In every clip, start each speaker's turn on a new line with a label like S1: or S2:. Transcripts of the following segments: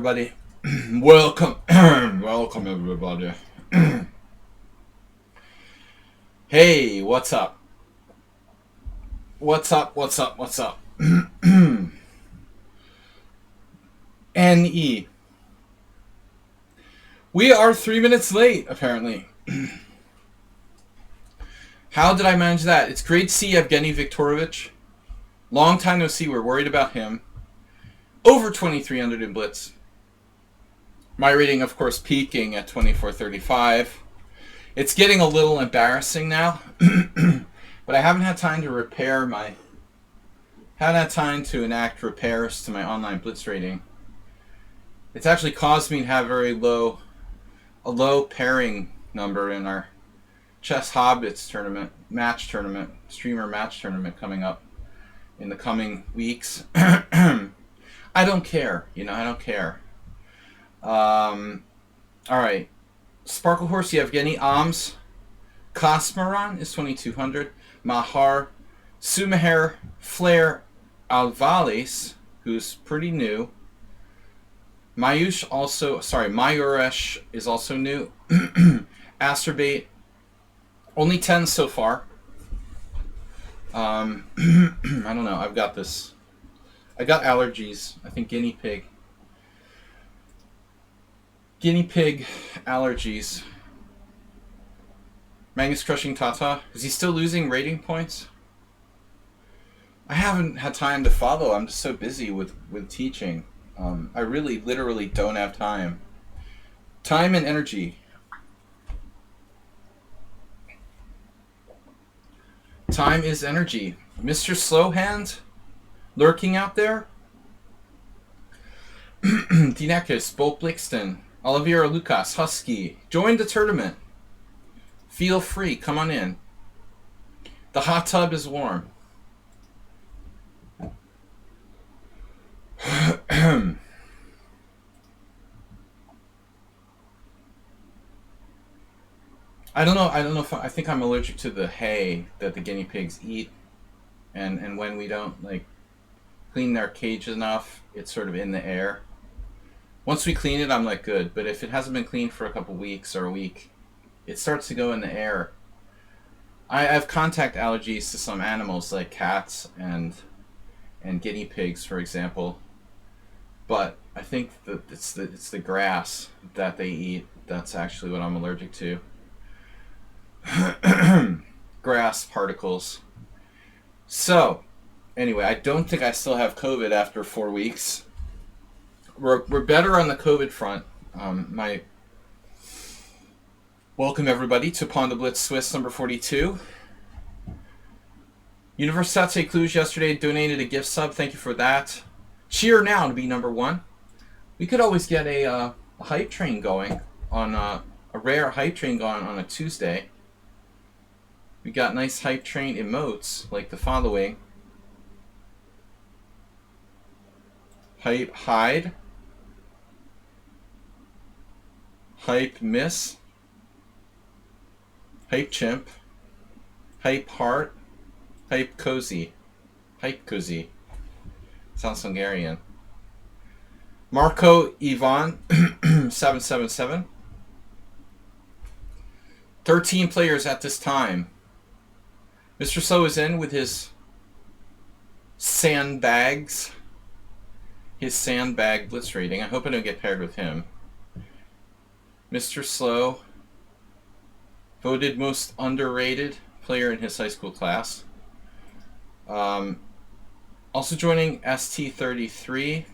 S1: everybody. Welcome. Welcome, everybody. Hey, what's up? What's up? What's up? What's up? NE. We are 3 minutes late, apparently. How did I manage that? It's great to see Evgeny Viktorovich. Long time no see. We're worried about him. Over 2,300 in Blitz. My rating, of course, peaking at 2435. It's getting a little embarrassing now. But I haven't had time to repair my... haven't had time to enact repairs to my online Blitz rating. It's actually caused me to have a low pairing number in our Chess Hobbits tournament, streamer match tournament coming up in the coming weeks. I don't care, I don't care. Alright. Sparkle Horse, Yevgeny Ams. Kosmaran is 2,200. Mahar. Sumaher. Flair Alvales, who's pretty new. Mayush Mayuresh is also new. Asterbait. Only 10 so far. I don't know. I've got this. I got allergies. I think guinea pig allergies. Magnus Crushing Tata. Is he still losing rating points? I haven't had time to follow. I'm just so busy with teaching. I really, literally don't have time. Time and energy. Time is energy. Mr. Slowhand? Lurking out there? Dinekis, Bolt Blixton, Olivier Lucas, Husky. Join the tournament. Feel free. Come on in. The hot tub is warm. I don't know if I think I'm allergic to the hay that the guinea pigs eat, and when we don't clean their cage enough, it's sort of in the air. Once we clean it, I'm good, but if it hasn't been cleaned for a couple weeks or a week, it starts to go in the air. I have contact allergies to some animals like cats and guinea pigs, for example. But I think that it's the grass that they eat that's actually what I'm allergic to. Grass particles. So, anyway, I don't think I still have COVID after 4 weeks. We're better on the COVID front. Welcome everybody to PAWNDA BLITZ Swiss number 42. Universitate Cluj yesterday donated a gift sub. Thank you for that. Cheer now to be number 1. We could always get a hype train going on a rare hype train going on a Tuesday. We got nice hype train emotes like the following. Hype hide. Hype miss. Hype chimp. Hype heart. Hype cozy. Hype cozy. Sounds Hungarian. Marco Ivan 777. 13 players at this time. Mr. Slow is in with his sandbags. His sandbag blitz rating. I hope I don't get paired with him. Mr. Slow voted most underrated player in his high school class. Also joining ST33.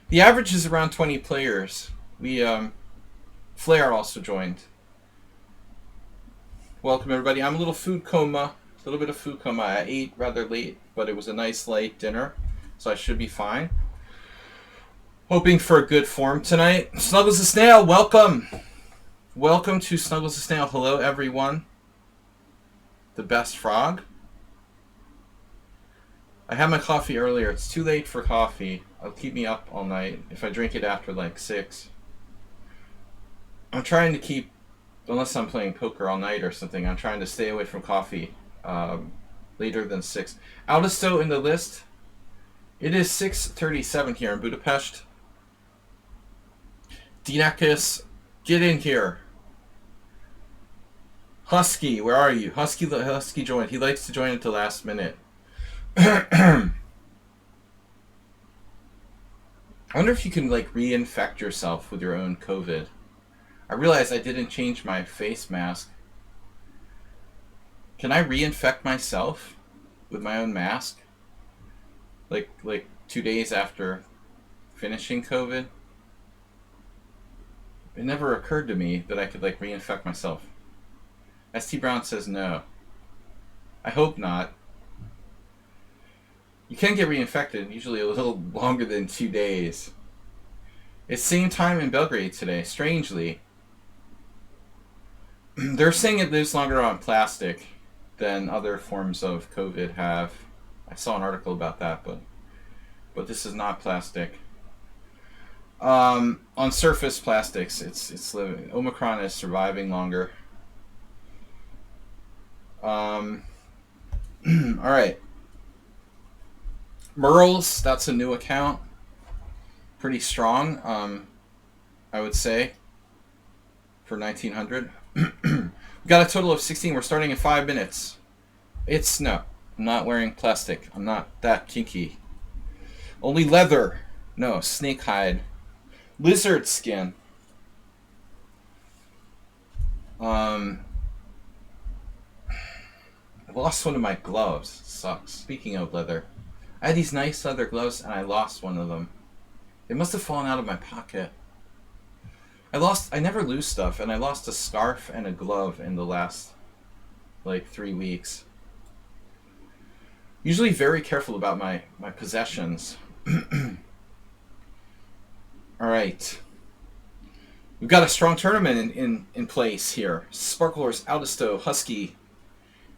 S1: The average is around 20 players. Flair also joined. Welcome everybody. I'm a little bit of food coma. I ate rather late, but it was a nice light dinner, so I should be fine. Hoping for a good form tonight. Snuggles the Snail, welcome. Welcome to Snuggles the Snail. Hello everyone. The best frog. I had my coffee earlier. It's too late for coffee. It'll keep me up all night if I drink it after 6. I'm trying to keep, unless I'm playing poker all night or something, I'm trying to stay away from coffee later than 6. Aldisto in the list. It is 6:37 here in Budapest. Dinakis, get in here. Husky, where are you? Husky joined. He likes to join at the last minute. I wonder if you can like reinfect yourself with your own COVID. I realized I didn't change my face mask. Can I reinfect myself with my own mask? Like 2 days after finishing COVID? It never occurred to me that I could like reinfect myself. ST Brown says no. I hope not. You can get reinfected, usually a little longer than 2 days. It's same time in Belgrade today, strangely. They're saying it lives longer on plastic than other forms of COVID have. I saw an article about that, but this is not plastic. On surface plastics, it's living. Omicron is surviving longer. All right. Merles, that's a new account. Pretty strong, I would say, for 1900. We got a total of 16. We're starting in 5 minutes. No, I'm not wearing plastic. I'm not that kinky. Only leather. No, snake hide. Lizard skin. I lost one of my gloves. Sucks. Speaking of leather, I had these nice leather gloves and I lost one of them. It must have fallen out of my pocket. I never lose stuff, and I lost a scarf and a glove in the last, 3 weeks. Usually very careful about my possessions. Alright. We've got a strong tournament in place here. Sparklers, Aldisto, Husky,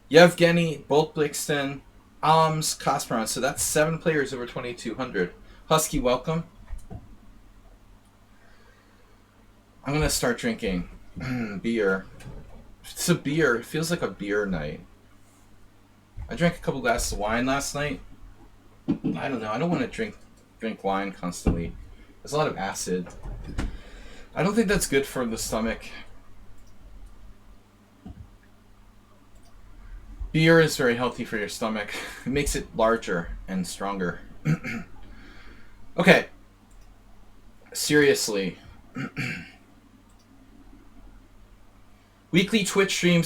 S1: Yevgeny, Bolt Blixton, Alms, Kasparan. So that's 7 players over 2,200. Husky, welcome. I'm going to start drinking beer. It's a beer. It feels like a beer night. I drank a couple glasses of wine last night. I don't know. I don't want to drink wine constantly. There's a lot of acid. I don't think that's good for the stomach. Beer is very healthy for your stomach. It makes it larger and stronger. Okay. Seriously. Weekly Twitch stream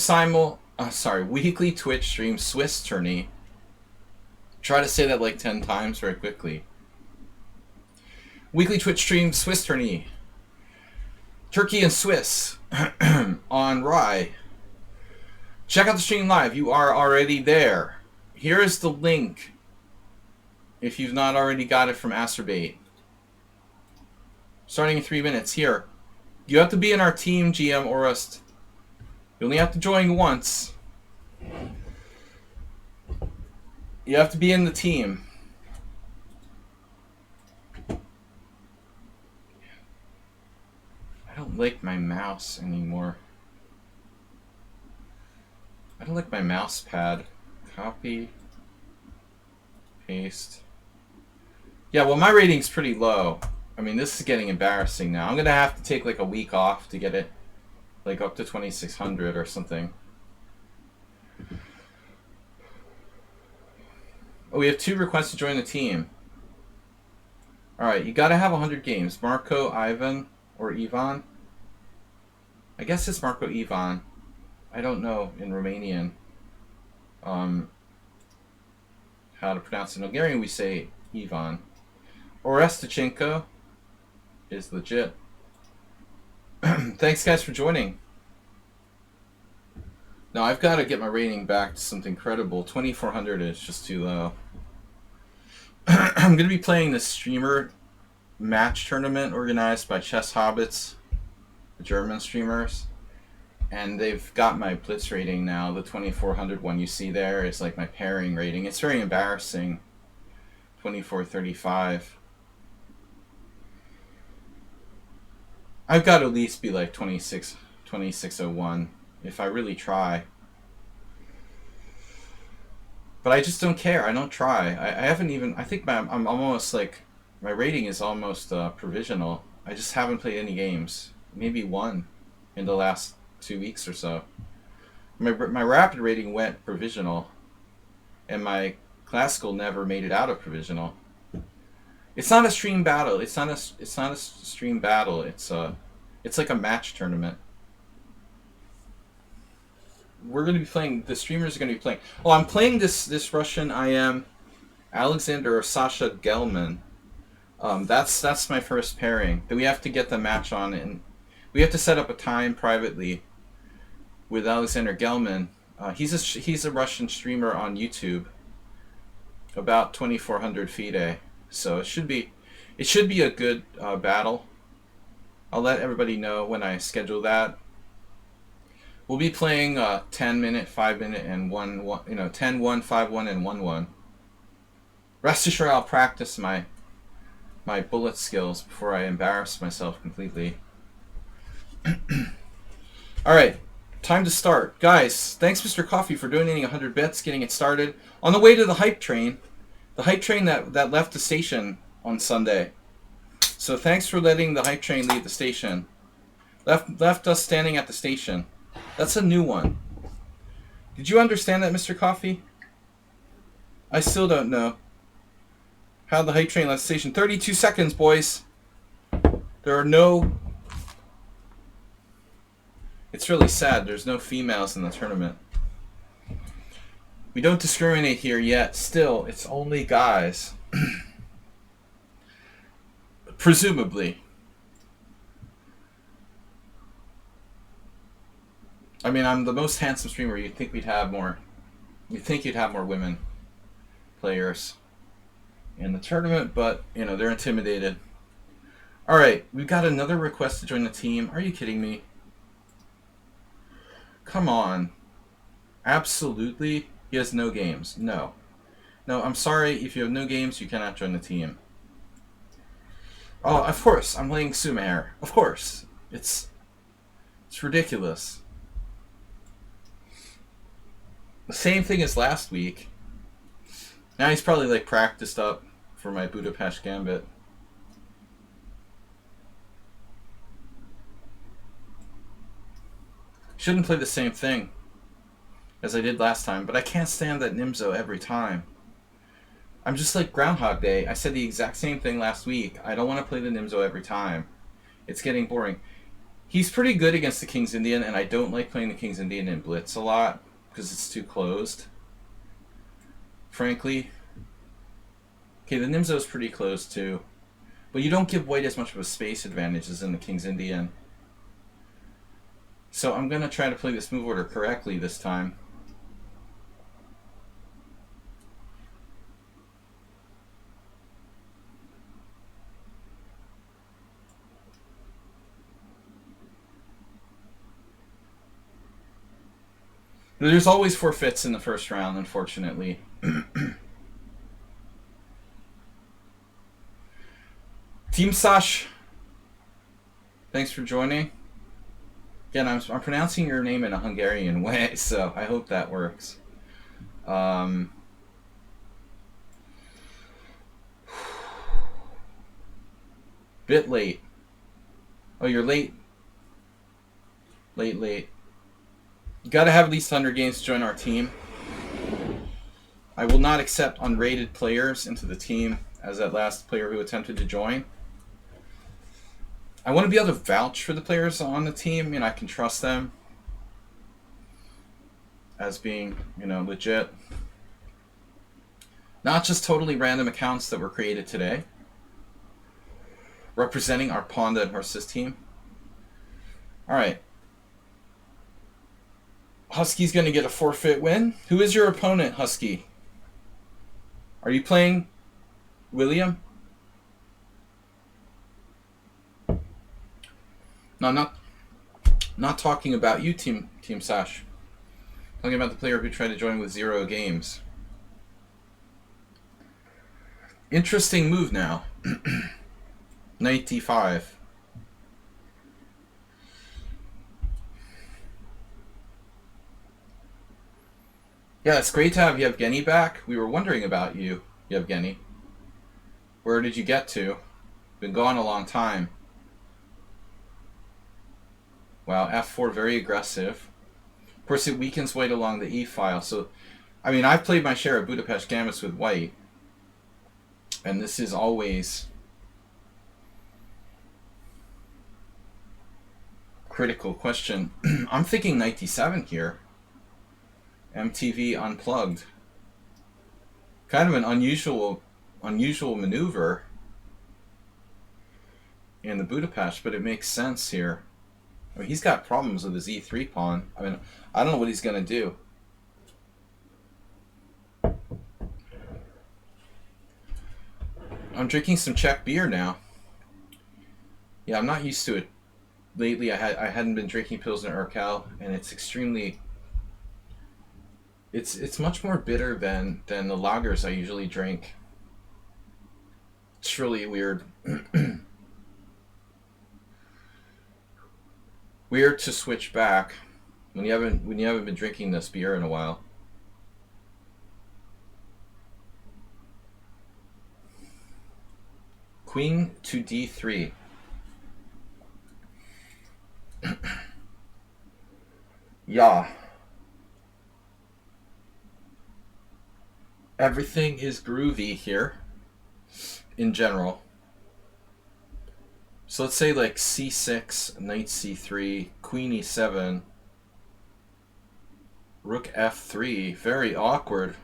S1: weekly Twitch stream Swiss tourney. Try to say that like 10 times very quickly. Weekly Twitch stream Swiss tourney. Turkey and Swiss on Rye. Check out the stream live. You are already there. Here is the link if you've not already got it from Acerbate. Starting in 3 minutes. Here. You have to be in our team, GM Orust. You only have to join once. You have to be in the team. I don't like my mouse anymore. I don't like my mouse pad. Copy. Paste. Yeah, well, my rating's pretty low. I mean, this is getting embarrassing now. I'm going to have to take like a week off to get it like up to 2,600 or something. Oh, we have 2 requests to join the team. Alright, you got to have 100 games. Marco, Ivan, or Ivan? I guess it's Marco Ivan. I don't know in Romanian how to pronounce it. In Hungarian we say Ivan. Orestachenko is legit. Thanks guys for joining. Now I've got to get my rating back to something credible. 2,400 is just too low. I'm going to be playing the streamer match tournament organized by Chess Hobbits, the German streamers. And they've got my BLITZ rating now. The 2,400 one you see there is like my pairing rating. It's very embarrassing. 2,435. I've got to at least be like 2601 if I really try. But I just don't care. I don't try. I haven't even... I think I'm almost like... My rating is almost provisional. I just haven't played any games. Maybe one in the last 2 weeks or so. My rapid rating went provisional, and my classical never made it out of provisional. It's not a stream battle. It's not a stream battle. It's like a match tournament. We're going to be playing. The streamers are going to be playing. Oh, I'm playing this Russian. I am Alexander or Sasha Gelman. That's my first pairing. Then we have to get the match on, and we have to set up a time privately with Alexander Gelman. He's a Russian streamer on YouTube. About 2,400 FIDE. So it should be a good battle. I'll let everybody know when I schedule that. We'll be playing 10-minute, 5-minute, and 1-1. 10-1, 5-1, and 1-1. Rest assured, I'll practice my bullet skills before I embarrass myself completely. All right, time to start, guys. Thanks, Mr. Coffee, for donating 100 bits, getting it started. On the way to the hype train. The hype train that left the station on Sunday. So thanks for letting the hype train leave the station. Left us standing at the station. That's a new one. Did you understand that, Mr. Coffee? I still don't know. How the hype train left the station. 32 seconds, boys. There are no... It's really sad. There's no females in the tournament. We don't discriminate here yet. Still, it's only guys. Presumably. I mean, I'm the most handsome streamer. You'd think we'd have more. You'd think you'd have more women players in the tournament, but you know they're intimidated. All right, we've got another request to join the team. Are you kidding me? Come on. Absolutely. He has no games. No. No, I'm sorry. If you have no games, you cannot join the team. Oh, of course. I'm playing Sumer. Of course. It's ridiculous. The same thing as last week. Now he's probably like practiced up for my Budapest Gambit. Shouldn't play the same thing as I did last time, but I can't stand that Nimzo every time. I'm just like Groundhog Day. I said the exact same thing last week. I don't want to play the Nimzo every time. It's getting boring. He's pretty good against the King's Indian, and I don't like playing the King's Indian in Blitz a lot because it's too closed. Frankly. Okay, the Nimzo is pretty close too. But you don't give white as much of a space advantage as in the King's Indian. So I'm going to try to play this move order correctly this time. There's always forfeits in the first round, unfortunately. Team Sash, thanks for joining. Again, I'm pronouncing your name in a Hungarian way, so I hope that works. Bit late. Oh, you're late. Late. You gotta have at least 100 games to join our team. I will not accept unrated players into the team as that last player who attempted to join. I want to be able to vouch for the players on the team, and I can trust them as being, legit. Not just totally random accounts that were created today, representing our PAWNDA and Horses team. All right. Husky's going to get a forfeit win. Who is your opponent, Husky? Are you playing William? No, I'm not talking about you, Team Sash. I'm talking about the player who tried to join with 0 games. Interesting move now. Knight d5. Yeah, it's great to have Yevgeny back. We were wondering about you, Yevgeny. Where did you get to? Been gone a long time. Wow, f4, very aggressive. Of course, it weakens white along the e file. So, I mean, I've played my share of Budapest gambits with white, and this is always critical question. I'm thinking knight d7 here. MTV unplugged. Kind of an unusual maneuver in the Budapest, but it makes sense here. I mean, he's got problems with his e3 pawn. I mean, I don't know what he's going to do. I'm drinking some Czech beer now. Yeah, I'm not used to it. Lately, I hadn't been drinking Pilsner Urquell, and it's extremely. It's much more bitter than the lagers I usually drink. It's really weird. Weird to switch back when you haven't been drinking this beer in a while. Queen to d3. Yeah. Everything is groovy here in general. So let's say like c6, knight c3, queen e7, rook f3. Very awkward.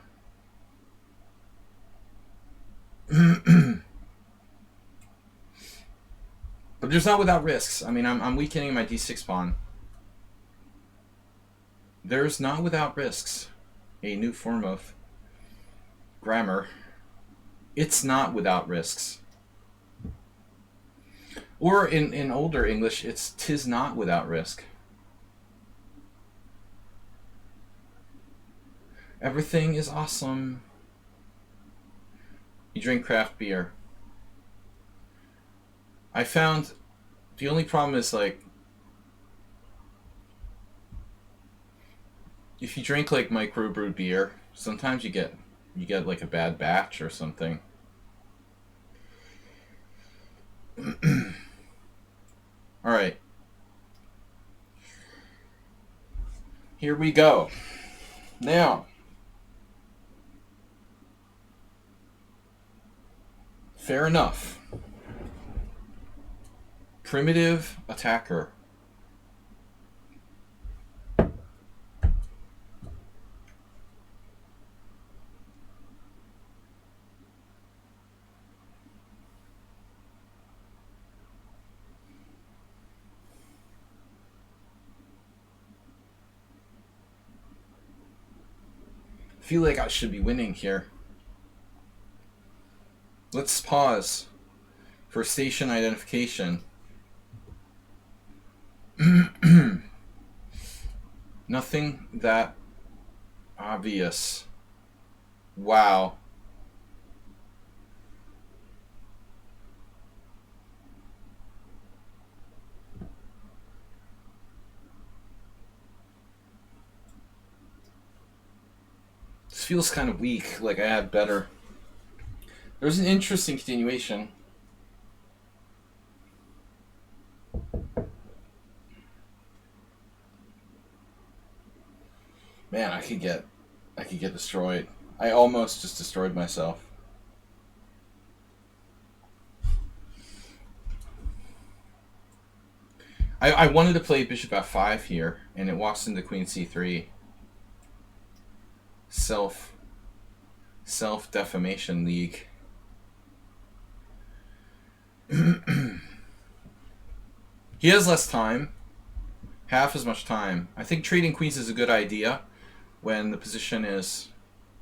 S1: But there's not without risks. I mean, I'm weakening my d6 pawn. There's not without risks. A new form of grammar. It's not without risks. Or in older English, it's 'tis not without risk. Everything is awesome. You drink craft beer. I found the only problem is like if you drink like microbrewed beer, sometimes you get like a bad batch or something. All right. Here we go. Now, fair enough. Primitive attacker. I feel like I should be winning here. Let's pause for station identification. Nothing that obvious. Wow. This feels kind of weak, like I had better. There's an interesting continuation. Man, I could get destroyed. I almost just destroyed myself. I wanted to play bishop f5 here, and it walks into queen c3. Self-defamation league. He has less time. Half as much time. I think trading queens is a good idea when the position is,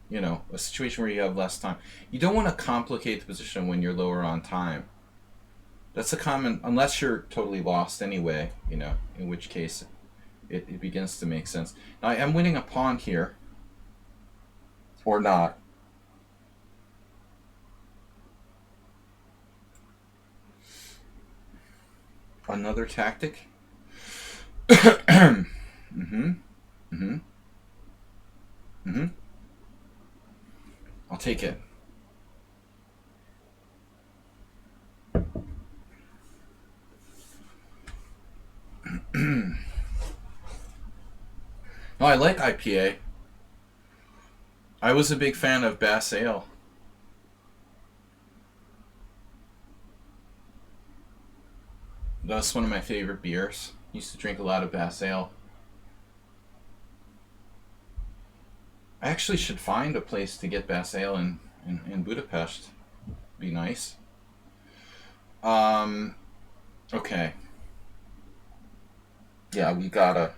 S1: you know, a situation where you have less time. You don't want to complicate the position when you're lower on time. That's a common, unless you're totally lost anyway, you know, in which case it begins to make sense. Now I am winning a pawn here. Or not. Another tactic. I'll take it. Oh, I like IPA. I was a big fan of Bass Ale. That's one of my favorite beers. Used to drink a lot of Bass Ale. I actually should find a place to get Bass Ale in Budapest. Be nice. Um, okay. Yeah, we gotta.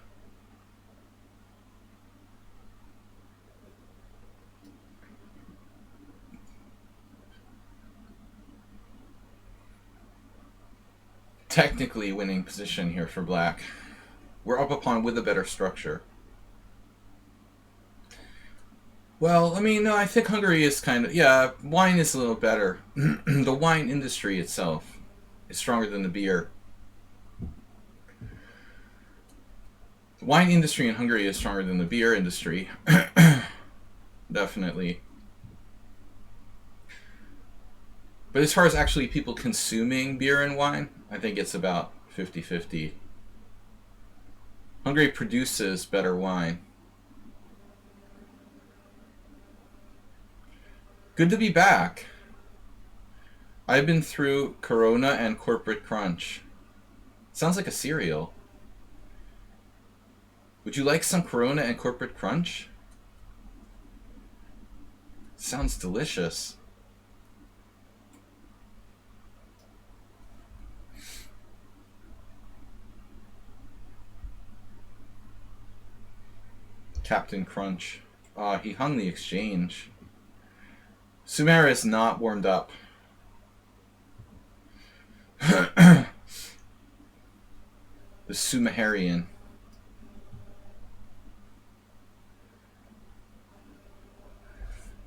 S1: Technically winning position here for black. We're up upon with a better structure. Well, I mean, no, I think Hungary is kind of, yeah, wine is a little better. The wine industry itself is stronger than the beer. The wine industry in Hungary is stronger than the beer industry. Definitely. But as far as actually people consuming beer and wine, I think it's about 50-50. Hungary produces better wine. Good to be back. I've been through Corona and Corporate Crunch. Sounds like a cereal. Would you like some Corona and Corporate Crunch? Sounds delicious. Captain Crunch. He hung the exchange. Sumera is not warmed up. The Sumerian.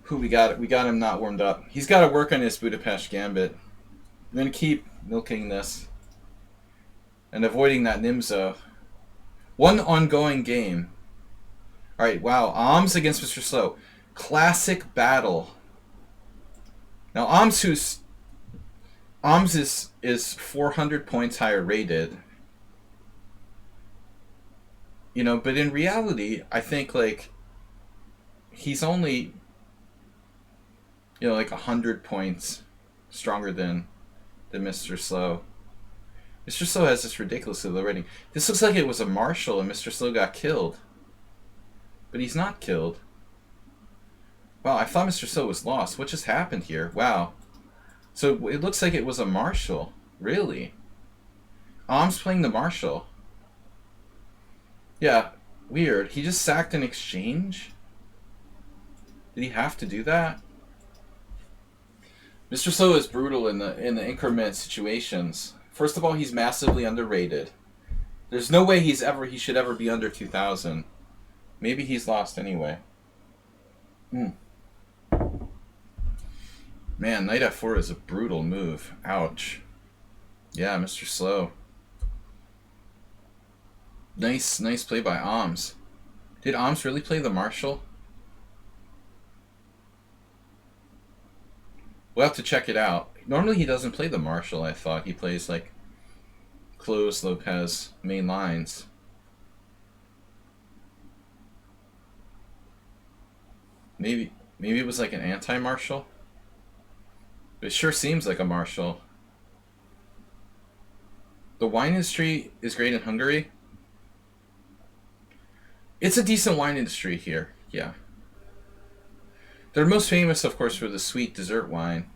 S1: Who we got? We got him not warmed up. He's got to work on his Budapest Gambit. I'm gonna keep milking this and avoiding that Nimzo. One ongoing game. All right. Wow. Alms against Mr. Slow. Classic battle. Now Alms is 400 points higher rated. You know, but in reality, I think like he's only, you know, like 100 points stronger than Mr. Slow. Mr. Slow has this ridiculously low rating. This looks like it was a marshal and Mr. Slow got killed. But he's not killed. Wow, I thought Mr. Slow was lost. What just happened here? Wow. So it looks like it was a marshal. Really? Alms playing the marshal. Yeah, weird. He just sacked an exchange? Did he have to do that? Mr. Slow is brutal in the increment situations. First of all, he's massively underrated. There's no way he should ever be under 2,000. Maybe he's lost anyway. Man, knight f4 is a brutal move. Ouch. Yeah, Mr. Slow. Nice play by Alms. Did Alms really play the marshal? We'll have to check it out. Normally he doesn't play the marshal, I thought. He plays like closed Lopez main lines. Maybe it was like an anti-marshal. It sure seems like a marshal. The wine industry is great in Hungary. It's a decent wine industry here, yeah. They're most famous, of course, for the sweet dessert wine.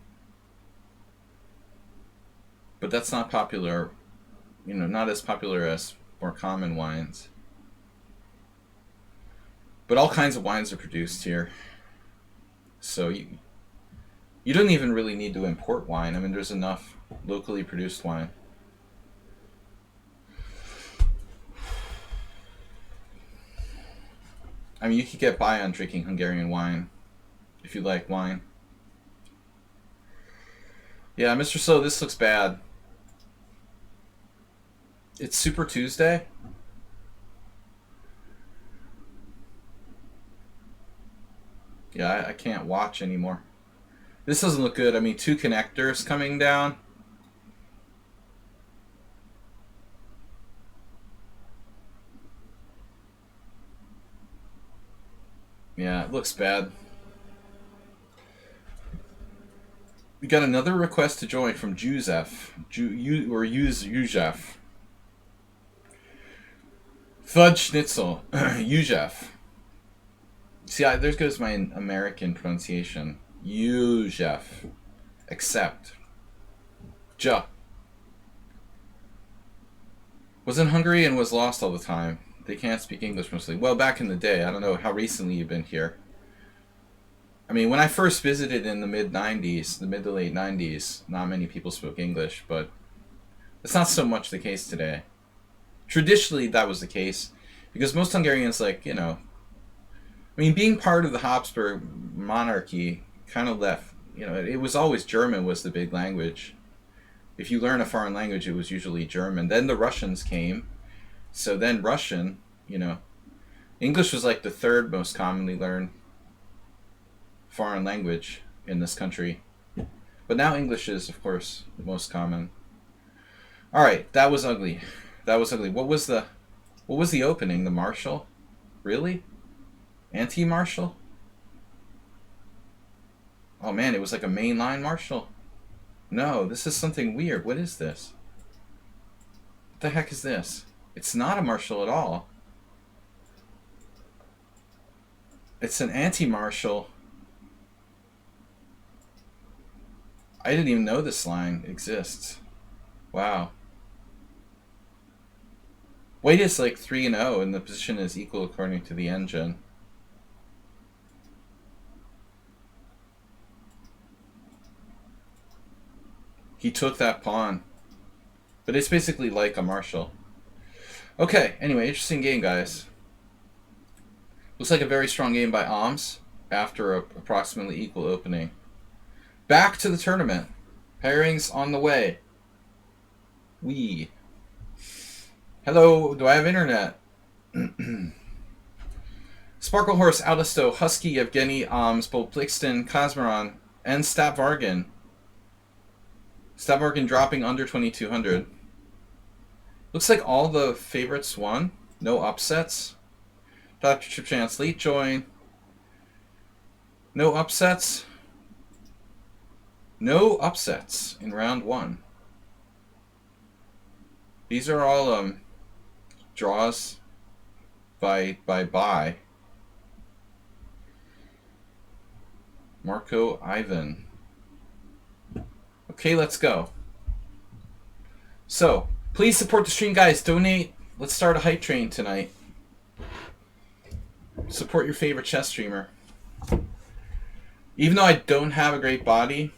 S1: But that's not popular, you know, not as popular as more common wines. But all kinds of wines are produced here. So you don't even really need to import wine. I mean, there's enough locally produced wine. I mean, you could get by on drinking Hungarian wine if you like wine. Yeah, Mr. Slow, this looks bad. It's Super Tuesday. Yeah, I can't watch anymore. This doesn't look good. I mean, two connectors coming down. Yeah, it looks bad. We got another request to join from Juzef. Juzef. Fudge Schnitzel. Juzef. See, there goes my American pronunciation. Juzef. Accept. Ja. Was in Hungary and was lost all the time. They can't speak English mostly. Well, back in the day. I don't know how recently you've been here. I mean, when I first visited in the mid-90s, the mid to late 90s, not many people spoke English, but it's not so much the case today. Traditionally, that was the case, because most Hungarians, like, you know, I mean, being part of the Habsburg monarchy kind of left, you know, it was always German was the big language. If you learn a foreign language, it was usually German. Then the Russians came, so then Russian, you know, English was like the third most commonly learned foreign language in this country. But now English is, of course, the most common. All right, that was ugly. That was ugly. What was the opening? The Marshal? Really? Anti-Marshal? Oh man, it was like a mainline Marshal. No, this is something weird. What is this? What the heck is this? It's not a Marshal at all. It's an anti-Marshal. I didn't even know this line exists. Wow. Weight is like 3-0 and the position is equal according to the engine. He took that pawn. But it's basically like a Marshal. Okay, anyway, interesting game, guys. Looks like a very strong game by Alms after a approximately equal opening. Back to the tournament. Pairings on the way. Hello, do I have internet? Sparkle Horse, Alisto, Husky, Evgeny, Alms, Bolplixton, Kazmaron, and Stavvargan. Stavvargan dropping under 2200. Looks like all the favorites won. No upsets. Dr. Chip Chance late join. No upsets. No upsets in round one. These are all draws by bye. Marco Ivan. Okay, let's go. So, please support the stream, guys. Donate. Let's start a hype train tonight. Support your favorite chess streamer. Even though I don't have a great body,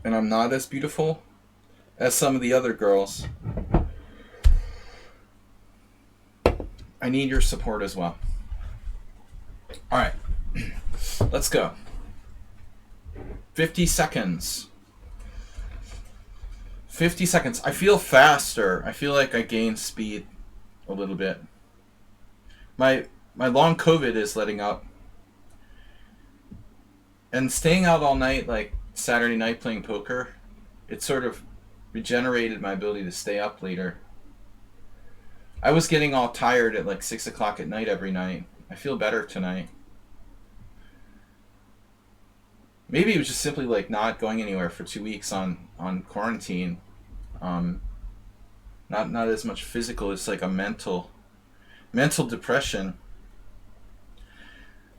S1: and I'm not as beautiful as some of the other girls, I need your support as well. Alright, let's go. 50 seconds. 50 seconds. I feel faster. I feel like I gained speed a little bit. My long COVID is letting up. And staying out all night, like Saturday night playing poker, it sort of regenerated my ability to stay up later. I was getting all tired at like 6 o'clock at night every night. I feel better tonight. Maybe it was just simply like not going anywhere for 2 weeks on quarantine. Not as much physical, it's like a mental depression.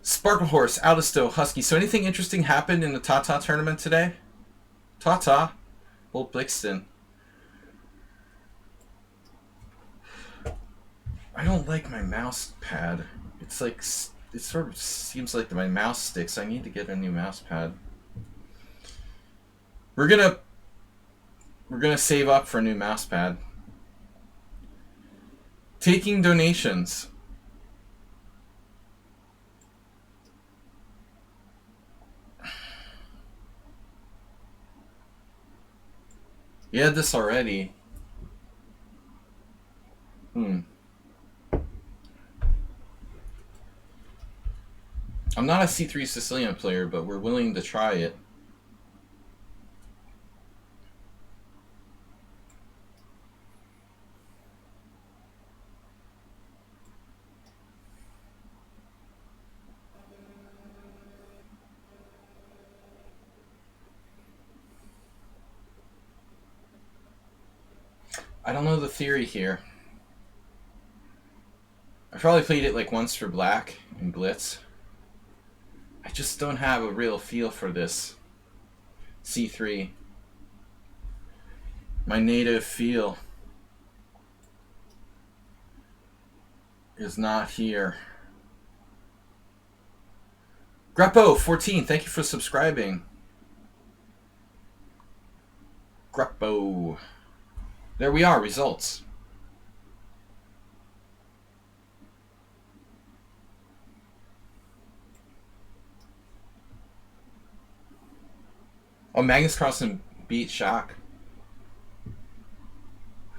S1: Sparkle Horse, Alisto, Husky. So anything interesting happened in the Tata tournament today? Tata. Bolt Blixton. I don't like my mouse pad. It's like, it sort of seems like my mouse sticks. I need to get a new mouse pad. We're gonna save up for a new mouse pad. Taking donations. You had this already. I'm not a C3 Sicilian player, but we're willing to try it. I don't know the theory here. I probably played it like once for black in Blitz. I just don't have a real feel for this C3. My native feel is not here. Greppo14, thank you for subscribing. Greppo. There we are, results. Oh, Magnus Carlsen beat Shock.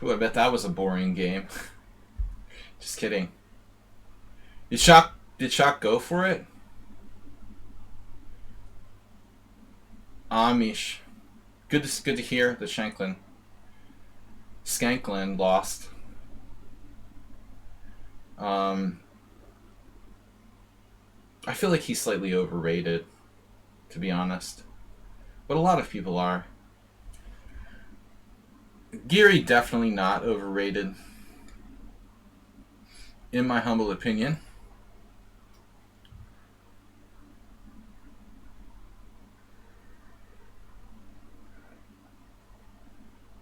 S1: Ooh, I bet that was a boring game. Just kidding. Did Shock go for it? Amish. Good to hear that Skanklin lost. I feel like he's slightly overrated, to be honest. But a lot of people are. Geary definitely not overrated, in my humble opinion.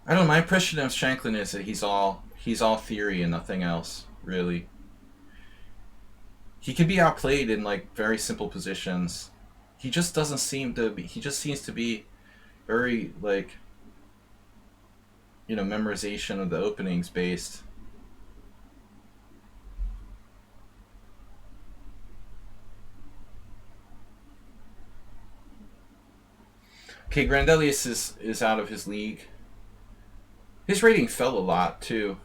S1: I don't know, my impression of Shanklin is that he's all theory and nothing else, really. He can be outplayed in like very simple positions. He just doesn't seem to be, he just seems to be very like, you know, memorization of the openings based. Okay, Grandelius is out of his league. His rating fell a lot too.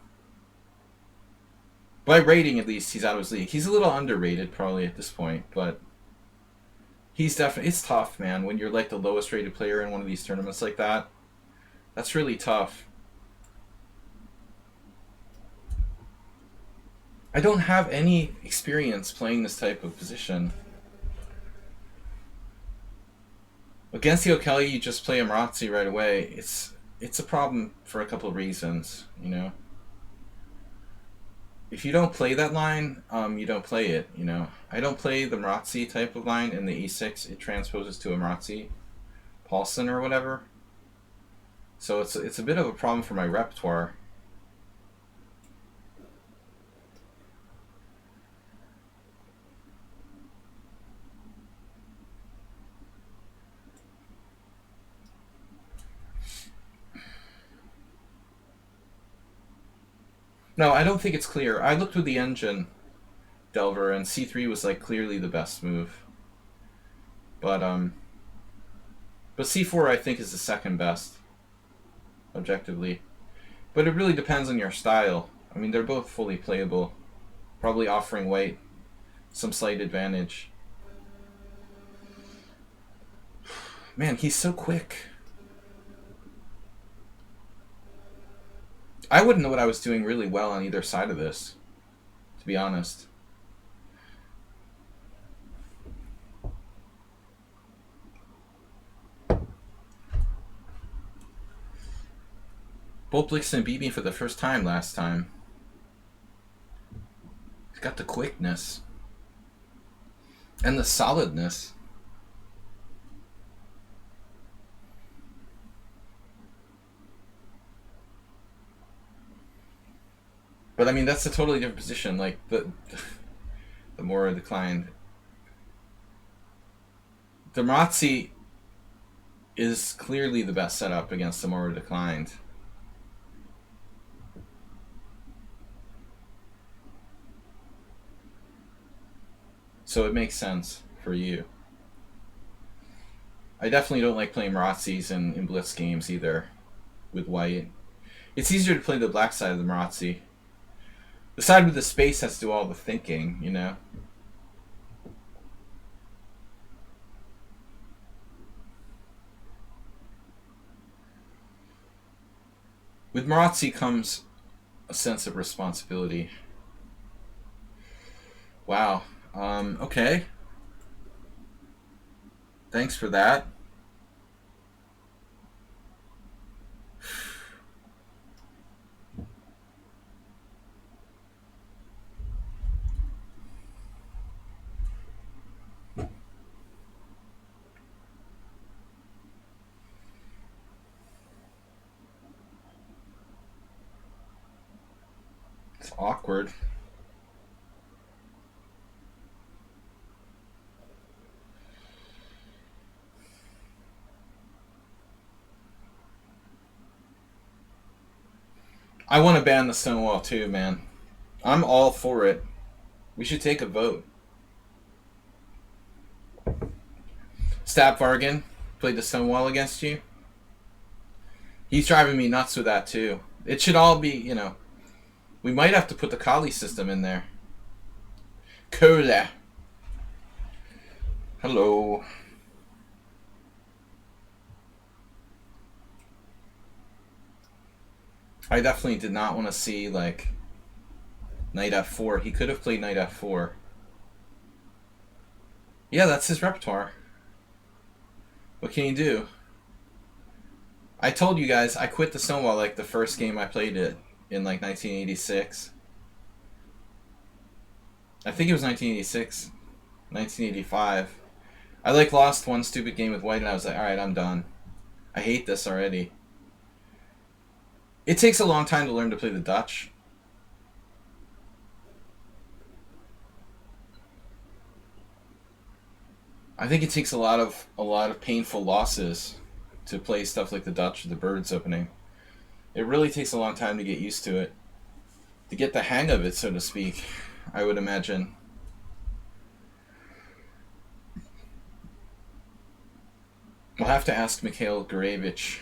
S1: By rating, at least, he's out of his league. He's a little underrated probably at this point, but he's definitely, it's tough, man, when you're like the lowest rated player in one of these tournaments like that. That's really tough. I don't have any experience playing this type of position. Against the O'Kelly, you just play Marazzi right away. It's a problem for a couple of reasons, you know. If you don't play that line, you don't play it, you know. I don't play the Marazzi type of line in the E6. It transposes to a Marazzi Paulson or whatever. So it's a bit of a problem for my repertoire. No, I don't think it's clear. I looked with the engine, Delver, and C3 was like clearly the best move. But C4 I think is the second best, objectively. But it really depends on your style. I mean, they're both fully playable, probably offering white some slight advantage. Man, he's so quick. I wouldn't know what I was doing really well on either side of this, to be honest. Bolt Blixen beat me for the first time last time. He's got the quickness. And the solidness. But I mean, that's a totally different position. Like, the more declined. The Marazzi is clearly the best setup against the more declined. So it makes sense for you. I definitely don't like playing Marazzis in Blitz games either with white. It's easier to play the black side of the Marazzi. The side with the space has to do all the thinking, you know? With Marazzi comes a sense of responsibility. Wow. Okay. Thanks for that. awkward. I want to ban the Stonewall too, man. I'm all for it. We should take a vote. Stab Vargan played the Stonewall against you. He's driving me nuts with that too. It should all be, you know. We might have to put the Kali system in there. Cola. Hello. I definitely did not want to see, like, knight f4. He could have played knight f4. Yeah, that's his repertoire. What can you do? I told you guys I quit the Stonewall like the first game I played it in like 1986. I think it was 1986, 1985. I like lost one stupid game with white and I was like, alright, I'm done. I hate this already. It takes a long time to learn to play the Dutch. I think it takes a lot of painful losses to play stuff like the Dutch or the Birds opening. It really takes a long time to get used to it. To get the hang of it, so to speak, I would imagine. We'll have to ask Mikhail Gurevich.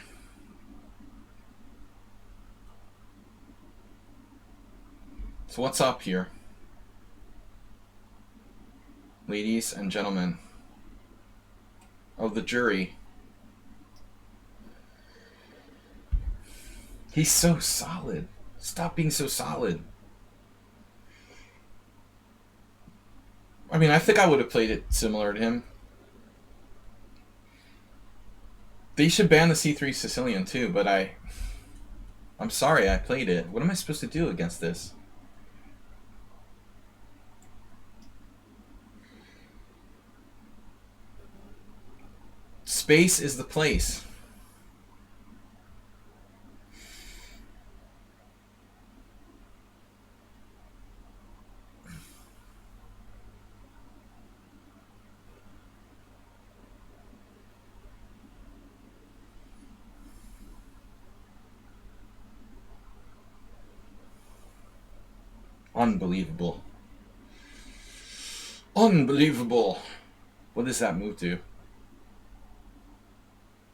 S1: So what's up here? Ladies and gentlemen of the jury. He's so solid. Stop being so solid. I mean, I think I would have played it similar to him. They should ban the C3 Sicilian too, but I'm sorry I played it. What am I supposed to do against this? Space is the place. Unbelievable. Unbelievable. What does that move do?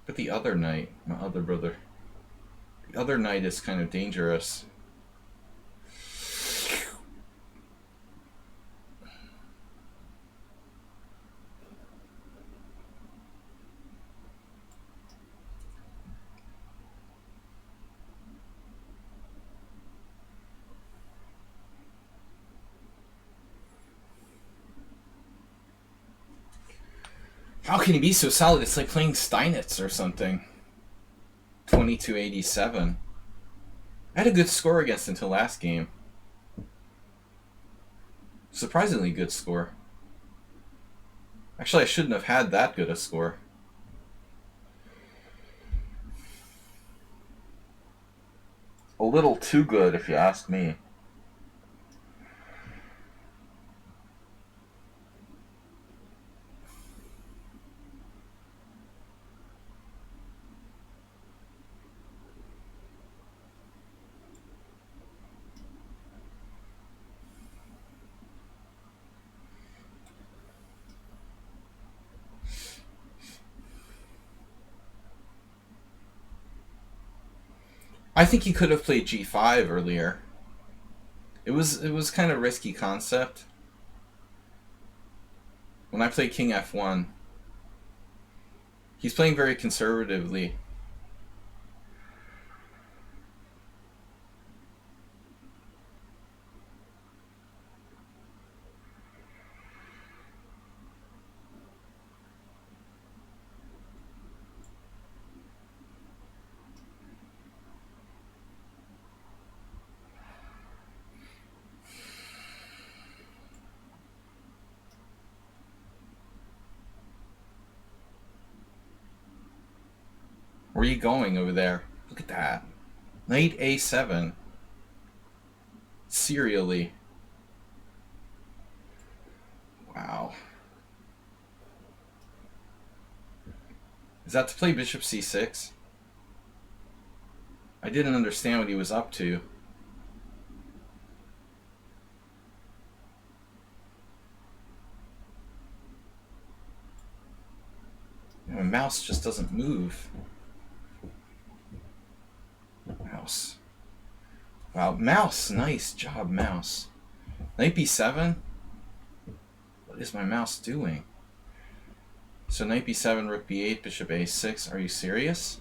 S1: But the other knight, my other brother. The other knight is kind of dangerous. How can he be so solid? It's like playing Steinitz or something. 2287. I had a good score against until last game. Surprisingly good score. Actually, I shouldn't have had that good a score. A little too good, if you ask me. I think he could have played G5 earlier. It was kind of a risky concept. When I played King F1, he's playing very conservatively. Where are you going over there? Look at that. Knight A7. serially. Wow. Is that to play bishop c6? I didn't understand what he was up to. My mouse just doesn't move. Mouse. Wow, mouse. Nice job, mouse. Knight b7? What is my mouse doing? So knight b7, rook b8, bishop a6. Are you serious?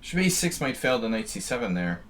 S1: Bishop a6 might fail to knight c7 there.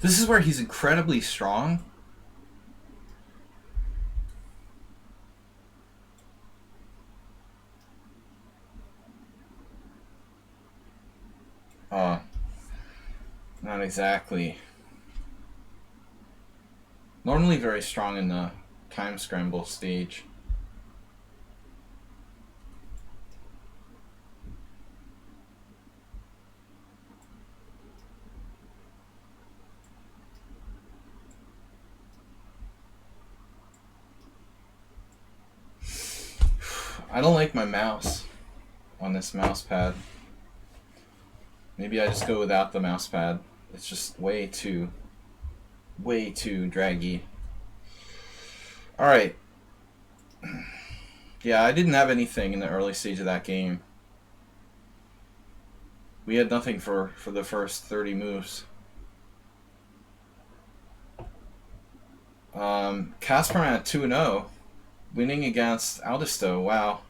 S1: This is where he's incredibly strong. Not exactly. Normally very strong in the time scramble stage. I don't like my mouse on this mouse pad. Maybe I just go without the mouse pad. It's just way too draggy. Alright. Yeah, I didn't have anything in the early stage of that game. We had nothing for the first 30 moves. Casper at 2-0, winning against Aldisto. Wow.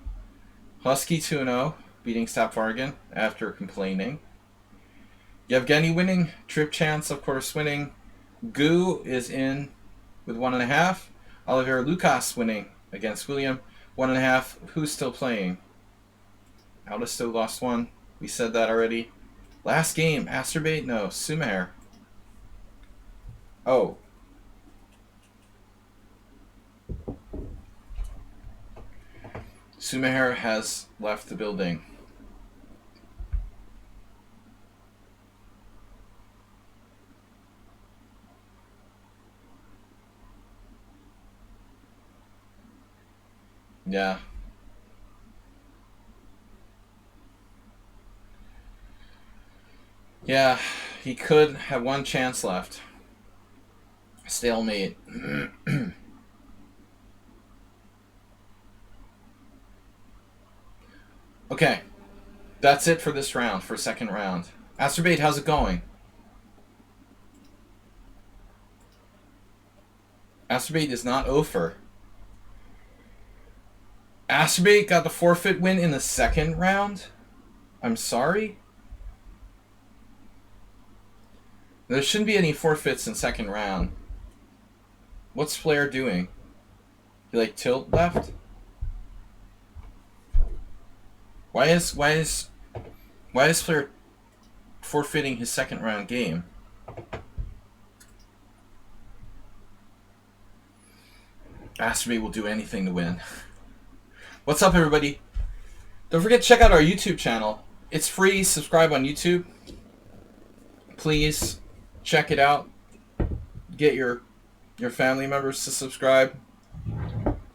S1: Husky 2-0, beating Sapvargan after complaining. Yevgeny winning. Trip Chance, of course, winning. Gu is in with 1.5. Oliver Lucas winning against William. 1.5. Who's still playing? Aldisto lost 1. We said that already. Last game. Asterbait? No. Sumer. Oh. Sumer has left the building. Yeah. Yeah, he could have one chance left. Stalemate. That's it for this round, for second round. Astrobate, how's it going? Astrobate is not over. Astrobate got the forfeit win in the second round? I'm sorry? There shouldn't be any forfeits in second round. What's Flair doing? He like tilt left? Why is Flair forfeiting his second round game? Astrobate will do anything to win. What's up, everybody? Don't forget to check out our YouTube channel. It's free. Subscribe on YouTube. Please check it out. Get your family members to subscribe.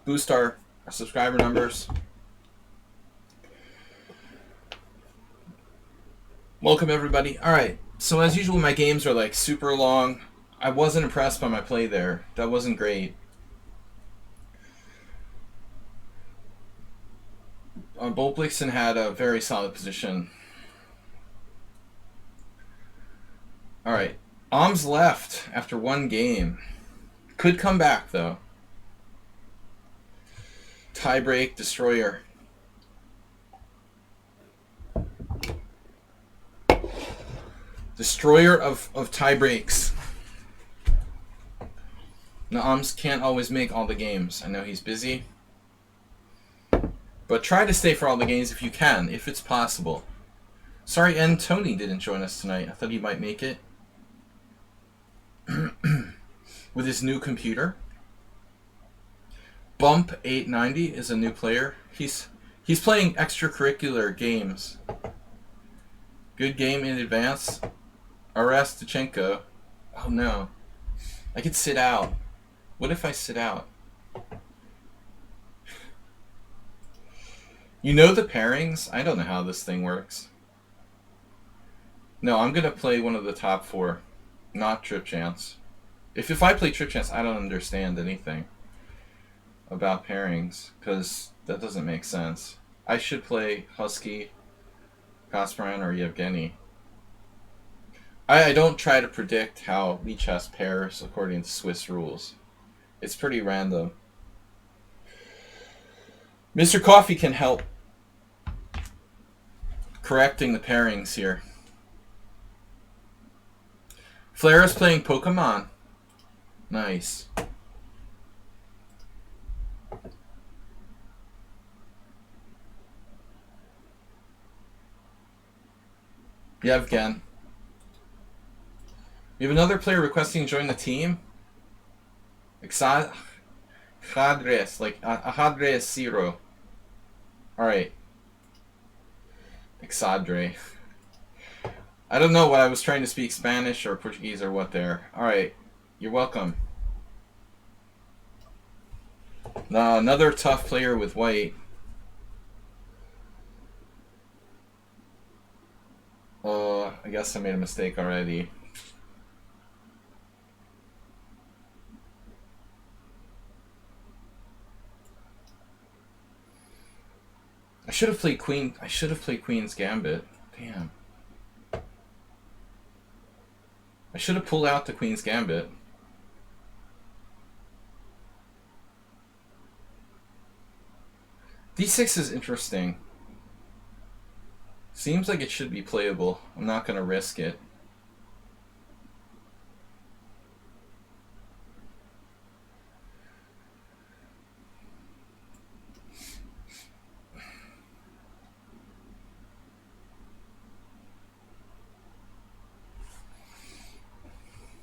S1: Boost our subscriber numbers. Welcome, everybody. Alright, so as usual, my games are like super long. I wasn't impressed by my play there. That wasn't great. Bo Blixen had a very solid position. Alright, Om's left after one game. Could come back, though. Tiebreak, Destroyer. Destroyer of tie breaks. Now, Oms can't always make all the games. I know he's busy. But try to stay for all the games if you can, if it's possible. Sorry, and Tony didn't join us tonight. I thought he might make it. With his new computer. Bump 890 is a new player. He's playing extracurricular games. Good game in advance. Arastachenko. Oh no. I could sit out. What if I sit out? You know the pairings? I don't know how this thing works. No, I'm gonna play one of the top four. Not Trip Chance. If I play Trip Chance, I don't understand anything about pairings, because that doesn't make sense. I should play Husky, Kasparyan, or Yevgeny. I don't try to predict how lichess pairs according to Swiss rules. It's pretty random. Mr. Coffee can help correcting the pairings here. Flair is playing Pokemon. Nice. Yevgen. We have another player requesting to join the team. Hadres, like Hadres Zero. Alright. Exadre. I don't know what I was trying to speak Spanish or Portuguese or what there. Alright. You're welcome. Now, another tough player with white. I guess I made a mistake already. I should have played Queen. I should have played Queen's Gambit. Damn. I should have pulled out the Queen's Gambit. D6 is interesting. Seems like it should be playable. I'm not going to risk it.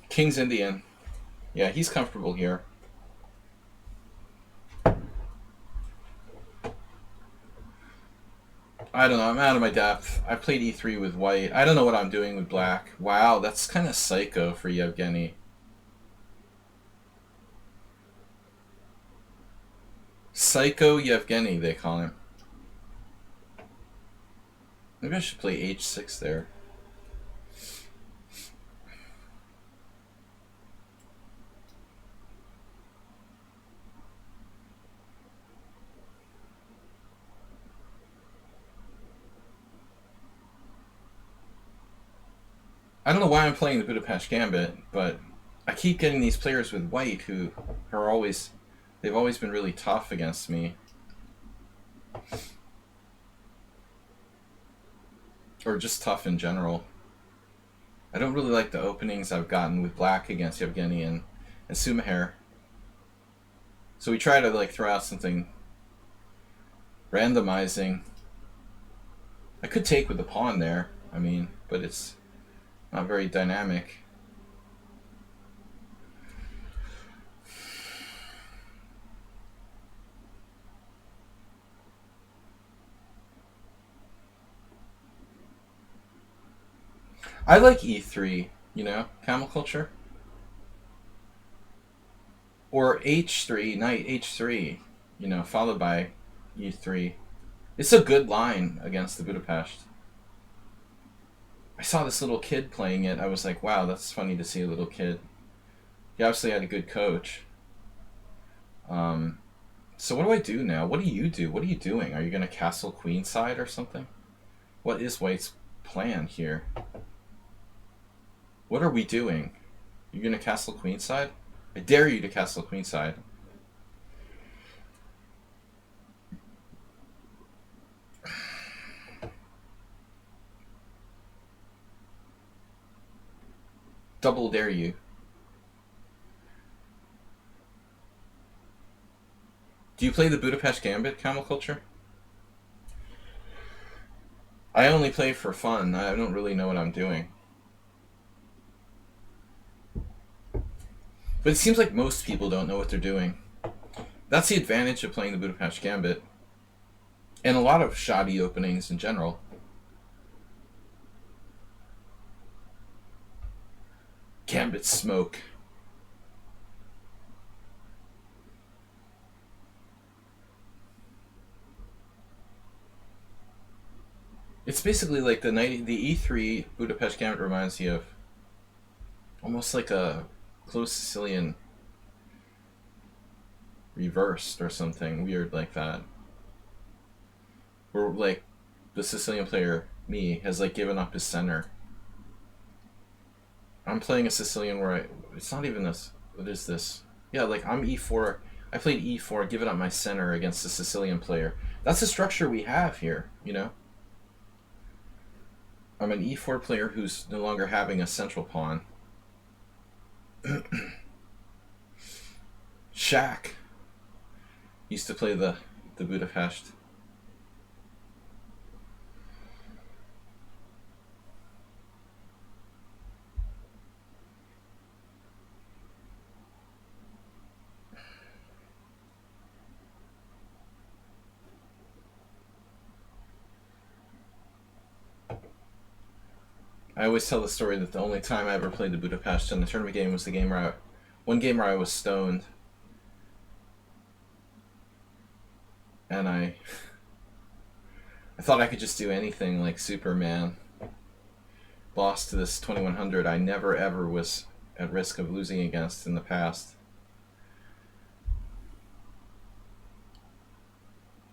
S1: King's Indian. Yeah, he's comfortable here. I don't know. I'm out of my depth. I played e3 with white. I don't know what I'm doing with black. Wow, that's kind of psycho for Yevgeny. Psycho Yevgeny, they call him. Maybe I should play h6 there. I don't know why I'm playing the Budapest Gambit, but I keep getting these players with white who are always... They've always been really tough against me. Or just tough in general. I don't really like the openings I've gotten with black against Yevgeny and Sumaher. So we try to like throw out something randomizing. I could take with the pawn there, I mean, but it's not very dynamic. I like e3, you know, camel culture. Or h3, knight h3, you know, followed by e3. It's a good line against the Budapest. I saw this little kid playing it. I was like, wow, that's funny to see a little kid. He obviously had a good coach. So what do I do now? What do you do? What are you doing? Are you going to castle queenside or something? What is White's plan here? What are we doing? You're going to castle queenside? I dare you to castle queenside. Double dare you. Do you play the Budapest Gambit, Camel Culture? I only play for fun. I don't really know what I'm doing. But it seems like most people don't know what they're doing. That's the advantage of playing the Budapest Gambit. And a lot of shoddy openings in general. Gambit smoke. It's basically like the E3 Budapest Gambit reminds you of almost like a close Sicilian reversed or something weird like that. Where like the Sicilian player, me, has like given up his center. I'm playing a Sicilian where it's not even this. What is this? Yeah, like I'm e4. I played e4, given up my center against the Sicilian player. That's the structure we have here, you know? I'm an e4 player who's no longer having a central pawn. Shaq used to play the Budapest. I always tell the story that the only time I ever played the Budapest in the tournament game was the game where one game where I was stoned. And I thought I could just do anything like Superman. Lost to this 2100 I never ever was at risk of losing against in the past.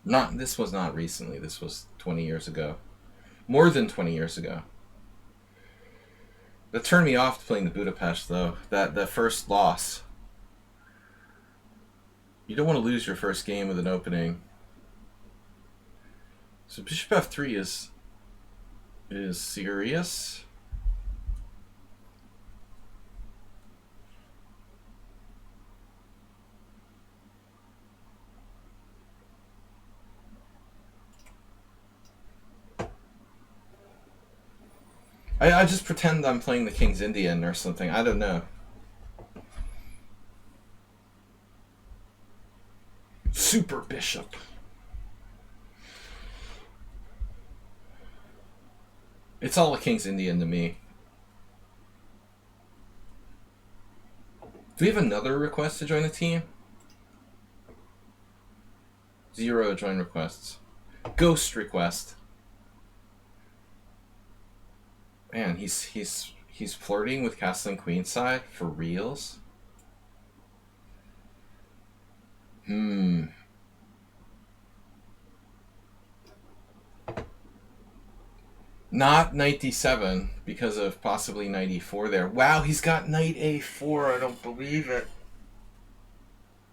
S1: This was not recently, this was 20 years ago. More than 20 years ago. That turned me off to playing the Budapest, though. That first loss. You don't want to lose your first game with an opening. So Bishop F3 is serious. I just pretend I'm playing the King's Indian or something. I don't know. Super Bishop. It's all a King's Indian to me. Do we have another request to join the team? 0 join requests. Ghost request. Man, he's flirting with castling queenside for reals. Not knight d7 because of possibly knight e4 there. Wow, he's got knight a4. I don't believe it.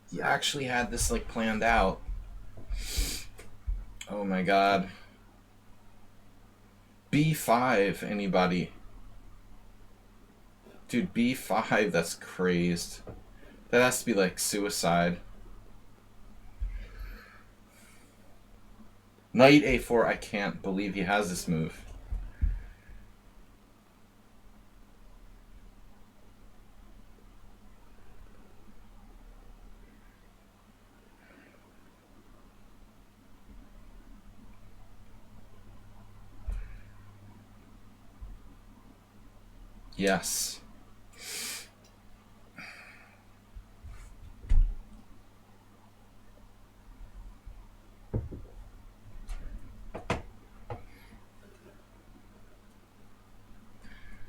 S1: He actually had this like planned out. Oh my god. b5, anybody? Dude, b5, that's crazed. That has to be like suicide. Knight a4, I can't believe he has this move. Yes.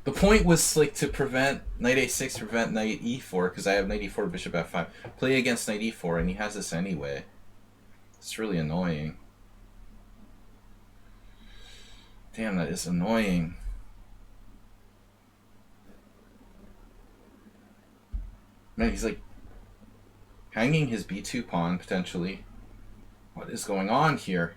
S1: The point was like to prevent knight a6, prevent knight e4, because I have knight e4, bishop f5. Play against knight e4, and he has this anyway. It's really annoying. Damn, that is annoying. Man, he's like hanging his b2 pawn, potentially. What is going on here?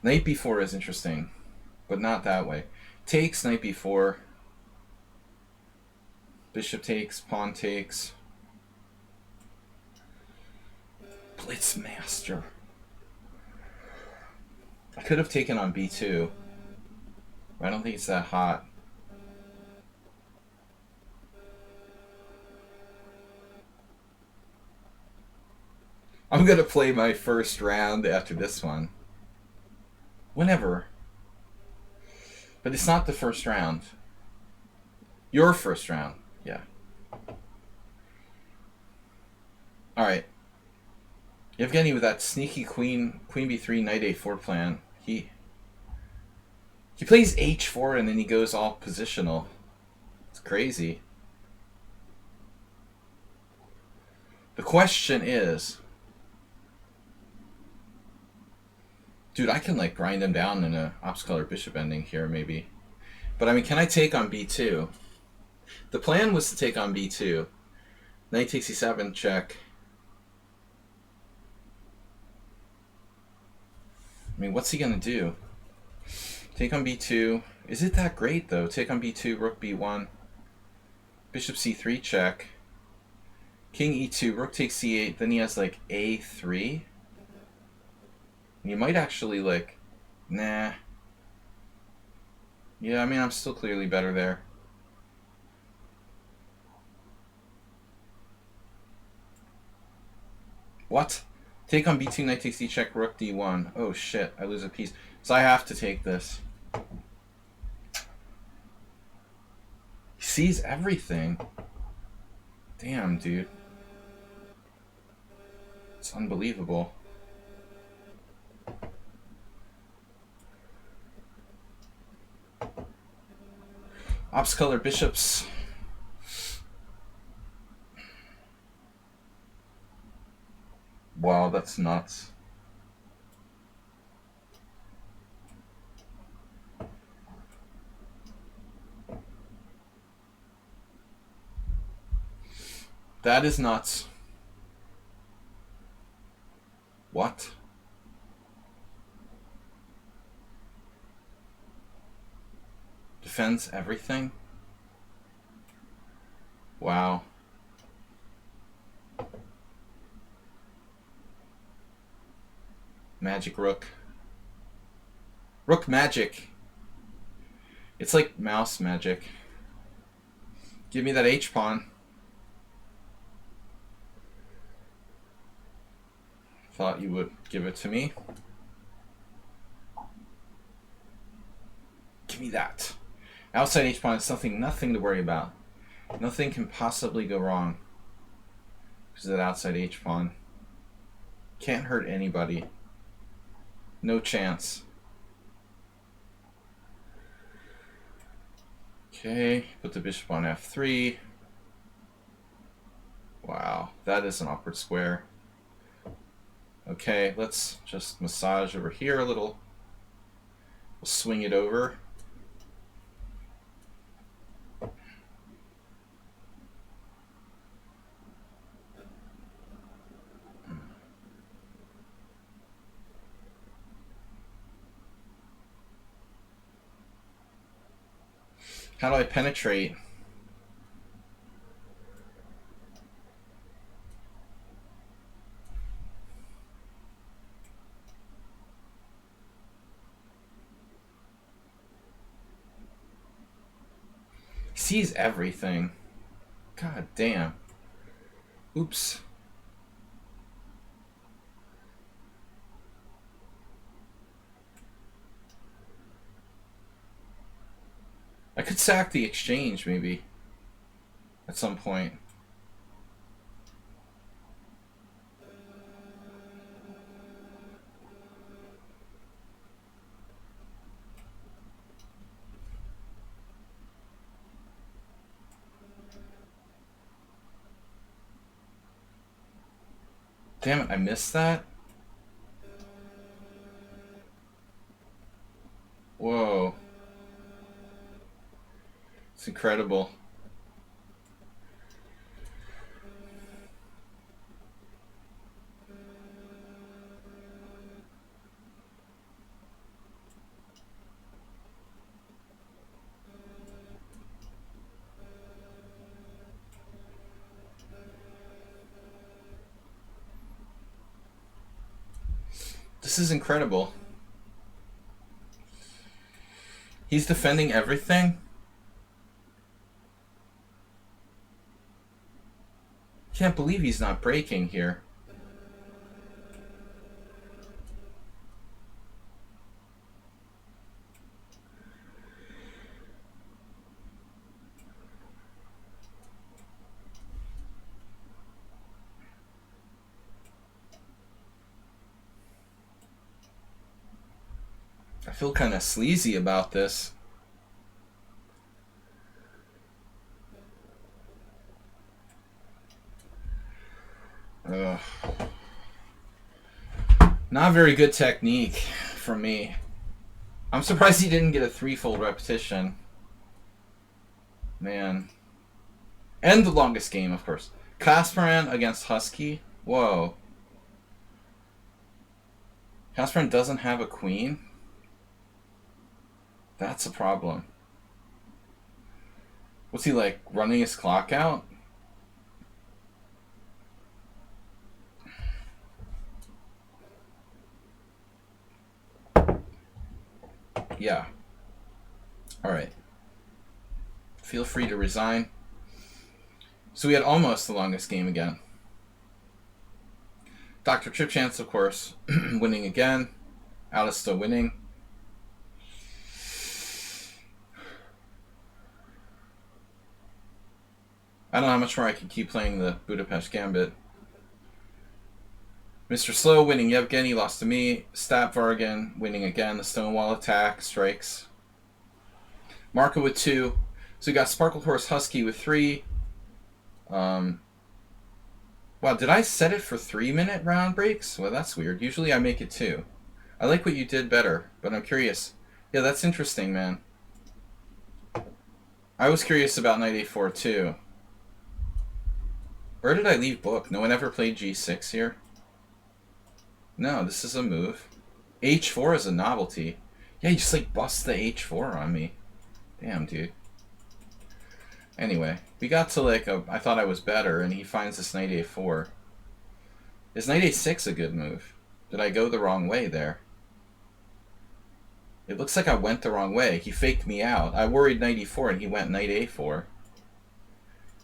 S1: Knight b4 is interesting, but not that way. Takes, knight b4. Bishop takes, pawn takes. Blitz master. I could have taken on b2. But I don't think it's that hot. I'm gonna play my first round after this one. Whenever. But it's not the first round. Your first round. Yeah. Alright. Yevgeny with that sneaky queen b3, knight a4 plan. He plays h4 and then he goes all positional. It's crazy. The question is... Dude, I can like grind him down in a ops color bishop ending here, maybe. But I mean, can I take on b2? The plan was to take on b2. Knight takes e7, check. I mean, what's he gonna do? Take on b2. Is it that great, though? Take on b2, rook b1. Bishop c3, check. King e2, rook takes c8. Then he has, like, a3. You might actually, like... Nah. Yeah, I mean, I'm still clearly better there. What? Take on b2, knight takes d, check, rook d1. Oh, shit. I lose a piece. So I have to take this. He sees everything. Damn, dude. It's unbelievable. Ops color bishops. Wow, that's nuts. That is nuts. What? Defends everything? Wow. Magic rook. Rook magic. It's like mouse magic. Give me that h-pawn. Thought you would give it to me. Give me that. Outside h-pawn is nothing to worry about. Nothing can possibly go wrong. Because of that outside h-pawn. Can't hurt anybody. No chance. Okay, put the bishop on f3. Wow, that is an awkward square. Okay, let's just massage over here a little. We'll swing it over. How do I penetrate? He sees everything. God damn. Oops. I could sack the exchange, maybe. At some point. Damn it, I missed that? Whoa. It's incredible. This is incredible. He's defending everything? Can't believe he's not breaking here. I feel kind of sleazy about this. Ugh. Not very good technique for me. I'm surprised he didn't get a threefold repetition. Man. And the longest game, of course. Kasparan against Husky. Whoa. Kasparan doesn't have a queen? That's a problem. What's he like, running his clock out? Yeah. Alright. Feel free to resign. So we had almost the longest game again. Dr. Tripchance, of course, winning again. Alice still winning. I don't know how much more I can keep playing the Budapest Gambit. Mr. Slow winning Yevgeny, lost to me. Stat Vargan winning again. The Stonewall attack strikes. Marco with 2. So we got Sparkle Horse Husky with 3. Wow, did I set it for 3-minute round breaks? Well, that's weird. Usually I make it 2. I like what you did better, but I'm curious. Yeah, that's interesting, man. I was curious about Knight A4 too. Where did I leave book? No one ever played G6 here? No, this is a move. H4 is a novelty. Yeah, you just like bust the H4 on me. Damn, dude. Anyway, we got to like a... I thought I was better, and he finds this Knight A4. Is Knight A6 a good move? Did I go the wrong way there? It looks like I went the wrong way. He faked me out. I worried Knight E4, and he went Knight A4.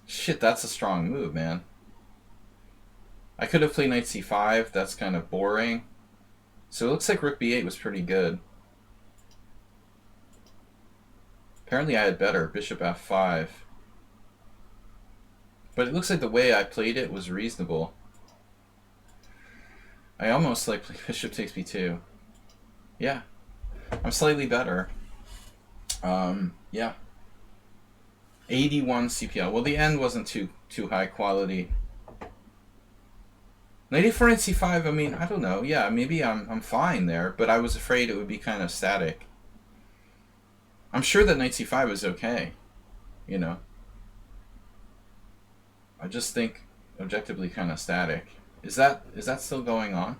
S1: Shit, that's a strong move, man. I could have played Knight C5. That's kind of boring. So it looks like Rook B8 was pretty good. Apparently I had better. Bishop F5. But it looks like the way I played it was reasonable. I almost like Bishop takes B2. Yeah. I'm slightly better. Yeah. 81 CPL. Well, the end wasn't too high quality. Knight e4 and c5, I mean, I don't know. Yeah, maybe I'm fine there, but I was afraid it would be kind of static. I'm sure that knight c5 is okay, you know. I just think objectively kind of static. Is that still going on?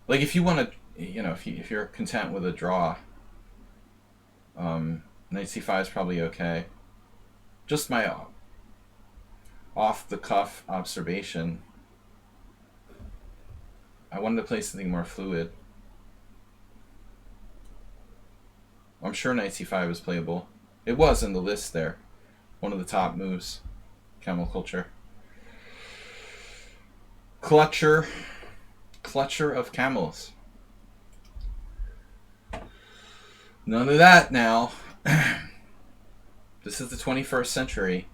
S1: Like, if you want to, you know, if you're content with a draw, knight c5 is probably okay. Just my off the cuff observation. I wanted to play something more fluid. I'm sure knight c5 is playable. It was in the list there. One of the top moves. Camel culture. Clutcher of camels. None of that now. This is the 21st century.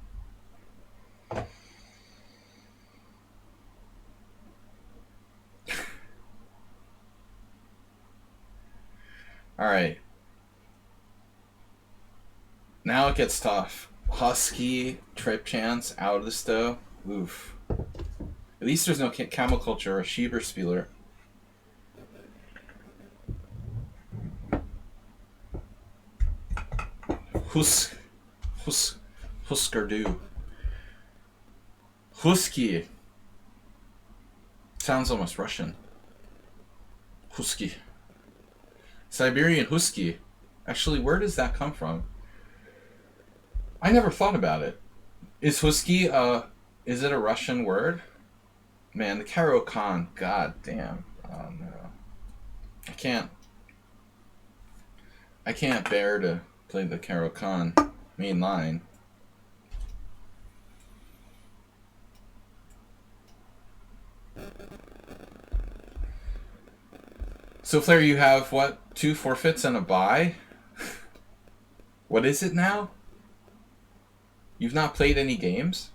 S1: Alright. Now it gets tough. Husky, trip chance, out of the stove. Oof. At least there's no camel culture or Schieberspieler. Huskardu. Husky. Sounds almost Russian. Husky. Siberian Husky. Actually, where does that come from? I never thought about it. Is Husky, is it a Russian word? Man, the Karo Khan. God damn. Oh no. I can't bear to play the Karo Khan main line. So Flair, you have what? 2 forfeits and a bye? What is it now? You've not played any games?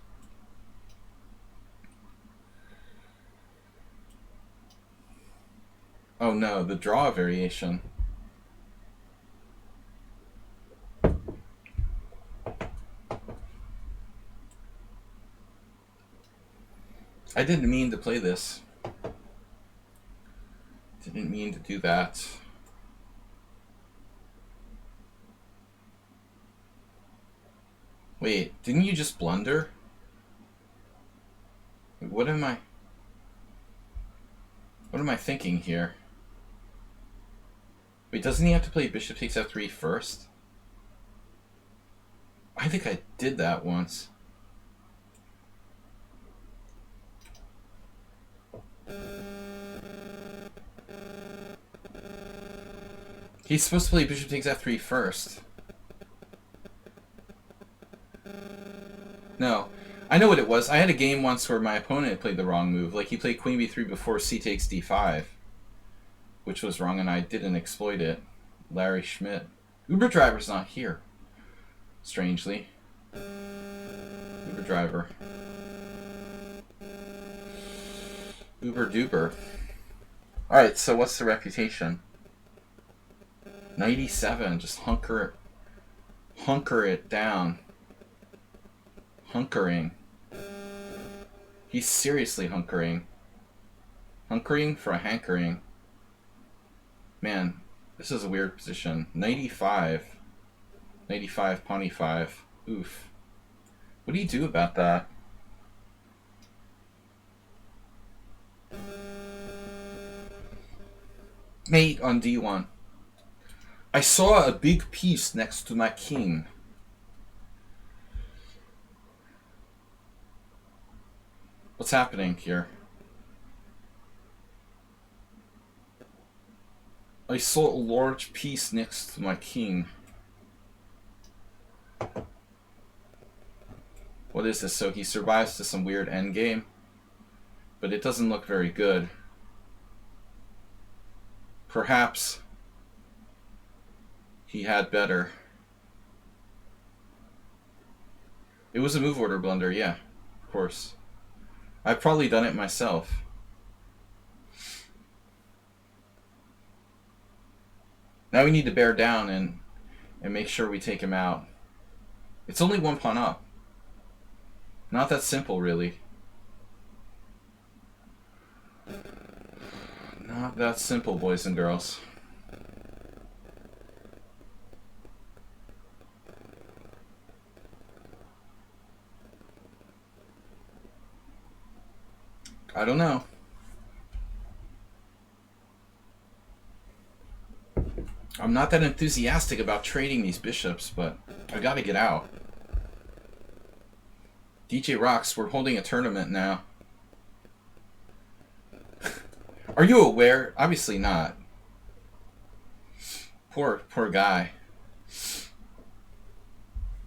S1: Oh no, the draw variation. I didn't mean to play this. Didn't mean to do that. Wait, didn't you just blunder? What am I thinking here? Wait, doesn't he have to play bishop takes f3 first? I think I did that once. He's supposed to play bishop takes f3 first. No. I know what it was. I had a game once where my opponent played the wrong move. Like, he played queen b3 before c takes d5. Which was wrong, and I didn't exploit it. Larry Schmidt. Uber driver's not here. Strangely. Uber driver. Uber duper. Alright, so what's the reputation? 97. Just hunker it down. Hunkering. He's seriously hunkering. Hunkering for a hankering. Man, this is a weird position. 95. 95, pawn e5. Oof. What do you do about that? Mate on d1. I saw a big piece next to my king. What's happening here? I saw a large piece next to my king. What is this? So he survives to some weird endgame, but it doesn't look very good. Perhaps he had better. It was a move order blunder, yeah, of course. I've probably done it myself. Now we need to bear down and make sure we take him out. It's only one pawn up. Not that simple, really. Not that simple, boys and girls. I don't know. I'm not that enthusiastic about trading these bishops, but I gotta get out. DJ Rocks, we're holding a tournament now. Are you aware? Obviously not. Poor guy.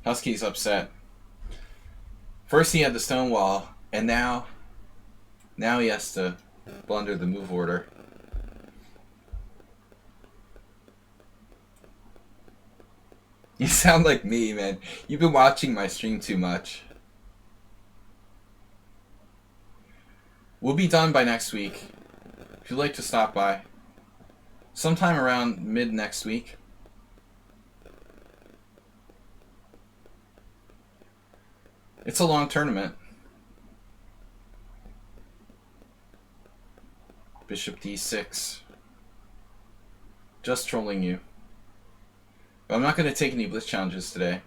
S1: Husky's upset. First he had the stone wall, and now he has to blunder the move order. You sound like me, man. You've been watching my stream too much. We'll be done by next week. If you'd like to stop by. Sometime around mid next week. It's a long tournament. Bishop d6. Just trolling you. But I'm not going to take any blitz challenges today.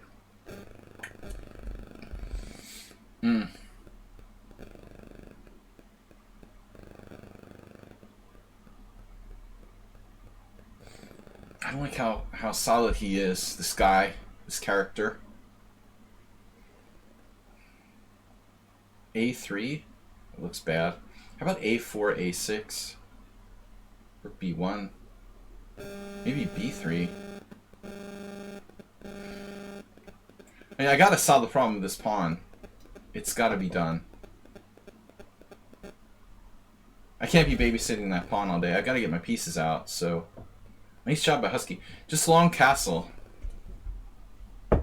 S1: I don't like how solid he is, this guy, this character. A3? It looks bad. How about A4, A6? Or B1? Maybe B3. I mean, I gotta solve the problem with this pawn. It's gotta be done. I can't be babysitting that pawn all day. I gotta get my pieces out, so... Nice job by Husky. Just long castle. I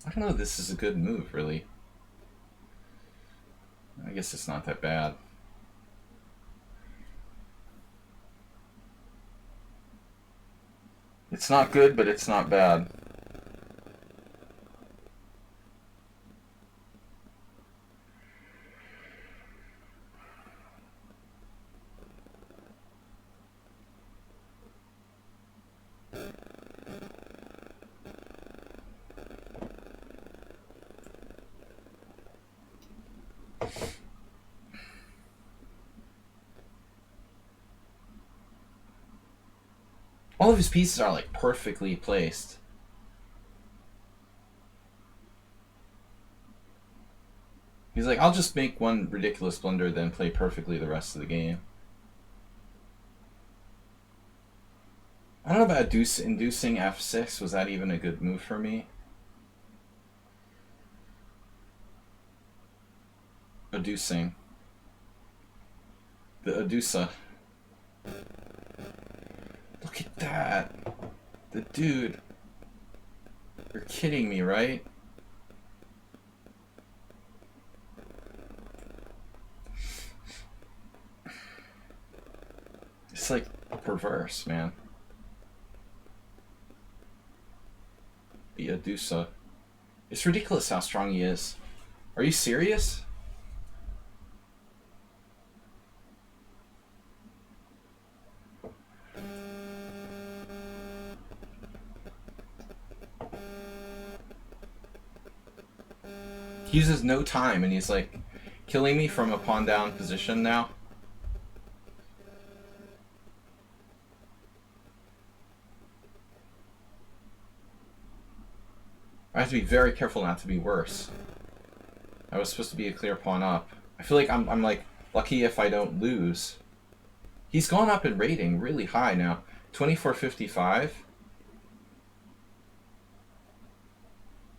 S1: don't know if this is a good move, really. I guess it's not that bad. It's not good, but it's not bad. All of his pieces are like perfectly placed. He's like, I'll just make one ridiculous blunder, then play perfectly the rest of the game. I don't know about inducing f6. Was that even a good move for me? Adducing. The Addusa. Look at that. The dude. You're kidding me, right? It's like perverse, man. The Addusa. It's ridiculous how strong he is. Are you serious? He uses no time, and he's like killing me from a pawn down position now. I have to be very careful not to be worse. I was supposed to be a clear pawn up. I feel like I'm like lucky if I don't lose. He's gone up in rating really high now. 2455.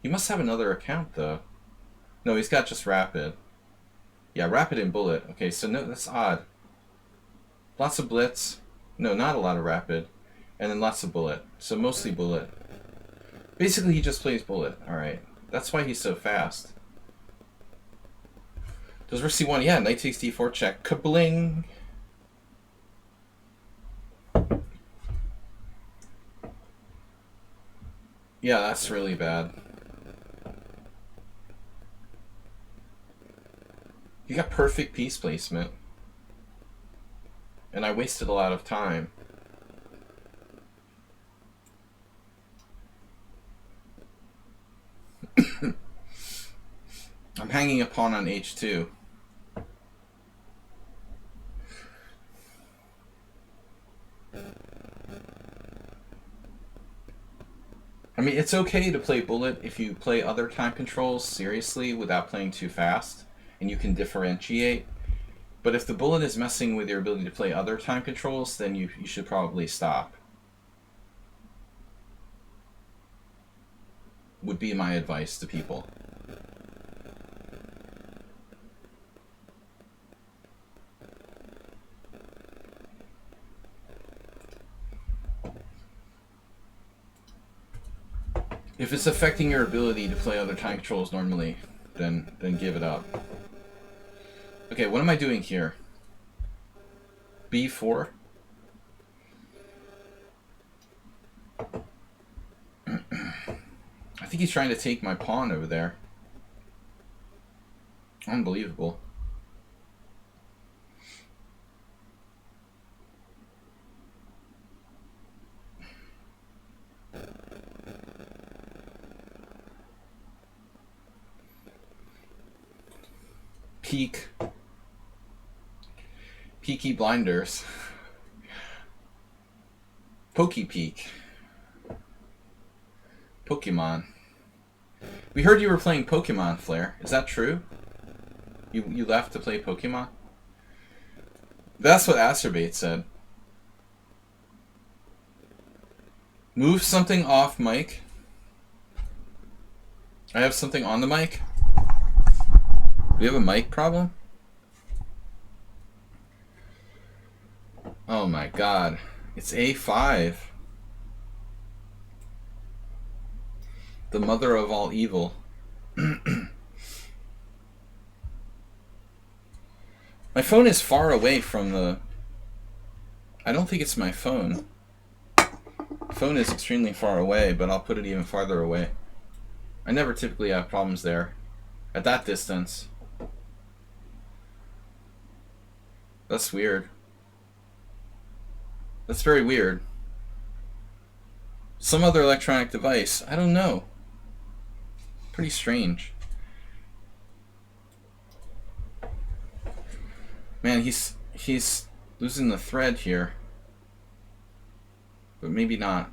S1: He must have another account though. No, he's got just rapid. Yeah, rapid and bullet. Okay, so no, that's odd. Lots of blitz. No, not a lot of rapid. And then lots of bullet. So mostly bullet. Basically, he just plays bullet. Alright. That's why he's so fast. Does rook c1? Yeah, knight takes d4 check. Kabling! Yeah, that's really bad. You got perfect piece placement. And I wasted a lot of time. I'm hanging a pawn on h2. I mean, it's okay to play bullet if you play other time controls seriously without playing too fast, and you can differentiate. But if the bullet is messing with your ability to play other time controls, then you should probably stop. Would be my advice to people. If it's affecting your ability to play other time controls normally, then give it up. Okay, what am I doing here? B4? I think he's trying to take my pawn over there. Unbelievable. Peaky Blinders. Pokey Peak. Pokemon. We heard you were playing Pokemon, Flair. Is that true? You left to play Pokemon? That's what Acerbate said. Move something off mic. I have something on the mic. Do you have a mic problem? Oh my god. It's A5. The mother of all evil. My phone is far away from the... I don't think it's my phone. The phone is extremely far away, but I'll put it even farther away. I never typically have problems there. At that distance. That's weird. That's very weird. Some other electronic device. I don't know. Pretty strange. Man, he's losing the thread here. But maybe not.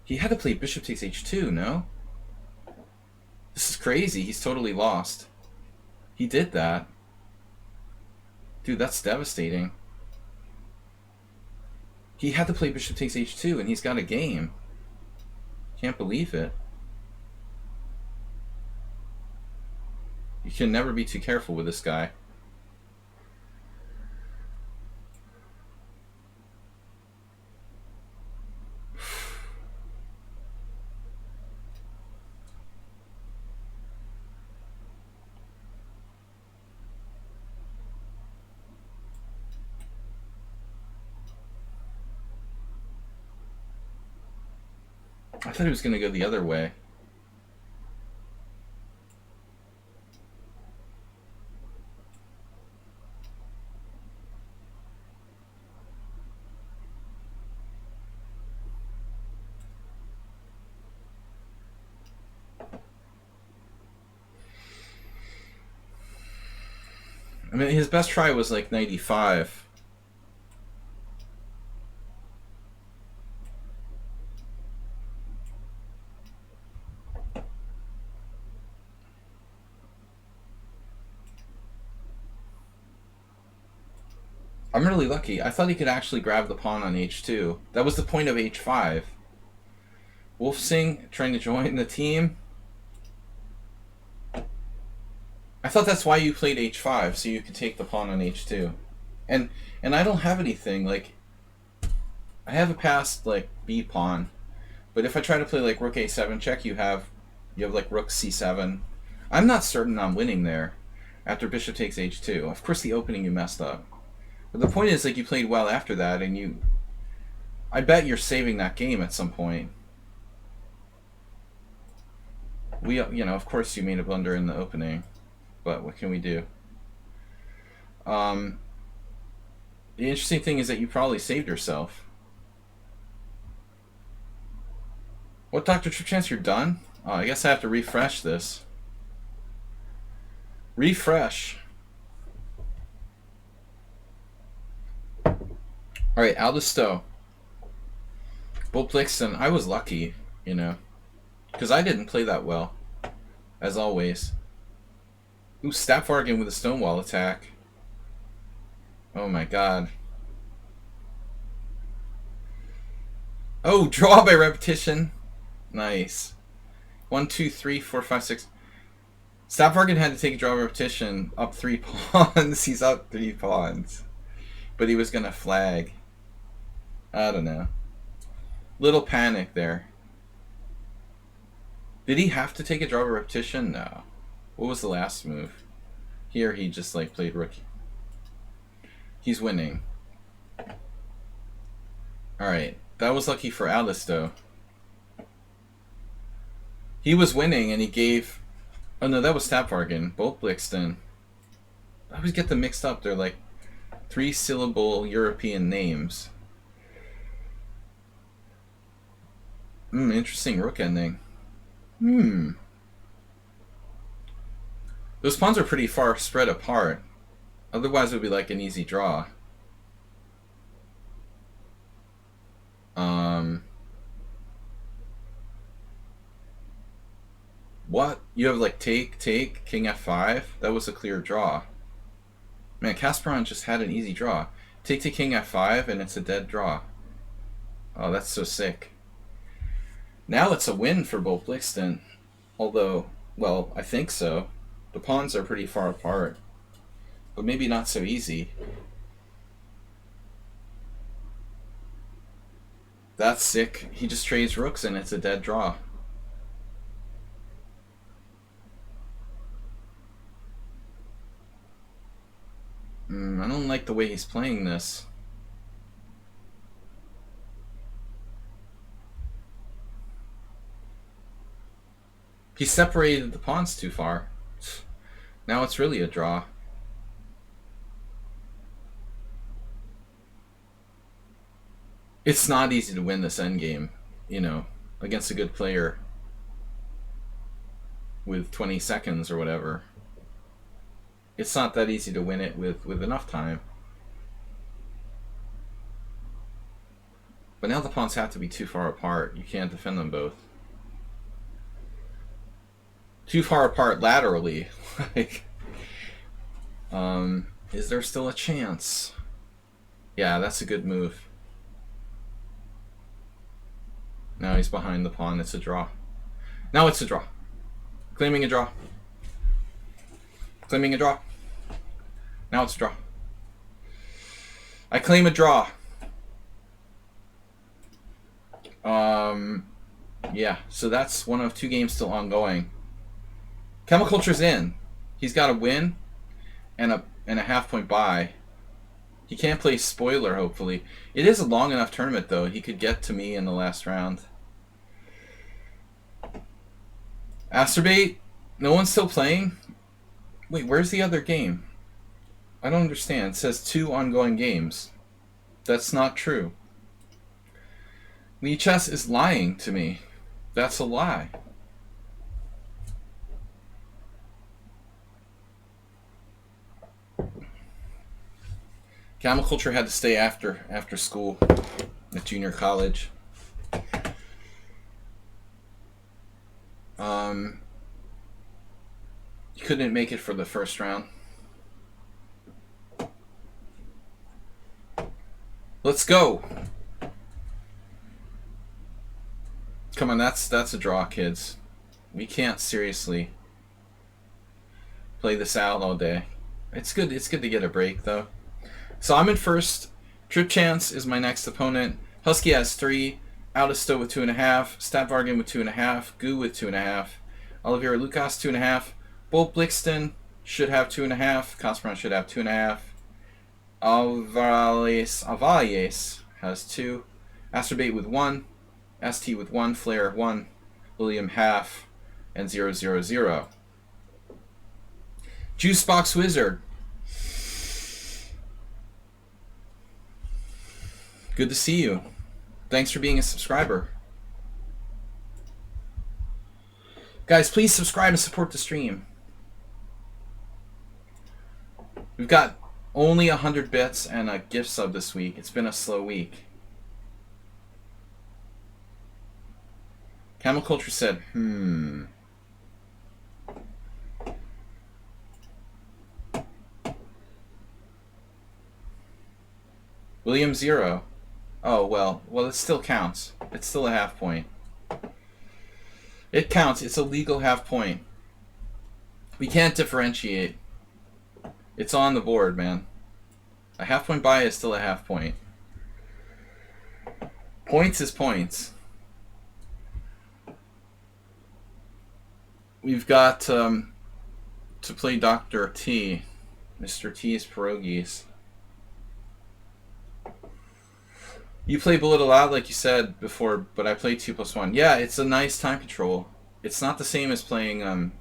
S1: He had to play bishop takes h2, no? This is crazy. He's totally lost. He did that. Dude, that's devastating. He had to play bishop takes h2 and he's got a game. Can't believe it. You can never be too careful with this guy. I thought he was going to go the other way. I mean, his best try was like 95. I'm really lucky. I thought he could actually grab the pawn on h2. That was the point of h5. Wolfsing trying to join the team. I thought that's why you played h5, so you could take the pawn on h2. And I don't have anything, like... I have a passed, like, b pawn. But if I try to play, like, rook a7 check, you have like, rook c7. I'm not certain I'm winning there after bishop takes h2. Of course, the opening you messed up. But the point is, like, you played well after that, and you... I bet you're saving that game at some point. We, you know, of course you made a blunder in the opening. but what can we do? The interesting thing is that you probably saved yourself. What, Dr. Trip Chance, you're done? Oh, I guess I have to refresh this. Refresh. Alright, Aldisto. Bull Blixton. I was lucky, you know. Because I didn't play that well. As always. Ooh, Stapfargan with a Stonewall attack. Oh my god. Oh, draw by repetition. Nice. 1, 2, 3, 4, 5, 6. Stapfargan had to take a draw by repetition up 3 pawns. He's up 3 pawns. But he was going to flag. I don't know. Little panic there. Did he have to take a draw by repetition? No. What was the last move? Here he just like played rookie. He's winning. Alright. That was lucky for Alice though. He was winning and he gave... Oh no, that was Stapfargan. Both Blixton. I always get them mixed up. They're like 3-syllable European names. Interesting rook ending. Those pawns are pretty far spread apart. Otherwise it would be like an easy draw. What? You have like take, king f5? That was a clear draw. Man, Kasparov just had an easy draw. Take to king f5 and it's a dead draw. Oh, that's so sick. Now it's a win for both Blixton. Although, well, I think so. The pawns are pretty far apart. But maybe not so easy. That's sick. He just trades rooks and it's a dead draw. I don't like the way he's playing this. He separated the pawns too far. Now it's really a draw. It's not easy to win this endgame, you know, against a good player with 20 seconds or whatever. It's not that easy to win it with enough time. But now the pawns have to be too far apart. You can't defend them both. Too far apart laterally. Like, is there still a chance? Yeah, that's a good move. Now he's behind the pawn. It's a draw. Now it's a draw. Claiming a draw. Claiming a draw. Now it's a draw. I claim a draw. Yeah, so that's one of 2 games still ongoing. Chemiculture's in. He's got a win and a half-point bye. He can't play spoiler, hopefully. It is a long enough tournament, though. He could get to me in the last round. Asterbait? No one's still playing? Wait, where's the other game? I don't understand. It says 2 ongoing games. That's not true. Lichess is lying to me. That's a lie. Chemiculture had to stay after school at junior college. He couldn't make it for the first round. Let's go. Come on, that's a draw, kids. We can't seriously play this out all day. It's good to get a break though. So I'm in first. Trip Chance is my next opponent. Husky has 3. Aldisto with 2.5. Stapfargan with 2.5. Goo with 2.5. Oliveira Lucas 2.5. Bull Blixton should have 2.5. Kasparov should have 2.5. Alvarez has 2. Asterbait with 1. ST with 1. Flair 1. William half. And 0, 0, 0. Juicebox Wizard. Good to see you. Thanks for being a subscriber. Guys, please subscribe and support the stream. We've got only 100 bits and a gift sub this week. It's been a slow week. Camel Culture said, William 0. Oh, well, it still counts. It's still a half point. It counts. It's a legal half point. We can't differentiate. It's on the board, man. A half point buy is still a half point. Points is points. We've got to play Dr. T. Mr. T's Pierogies. You play Bullet a lot, like you said before, but I play 2+1. Yeah, it's a nice time control. It's not the same as playing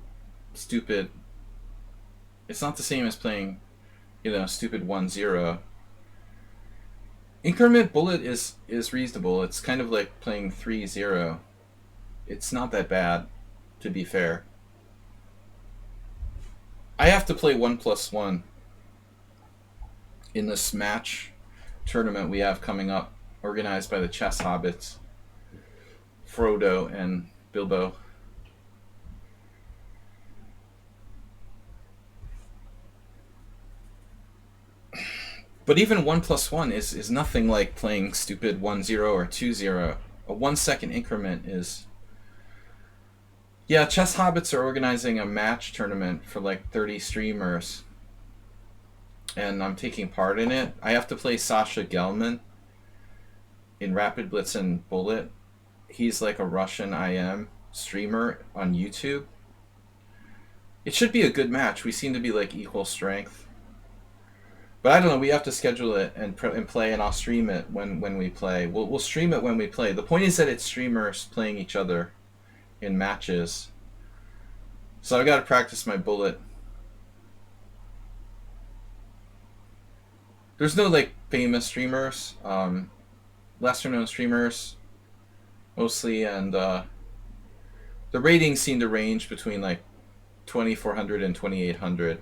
S1: stupid. It's not the same as playing, stupid 1-0. Increment Bullet is reasonable. It's kind of like playing 3-0. It's not that bad, to be fair. I have to play 1+1 in this match tournament we have coming up, organized by the Chess Hobbits, Frodo and Bilbo. But even 1+1 is nothing like playing stupid 1-0 or 2-0. A 1 second increment is... Yeah, Chess Hobbits are organizing a match tournament for like 30 streamers. And I'm taking part in it. I have to play Sasha Gelman in Rapid Blitz and Bullet. He's like a Russian IM streamer on YouTube. It should be a good match. We seem to be like equal strength. But I don't know, we have to schedule it and play, and I'll stream it when we play. We'll stream it when we play. The point is that it's streamers playing each other in matches. So I've got to practice my Bullet. There's no like famous streamers, lesser known streamers mostly, and the ratings seem to range between like 2,400 and 2,800.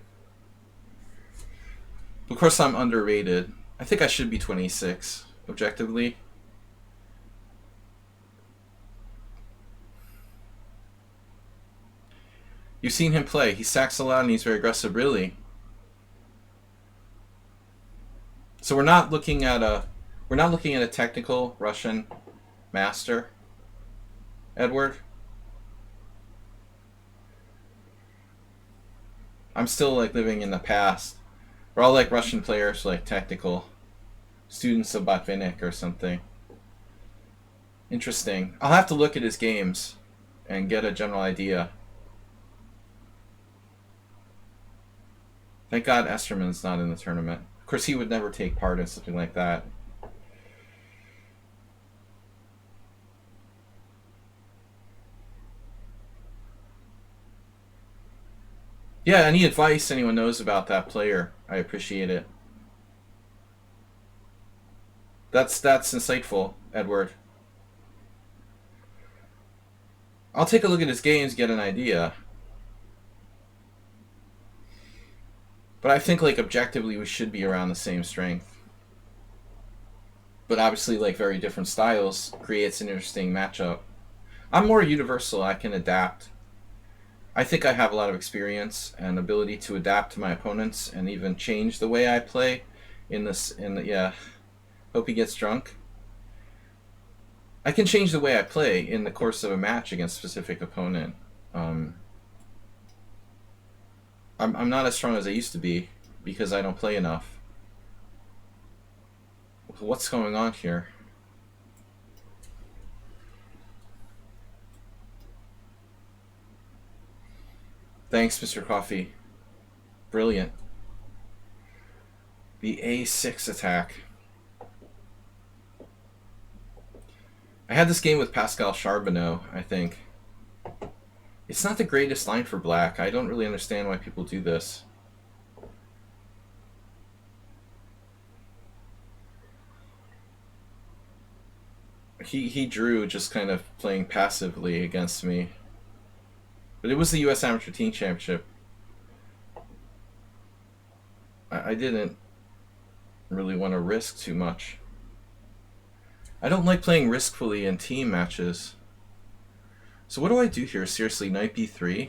S1: Of course I'm underrated. I think I should be 26, objectively. You've seen him play. He sacks a lot and he's very aggressive, really. So we're not looking at a technical Russian master, Edward. I'm still like living in the past. We're all like Russian players, like technical students of Botvinnik or something. Interesting. I'll have to look at his games and get a general idea. Thank God Esterman's not in the tournament. Of course, he would never take part in something like that. Yeah, any advice anyone knows about that player, I appreciate it. That's insightful, Edward. I'll take a look at his games, get an idea. But I think like objectively we should be around the same strength. But obviously like very different styles creates an interesting matchup. I'm more universal, I can adapt. I think I have a lot of experience and ability to adapt to my opponents and even change the way I play yeah. Hope he gets drunk. I can change the way I play in the course of a match against a specific opponent. I'm not as strong as I used to be because I don't play enough. What's going on here? Thanks, Mr. Coffee. Brilliant. The A6 attack. I had this game with Pascal Charbonneau, I think. It's not the greatest line for black. I don't really understand why people do this. He drew just kind of playing passively against me. But it was the U.S. Amateur Team Championship. I didn't really want to risk too much. I don't like playing riskfully in team matches. So what do I do here? Seriously, knight b3?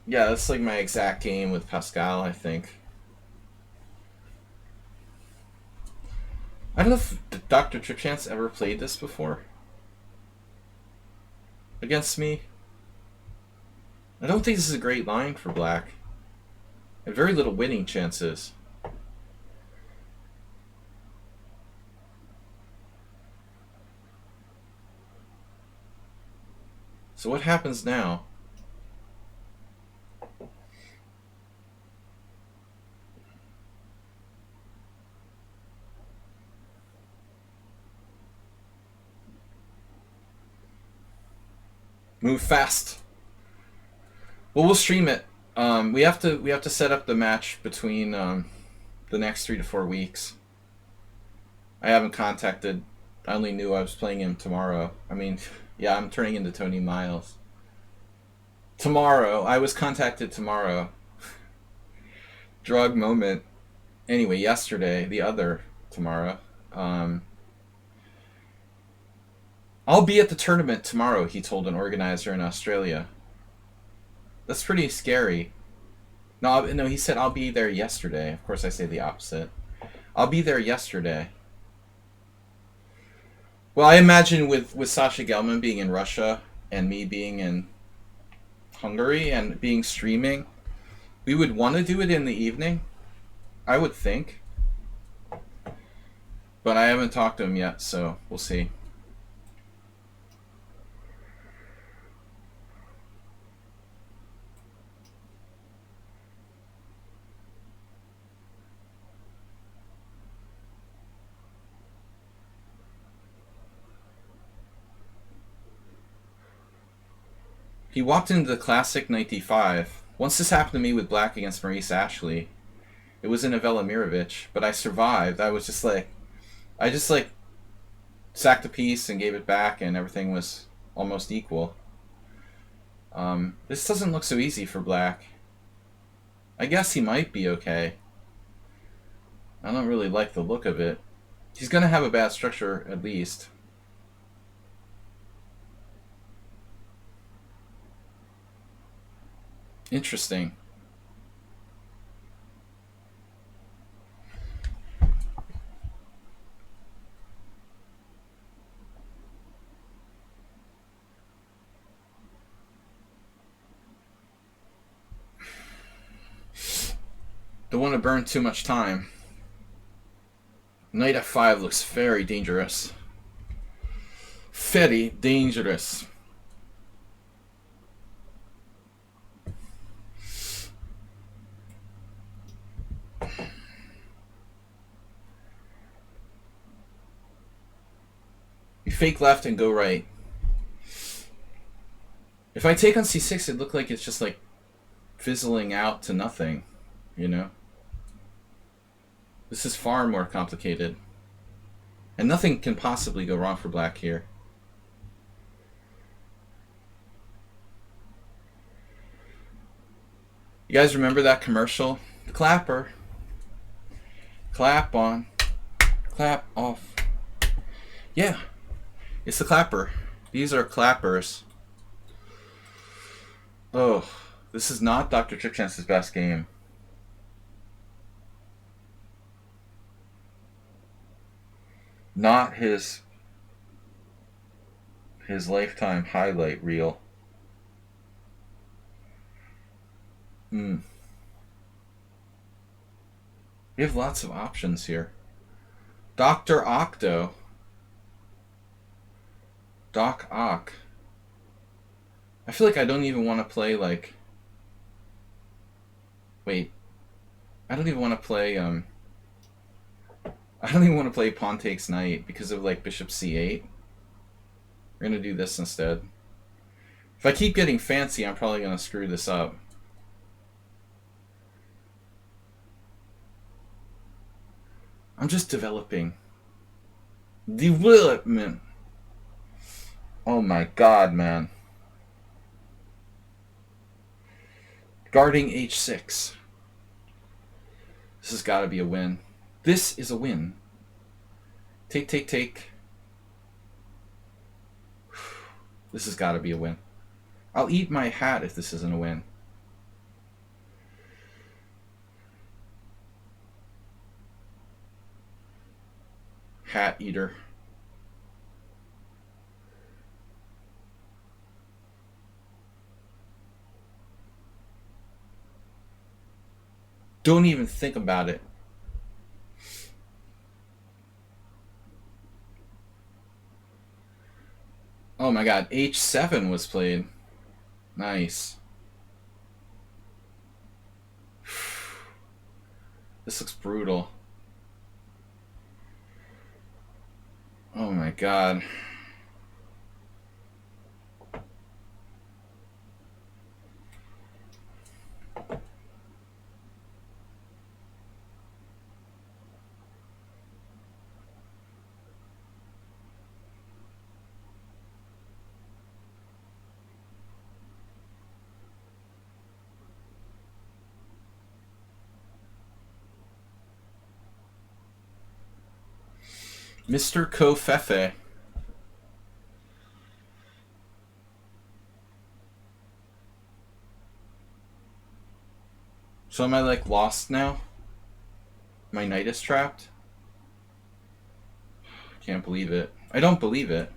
S1: Yeah, that's like my exact game with Pascal, I think. I don't know if Dr. Tripchance ever played this before against me. I don't think this is a great line for black. And very little winning chances. So what happens now? Move fast. Well, we'll stream it. We have to set up the match between the next 3 to 4 weeks. I haven't contacted. I only knew I was playing him tomorrow. I mean, yeah, I'm turning into Tony Miles. Tomorrow. I was contacted tomorrow. Drug moment. Anyway, yesterday, the other tomorrow. I'll be at the tournament tomorrow, he told an organizer in Australia. That's pretty scary. No, he said I'll be there yesterday. Of course, I say the opposite. I'll be there yesterday. Well, I imagine with Sasha Gelman being in Russia and me being in Hungary and being streaming, we would want to do it in the evening, I would think. But I haven't talked to him yet, so we'll see. He walked into the classic knight d5. Once this happened to me with black against Maurice Ashley. It was in a Velimirovich, but I survived. I just sacked a piece and gave it back, and everything was almost equal. This doesn't look so easy for black. I guess he might be okay. I don't really like the look of it. He's going to have a bad structure, at least. Interesting. Don't want to burn too much time. Knight f5 looks very dangerous. Very dangerous. You fake left and go right. If I take on c6, it looked like it's just like fizzling out to nothing, you know? This is far more complicated. And nothing can possibly go wrong for black here. You guys remember that commercial? The clapper. Clap on. Clap off. Yeah. It's the clapper. These are clappers. Oh, this is not Dr. Tripchance's best game. Not his lifetime highlight reel. We have lots of options here. Dr. Octo. Doc Ock. I feel like I don't even want to play like Wait. I don't even want to play, I don't even want to play pawn takes knight because of, like, bishop c8. We're going to do this instead. If I keep getting fancy, I'm probably going to screw this up. I'm just developing. Development. Oh my god, man. Guarding h6. This has got to be a win. This is a win. Take, take, take. This has got to be a win. I'll eat my hat if this isn't a win. Hat eater. Don't even think about it. Oh my god, h7 was played. Nice. This looks brutal. Oh my god. Mr. Kofefe. So am I, like, lost now? My knight is trapped? Can't believe it. I don't believe it.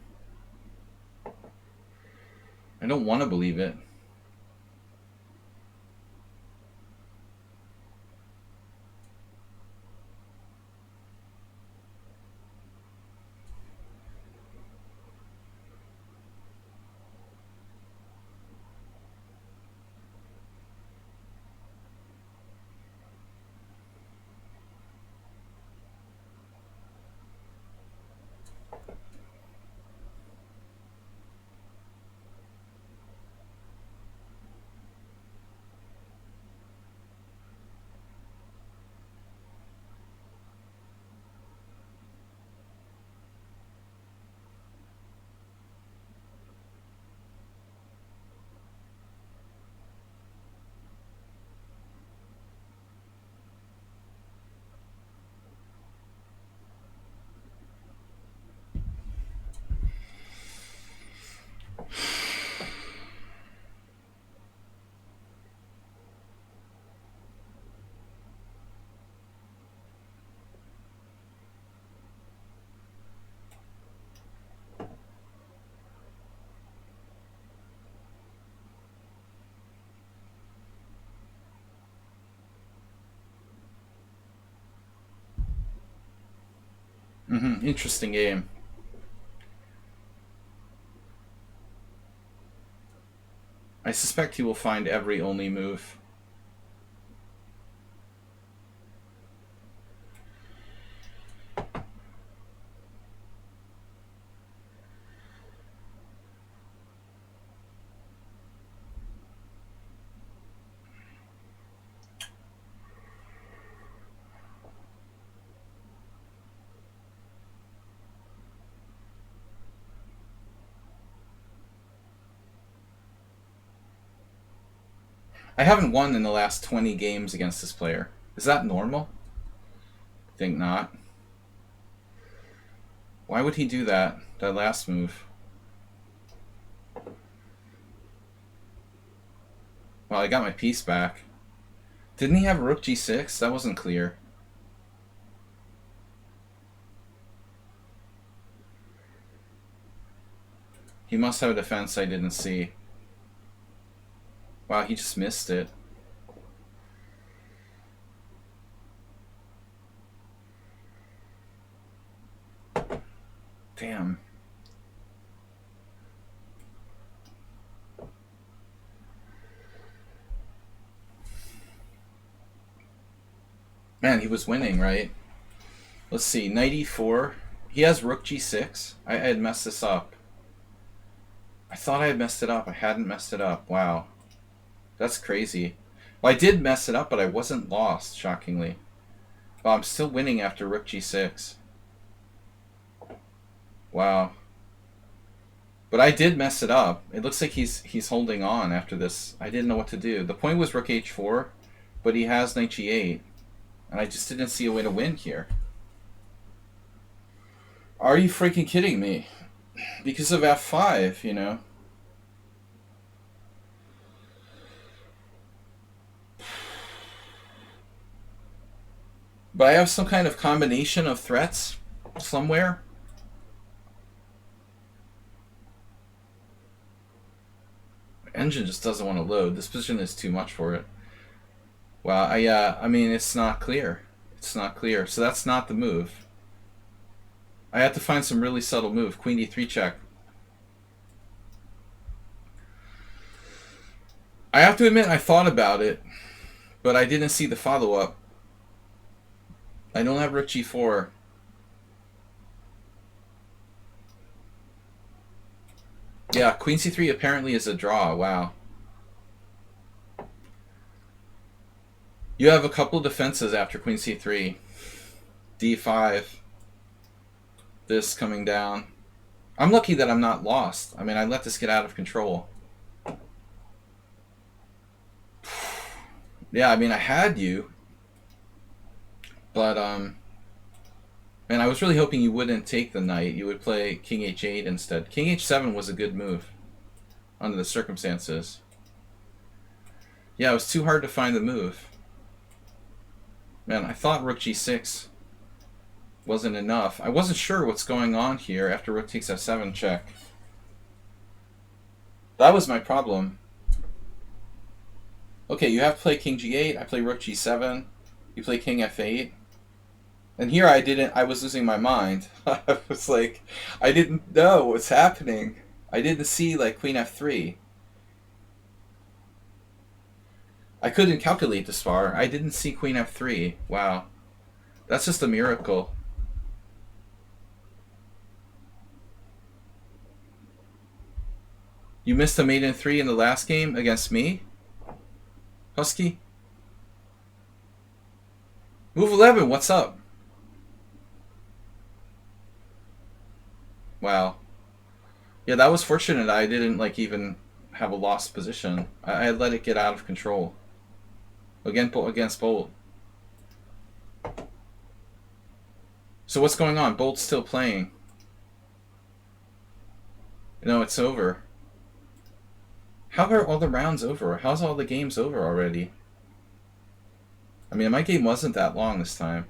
S1: I don't want to believe it. Interesting game. I suspect he will find every only move. I haven't won in the last 20 games against this player. Is that normal? Think not. Why would he do that? That last move. Well, I got my piece back. Didn't he have rook g6? That wasn't clear. He must have a defense I didn't see. Wow, he just missed it. Damn. Man, he was winning, right? Let's see, knight e4. He has rook g6. I had messed this up. I thought I had messed it up. I hadn't messed it up. Wow. That's crazy. Well, I did mess it up, but I wasn't lost, shockingly. Well, I'm still winning after rook g6. Wow. But I did mess it up. It looks like he's holding on after this. I didn't know what to do. The point was rook h4, but he has knight g8. And I just didn't see a way to win here. Are you freaking kidding me? Because of f5, you know. But I have some kind of combination of threats somewhere. My engine just doesn't want to load. This position is too much for it. Well, I mean, it's not clear. It's not clear. So that's not the move. I have to find some really subtle move. Queen d3 check. I have to admit I thought about it, but I didn't see the follow-up. I don't have rook g4. Yeah, queen c3 apparently is a draw. Wow. You have a couple defenses after queen c3. d5. This coming down. I'm lucky that I'm not lost. I mean, I let this get out of control. Yeah, I mean, I had you. But, man, I was really hoping you wouldn't take the knight. You would play king h8 instead. King h7 was a good move under the circumstances. Yeah, it was too hard to find the move. Man, I thought rook g6 wasn't enough. I wasn't sure what's going on here after rook takes f7 check. That was my problem. Okay, you have to play king g8. I play rook g7. You play king f8. And here I was losing my mind. I was like, I didn't know what's happening. I didn't see like queen f3. I couldn't calculate this far. I didn't see queen f3. Wow. That's just a miracle. You missed a mate in 3 in the last game against me? Husky? Move 11, what's up? Wow. Yeah, that was fortunate. I didn't like even have a lost position. I let it get out of control. Against Bolt. So what's going on? Bolt's still playing. No, it's over. How are all the rounds over? How's all the games over already? I mean, my game wasn't that long this time.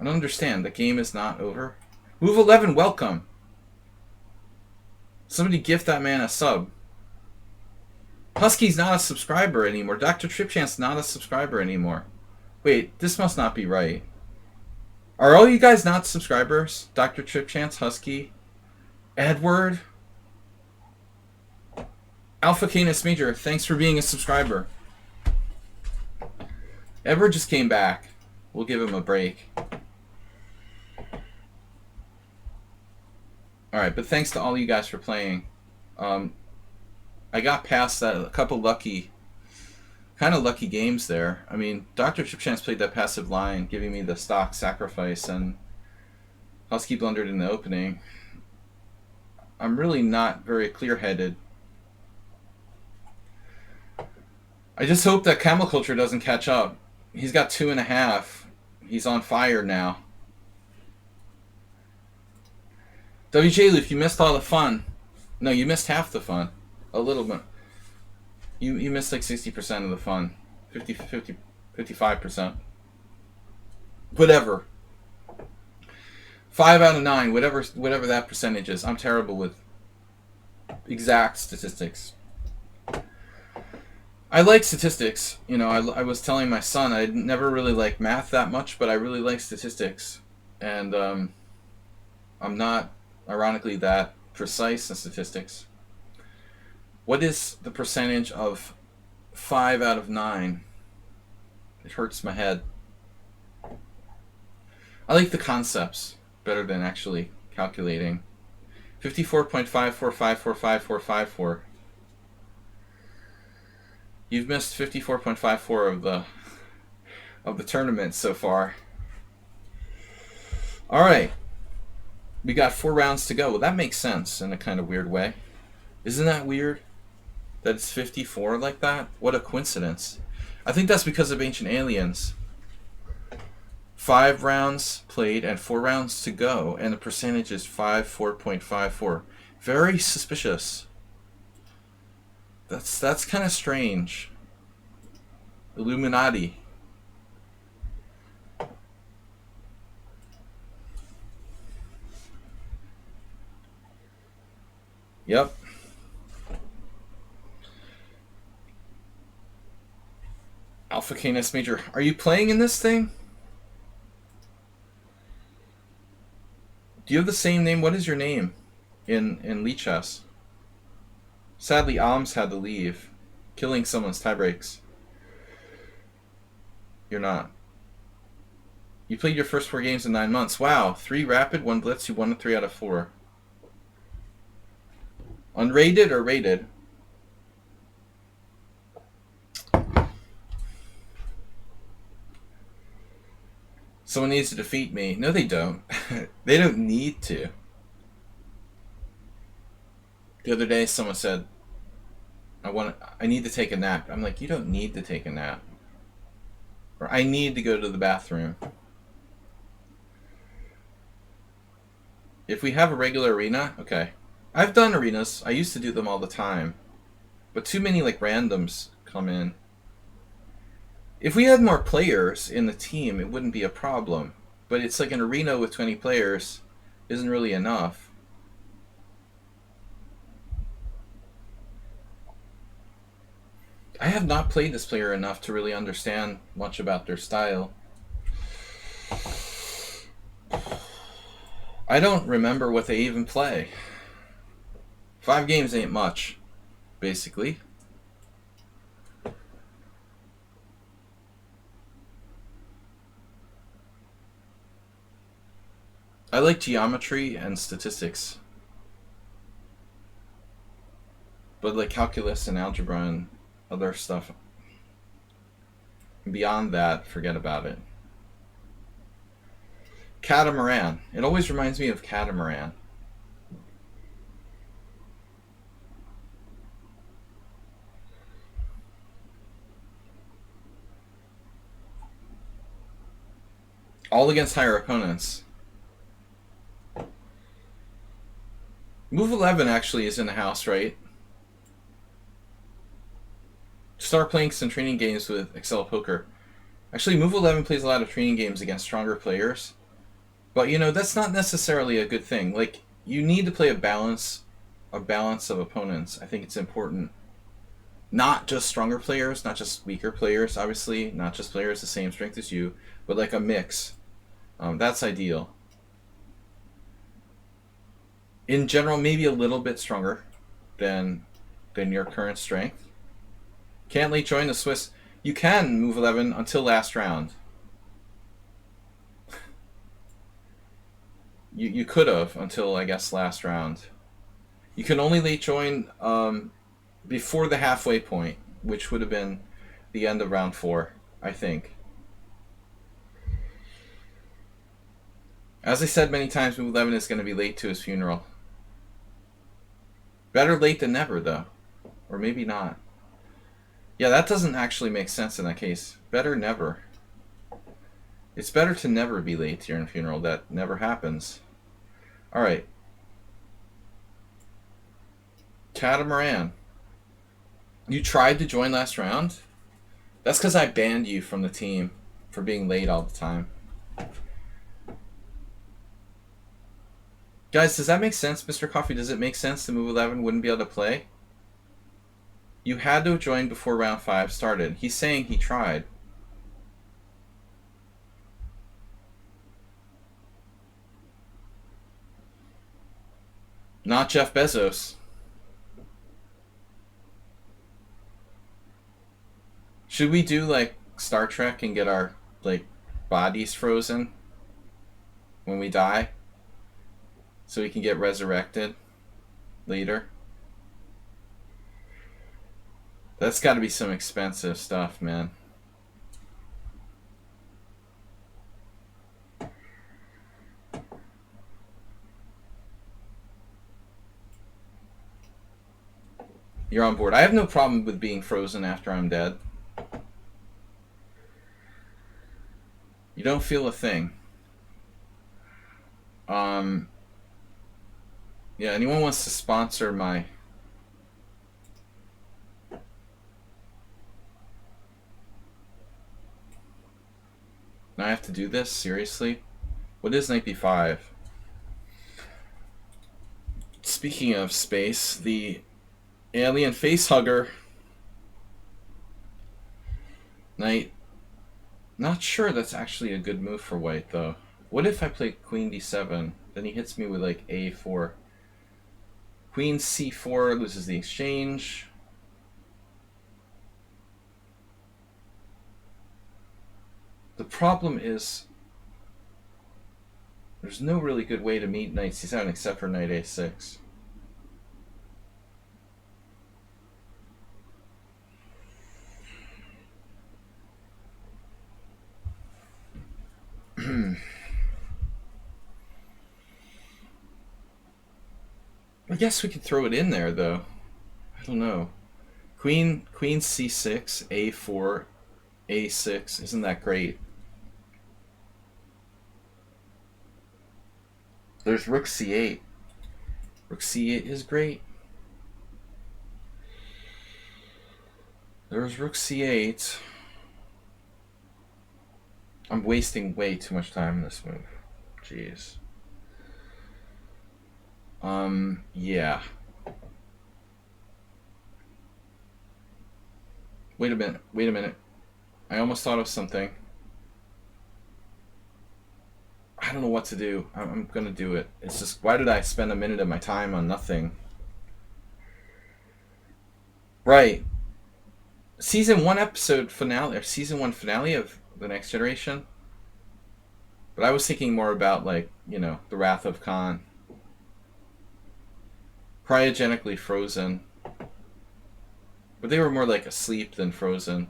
S1: I don't understand. The game is not over. Move 11, welcome. Somebody gift that man a sub. Husky's not a subscriber anymore. Dr. Tripchant's not a subscriber anymore. Wait, this must not be right. Are all you guys not subscribers? Dr. Tripchant, Husky, Edward, Alpha Canis Major, thanks for being a subscriber. Edward just came back. We'll give him a break. Alright, but thanks to all you guys for playing. I got past that, a couple kind of lucky games there. I mean, Dr. Tripchant's played that passive line, giving me the stock sacrifice, and Husky blundered in the opening. I'm really not very clear-headed. I just hope that Camel Culture doesn't catch up. He's got 2.5. He's on fire now. WJ Leaf, you missed all the fun. No, you missed half the fun. A little bit. You missed like 60% of the fun. 55%. Whatever. 5 out of 9, whatever that percentage is. I'm terrible with exact statistics. I like statistics. You know, I was telling my son I never really liked math that much, but I really like statistics. And I'm not, ironically, that precise in statistics. What is the percentage of 5 out of 9? It hurts my head. I like the concepts better than actually calculating. 54.54545454. You've missed 54.54 of the tournament so far. All right. We got 4 rounds to go. Well, that makes sense in a kind of weird way. Isn't that weird? That it's 54 like that? What a coincidence. I think that's because of Ancient Aliens. 5 rounds played and 4 rounds to go, and the percentage is 54.54. Very suspicious. That's kind of strange. Illuminati. Yep. Alpha Canis Major. Are you playing in this thing? Do you have the same name? What is your name in lichess? Sadly, Alms had to leave. Killing someone's tiebreaks. You're not. You played your first 4 games in 9 months. Wow. 3 rapid, 1 blitz. You won 3 out of 4. Unrated or rated? Someone needs to defeat me. No, they don't. They don't need to. The other day, someone said, I need to take a nap. I'm like, you don't need to take a nap. Or I need to go to the bathroom. If we have a regular arena, okay. I've done arenas. I used to do them all the time. But too many like randoms come in. If we had more players in the team, it wouldn't be a problem. But it's like an arena with 20 players isn't really enough. I have not played this player enough to really understand much about their style. I don't remember what they even play. 5 games ain't much, basically. I like geometry and statistics. But like calculus and algebra and other stuff, beyond that, forget about it. Catamaran. It always reminds me of Catamaran. All against higher opponents. Move 11 actually is in the house, right? Start playing some training games with Excel Poker. Actually, Move 11 plays a lot of training games against stronger players. But, you know, that's not necessarily a good thing. Like, you need to play a balance of opponents. I think it's important. Not just stronger players, not just weaker players, obviously. Not just players the same strength as you, but like a mix. That's ideal. In general, maybe a little bit stronger than your current strength. Can't late join the Swiss. You can move 11 until last round. You could have until, I guess, last round. You can only late join before the halfway point, which would have been the end of round 4, I think. As I said many times, move 11 is going to be late to his funeral. Better late than never, though. Or maybe not. Yeah, that doesn't actually make sense in that case. Better never. It's better to never be late to your funeral. That never happens. Alright. Catamaran. You tried to join last round? That's because I banned you from the team for being late all the time. Guys, does that make sense, Mr. Coffee? Does it make sense that Move 11 wouldn't be able to play? You had to have joined before round 5 started. He's saying he tried. Not Jeff Bezos. Should we do like Star Trek and get our, like, bodies frozen when we die so we can get resurrected later? That's got to be some expensive stuff, man. You're on board. I have no problem with being frozen after I'm dead. You don't feel a thing. Yeah, anyone wants to sponsor my... Now I have to do this? Seriously? What is Knight B5? Speaking of space, the alien facehugger knight. Not sure that's actually a good move for white, though. What if I play Queen D7? Then he hits me with, like, A4. Queen C4 loses the exchange. The problem is there's no really good way to meet Knight C7 except for Knight A6. I guess we could throw it in there, though. I don't know. Queen C6, A4, A6. Isn't that great? There's Rook C8. Rook C8 is great. There's Rook C8. I'm wasting way too much time in this move. Jeez. Yeah. Wait a minute. I almost thought of something. I don't know what to do. I'm gonna do it. It's just, why did I spend a minute of my time on nothing? Right. Season 1 episode finale, or Season 1 finale of The Next Generation. But I was thinking more about, like, you know, The Wrath of Khan. Cryogenically frozen. But they were more like asleep than frozen.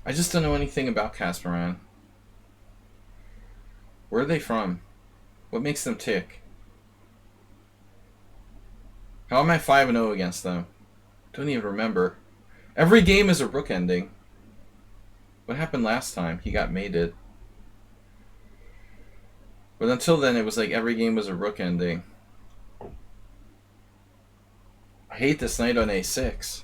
S1: I just don't know anything about Kasparov. Where are they from? What makes them tick? How am I 5-0 against them? Don't even remember. Every game is a rook ending. What happened last time? He got mated. But until then, it was like every game was a rook ending. I hate this knight on A6.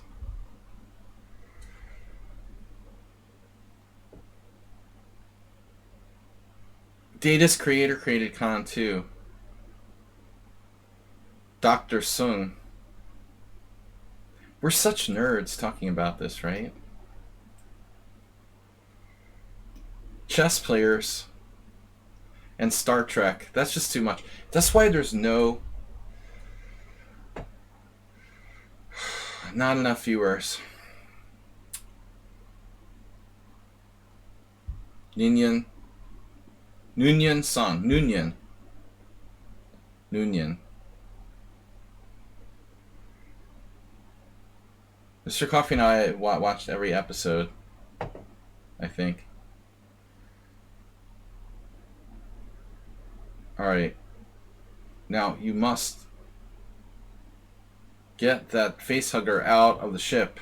S1: Data's creator created Khan too. Dr. Sung. We're such nerds talking about this, right? Chess players and Star Trek. That's just too much. That's why there's not enough viewers. Nunyan Song. Nunyan. Mr. Coffee and I watched every episode, I think. Alright. Now, you must get that facehugger out of the ship.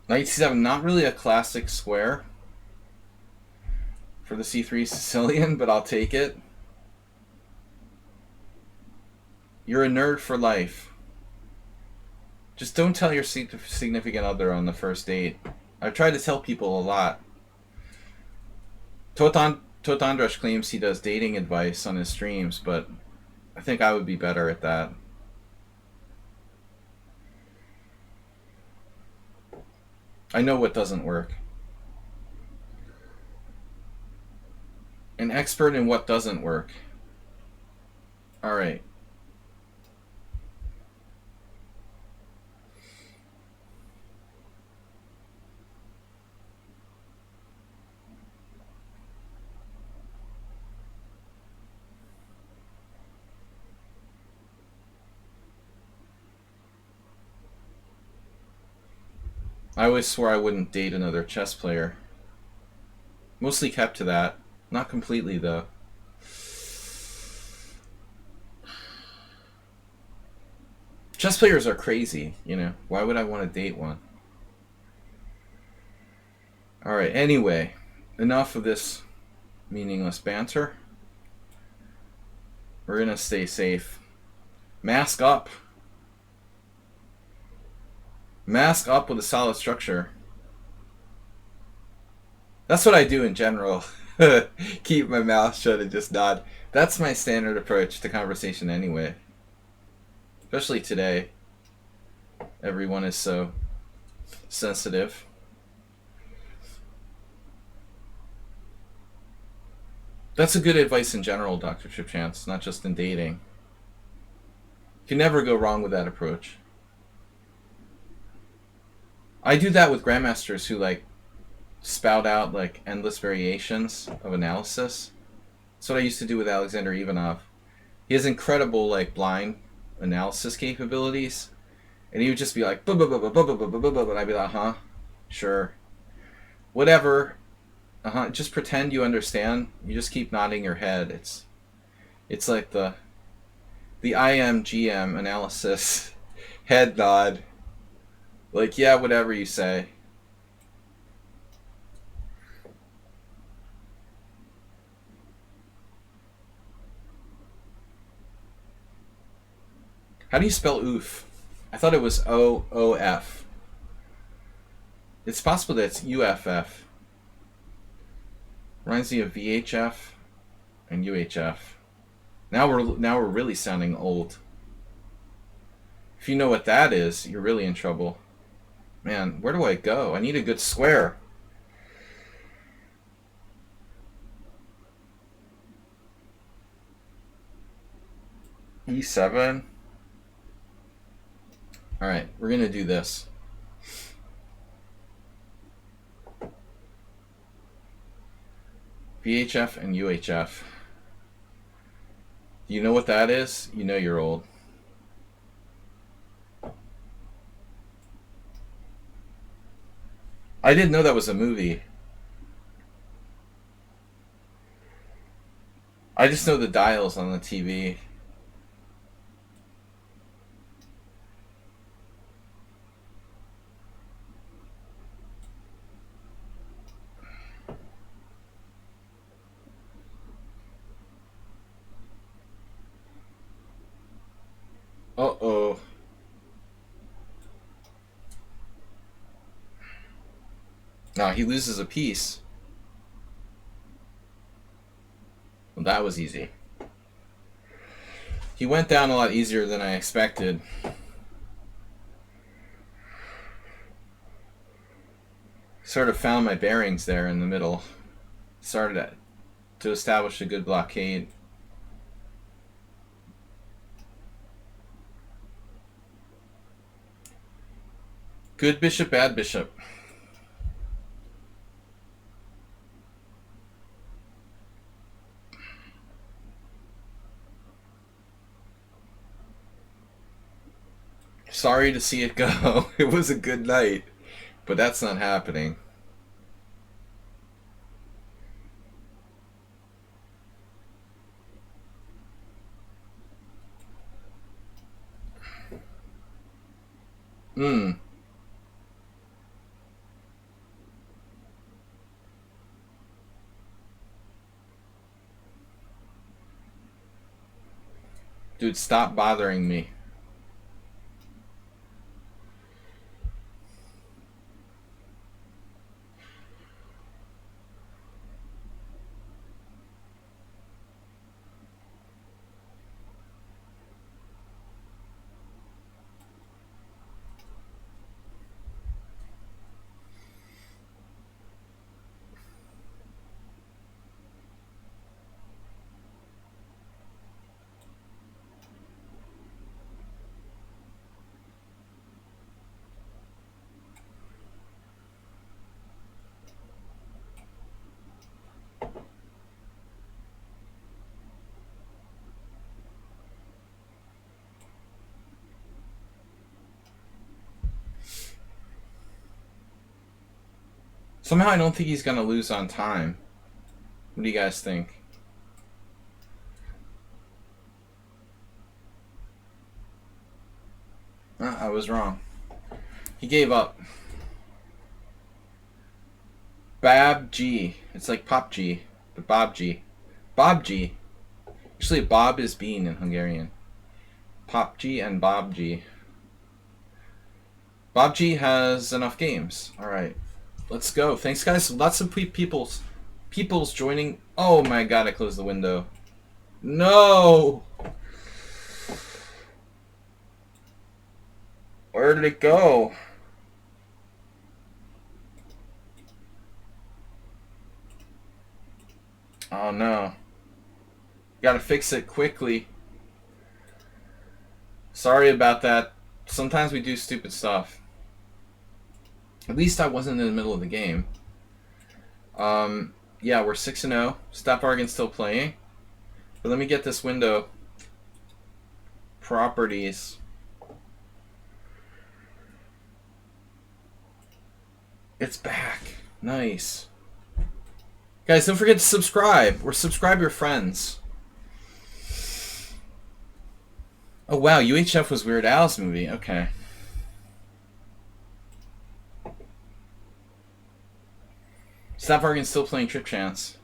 S1: Knight C7, not really a classic square for the C3 Sicilian, but I'll take it. You're a nerd for life. Just don't tell your significant other on the first date. I've tried to tell people a lot. Totandresh claims he does dating advice on his streams, but I think I would be better at that. I know what doesn't work. An expert in what doesn't work. Alright. I always swore I wouldn't date another chess player. Mostly kept to that. Not completely, though. Chess players are crazy, you know. Why would I want to date one? Alright, anyway. Enough of this meaningless banter. We're gonna stay safe. Mask up. Mask up with a solid structure. That's what I do in general. Keep my mouth shut and just nod. That's my standard approach to conversation anyway. Especially today. Everyone is so sensitive. That's a good advice in general, Dr. Chipchance, not just in dating. You can never go wrong with that approach. I do that with grandmasters who like spout out like endless variations of analysis. That's what I used to do with Alexander Ivanov. He has incredible like blind analysis capabilities, and he would just be like, "Buh, buh, buh, buh, buh, buh, buh, buh, buh," and I'd be like, "Huh, sure, whatever, just pretend you understand." You just keep nodding your head. It's like the IMGM analysis head nod. Like, yeah, whatever you say. How do you spell oof? I thought it was OOF. It's possible that it's UFF. Reminds me of VHF and UHF. Now we're really sounding old. If you know what that is, you're really in trouble. Man, where do I go? I need a good square. E7. Alright, we're gonna do this. VHF and UHF. You know what that is? You know you're old. I didn't know that was a movie. I just know the dials on the TV. Uh-oh. No, he loses a piece. Well, that was easy. He went down a lot easier than I expected. Sort of found my bearings there in the middle. Started to establish a good blockade. Good bishop, bad bishop. Sorry to see it go. It was a good night, but that's not happening. Hmm. Dude, stop bothering me. Somehow I don't think he's going to lose on time. What do you guys think? I was wrong. He gave up. Bab G. It's like Pop G, but Bob G. Bob G. Actually, Bob is bean in Hungarian. Pop G and Bob G. Bob G has enough games. All right, let's go. Thanks, guys. Lots of people's joining. Oh my God! I closed the window. No. Where did it go? Oh no. Gotta fix it quickly. Sorry about that. Sometimes we do stupid stuff. At least I wasn't in the middle of the game. Yeah, we're 6-0. Stop Argan still playing. But let me get this window. Properties. It's back. Nice. Guys, don't forget to subscribe or subscribe your friends. Oh wow, UHF was Weird Al's movie. Okay. Stop Argan still playing Trip Chance.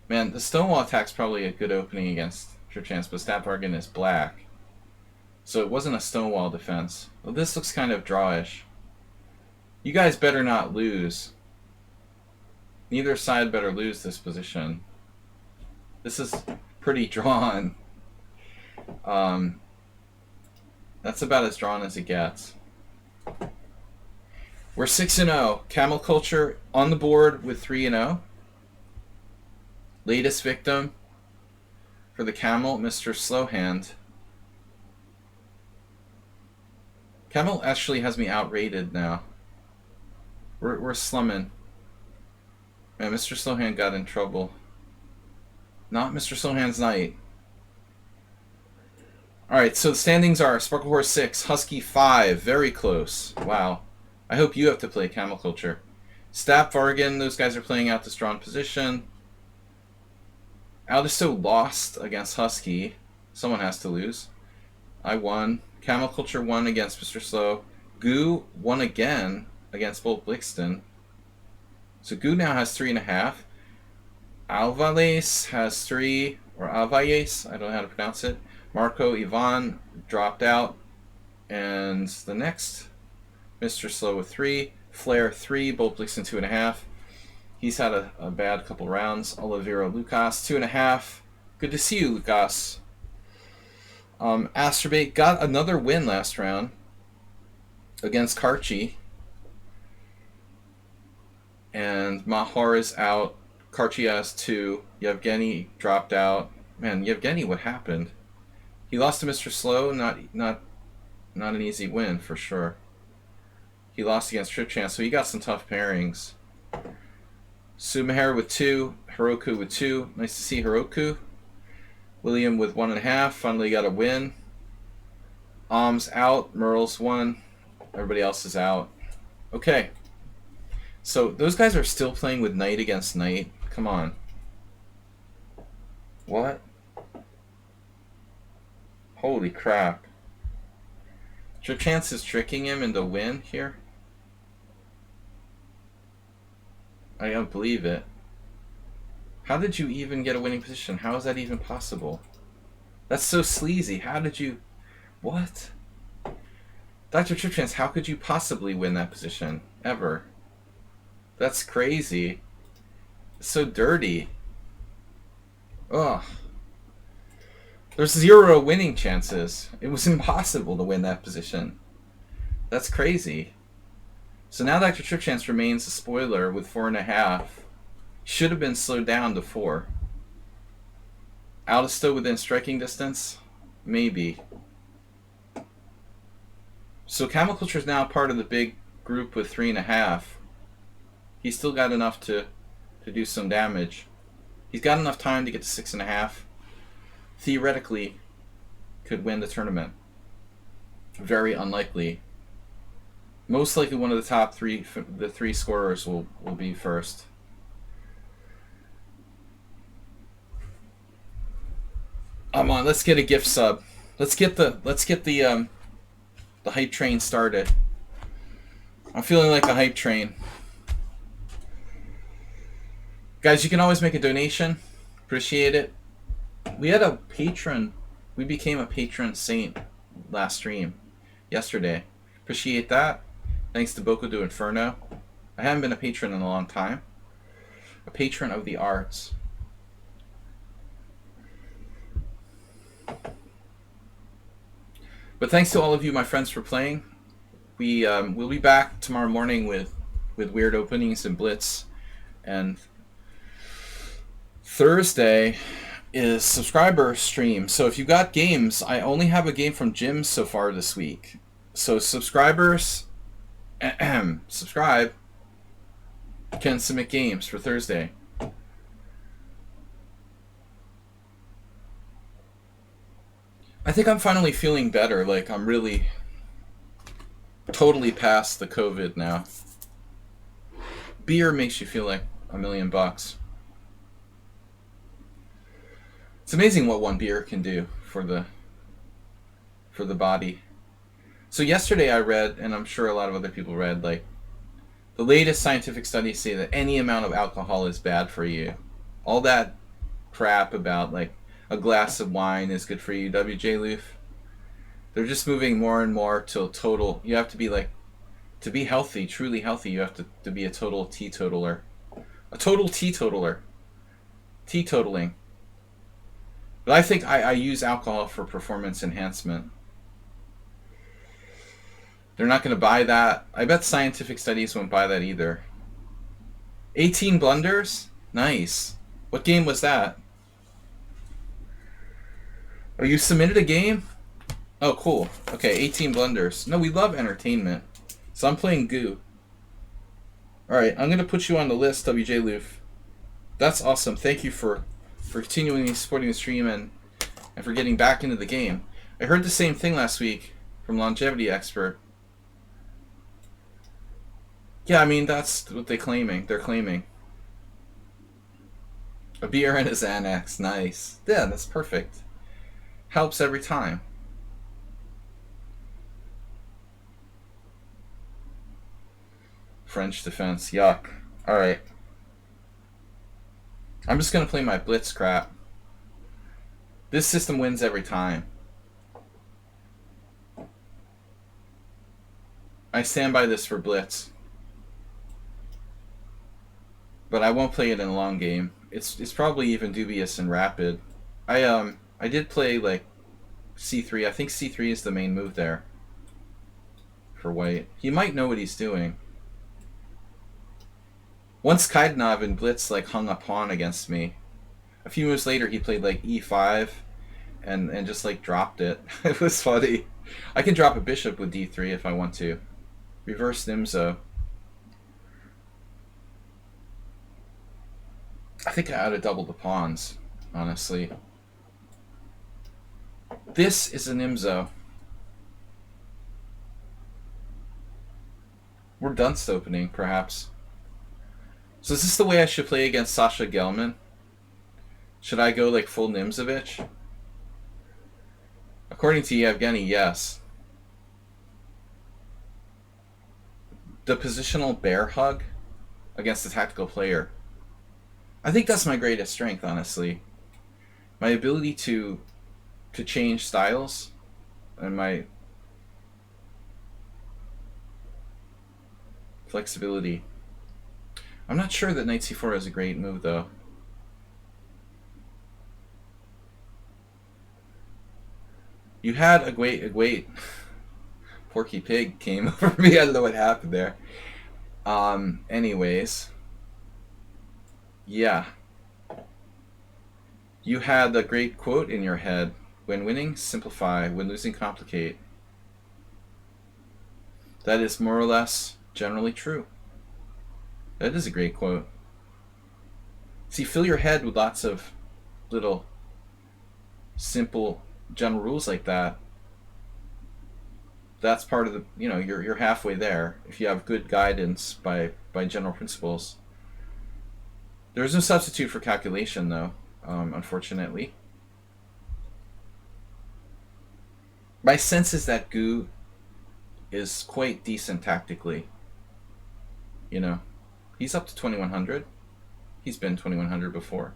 S1: Man, the Stonewall attack's probably a good opening against Trip Chance, but Stap Argan is black. So it wasn't a Stonewall defense. Well, this looks kind of drawish. You guys better not lose. Neither side better lose this position. This is pretty drawn. That's about as drawn as it gets. We're 6-0. Camel Culture on the board with 3-0. Latest victim for the Camel, Mr. Slowhand. Camel actually has me outrated now. We're slumming. Man, Mr. Slowhand got in trouble. Not Mr. Slowhand's knight. Alright, so the standings are Sparkle Horse 6, Husky 5. Very close. Wow. I hope you have to play Camel Culture. Stap Vargan, those guys are playing out this drawn position. Aldisto lost against Husky. Someone has to lose. I won. Camel Culture won against Mr. Slow. Goo won again against Bolt Blixton. So Goo now has 3.5. Alvarez has 3, or Alvarez, I don't know how to pronounce it. Marco Ivan dropped out. And the next, Mr. Slow with 3. Flair 3, Bolt Blixton 2.5. He's had a bad couple rounds. Olivero Lucas 2.5. Good to see you, Lucas. Astrobate got another win last round against Karchi. And Mahar is out. Karchi has 2. Yevgeny dropped out. Man, Yevgeny, what happened? He lost to Mr. Slow. Not an easy win for sure. He lost against Trip Chance, so he got some tough pairings. Sumaher with 2. Heroku with 2. Nice to see Heroku. William with 1.5. Finally got a win. Om's out. Merle's 1. Everybody else is out. Okay. So those guys are still playing with knight against knight. Come on. What? Holy crap. Trip Chance is tricking him into win here? I don't believe it. How did you even get a winning position? How is that even possible? That's so sleazy. How did you... What? Dr. Trip Chance, how could you possibly win that position? Ever? That's crazy. It's so dirty. Ugh. There's 0 winning chances. It was impossible to win that position. That's crazy. So now Dr. Trip Chance remains a spoiler with 4.5. Should have been slowed down to 4. Aldisto within striking distance? Maybe. So Camel Culture is now part of the big group with 3.5. He's still got enough to do some damage. He's got enough time to get to 6.5. Theoretically, could win the tournament. Very unlikely. Most likely one of the top three, the three scorers will be first. Come on, let's get a gift sub. Let's get the hype train started. I'm feeling like a hype train. Guys, you can always make a donation. Appreciate it. We had a patron. We became a patron saint last stream yesterday. Appreciate that. Thanks to Boku do Inferno. I haven't been a patron in a long time. A patron of the arts. But thanks to all of you, my friends, for playing. We'll be back tomorrow morning with weird openings and Blitz. And Thursday is subscriber stream. So if you got games, I only have a game from Jim so far this week. So subscribers, subscribe, can submit games for Thursday. I think I'm finally feeling better. Like, I'm really totally past the COVID now. Beer makes you feel like $1,000,000. It's amazing what one beer can do for the body. So yesterday I read, and I'm sure a lot of other people read, like, the latest scientific studies say that any amount of alcohol is bad for you. All that crap about, like, a glass of wine is good for you, WJ Loof. They're just moving more and more to a total. You have to be like, to be healthy, truly healthy, you have to be a total teetotaler. A total teetotaler. Teetotaling. But I think I use alcohol for performance enhancement. They're not going to buy that. I bet scientific studies won't buy that either. 18 blunders? Nice. What game was that? Oh, you submitted a game? Oh, cool. Okay, 18 blunders. No, we love entertainment. So I'm playing Goo. Alright, I'm going to put you on the list, WJ Loof. That's awesome. Thank you for continuing supporting the stream and for getting back into the game. I heard the same thing last week from Longevity Expert. Yeah, I mean, that's what they're claiming. They're claiming. A beer and a Xanax. Nice. Yeah, that's perfect. Helps every time. French defense. Yuck. Alright. I'm just going to play my Blitz crap. This system wins every time. I stand by this for Blitz. But I won't play it in a long game. It's probably even dubious in rapid. I did play like C3. I think C3 is the main move there for white. He might know what he's doing. Once Kaidanov and Blitz like hung a pawn against me. A few moves later he played like E5 and just like dropped it. It was funny. I can drop a bishop with D3 if I want to. Reverse Nimzo. I think I ought to double the pawns, honestly. This is a Nimzo. We're dunce opening, perhaps. So is this the way I should play against Sasha Gelman? Should I go like full Nimzovich? According to Yevgeny, yes. The positional bear hug against a tactical player. I think that's my greatest strength, honestly. My ability to change styles and my flexibility. I'm not sure that Knight C4 is a great move, though. You had a great Porky Pig came over me. I don't know what happened there. Anyways. Yeah. You had a great quote in your head. When winning, simplify. When losing, complicate. That is more or less generally true. That is a great quote. See, fill your head with lots of little simple general rules like that. that's part of the, you know, you're halfway there if you have good guidance by general principles. There's no substitute for calculation, though, unfortunately. My sense is that Gu is quite decent tactically. You know, he's up to 2100. He's been 2100 before.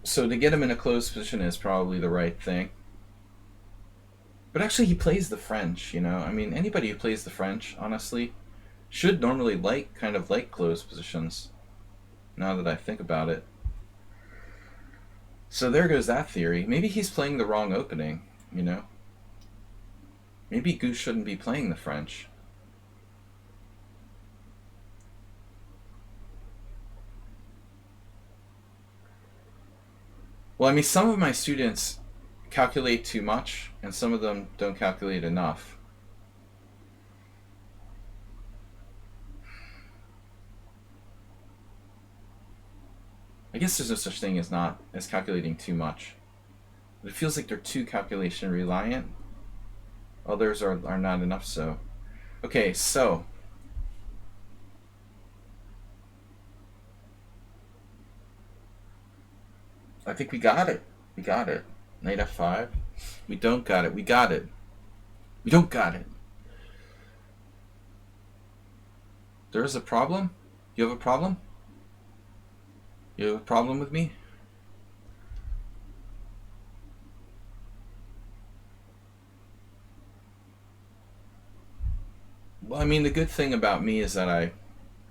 S1: So to get him in a closed position is probably the right thing. But actually, he plays the French, you know? I mean, anybody who plays the French, honestly, should normally kind of like closed positions, now that I think about it. So there goes that theory. Maybe he's playing the wrong opening, you know? Maybe Gu shouldn't be playing the French. Well, I mean, some of my students calculate too much, and some of them don't calculate enough. I guess there's no such thing as calculating too much. But it feels like they're too calculation reliant. Others are not enough so. Okay, so I think we got it. We got it. Knight f5. We don't got it. We got it. We don't got it. There is a problem? You have a problem? You have a problem with me? Well, I mean, the good thing about me is that I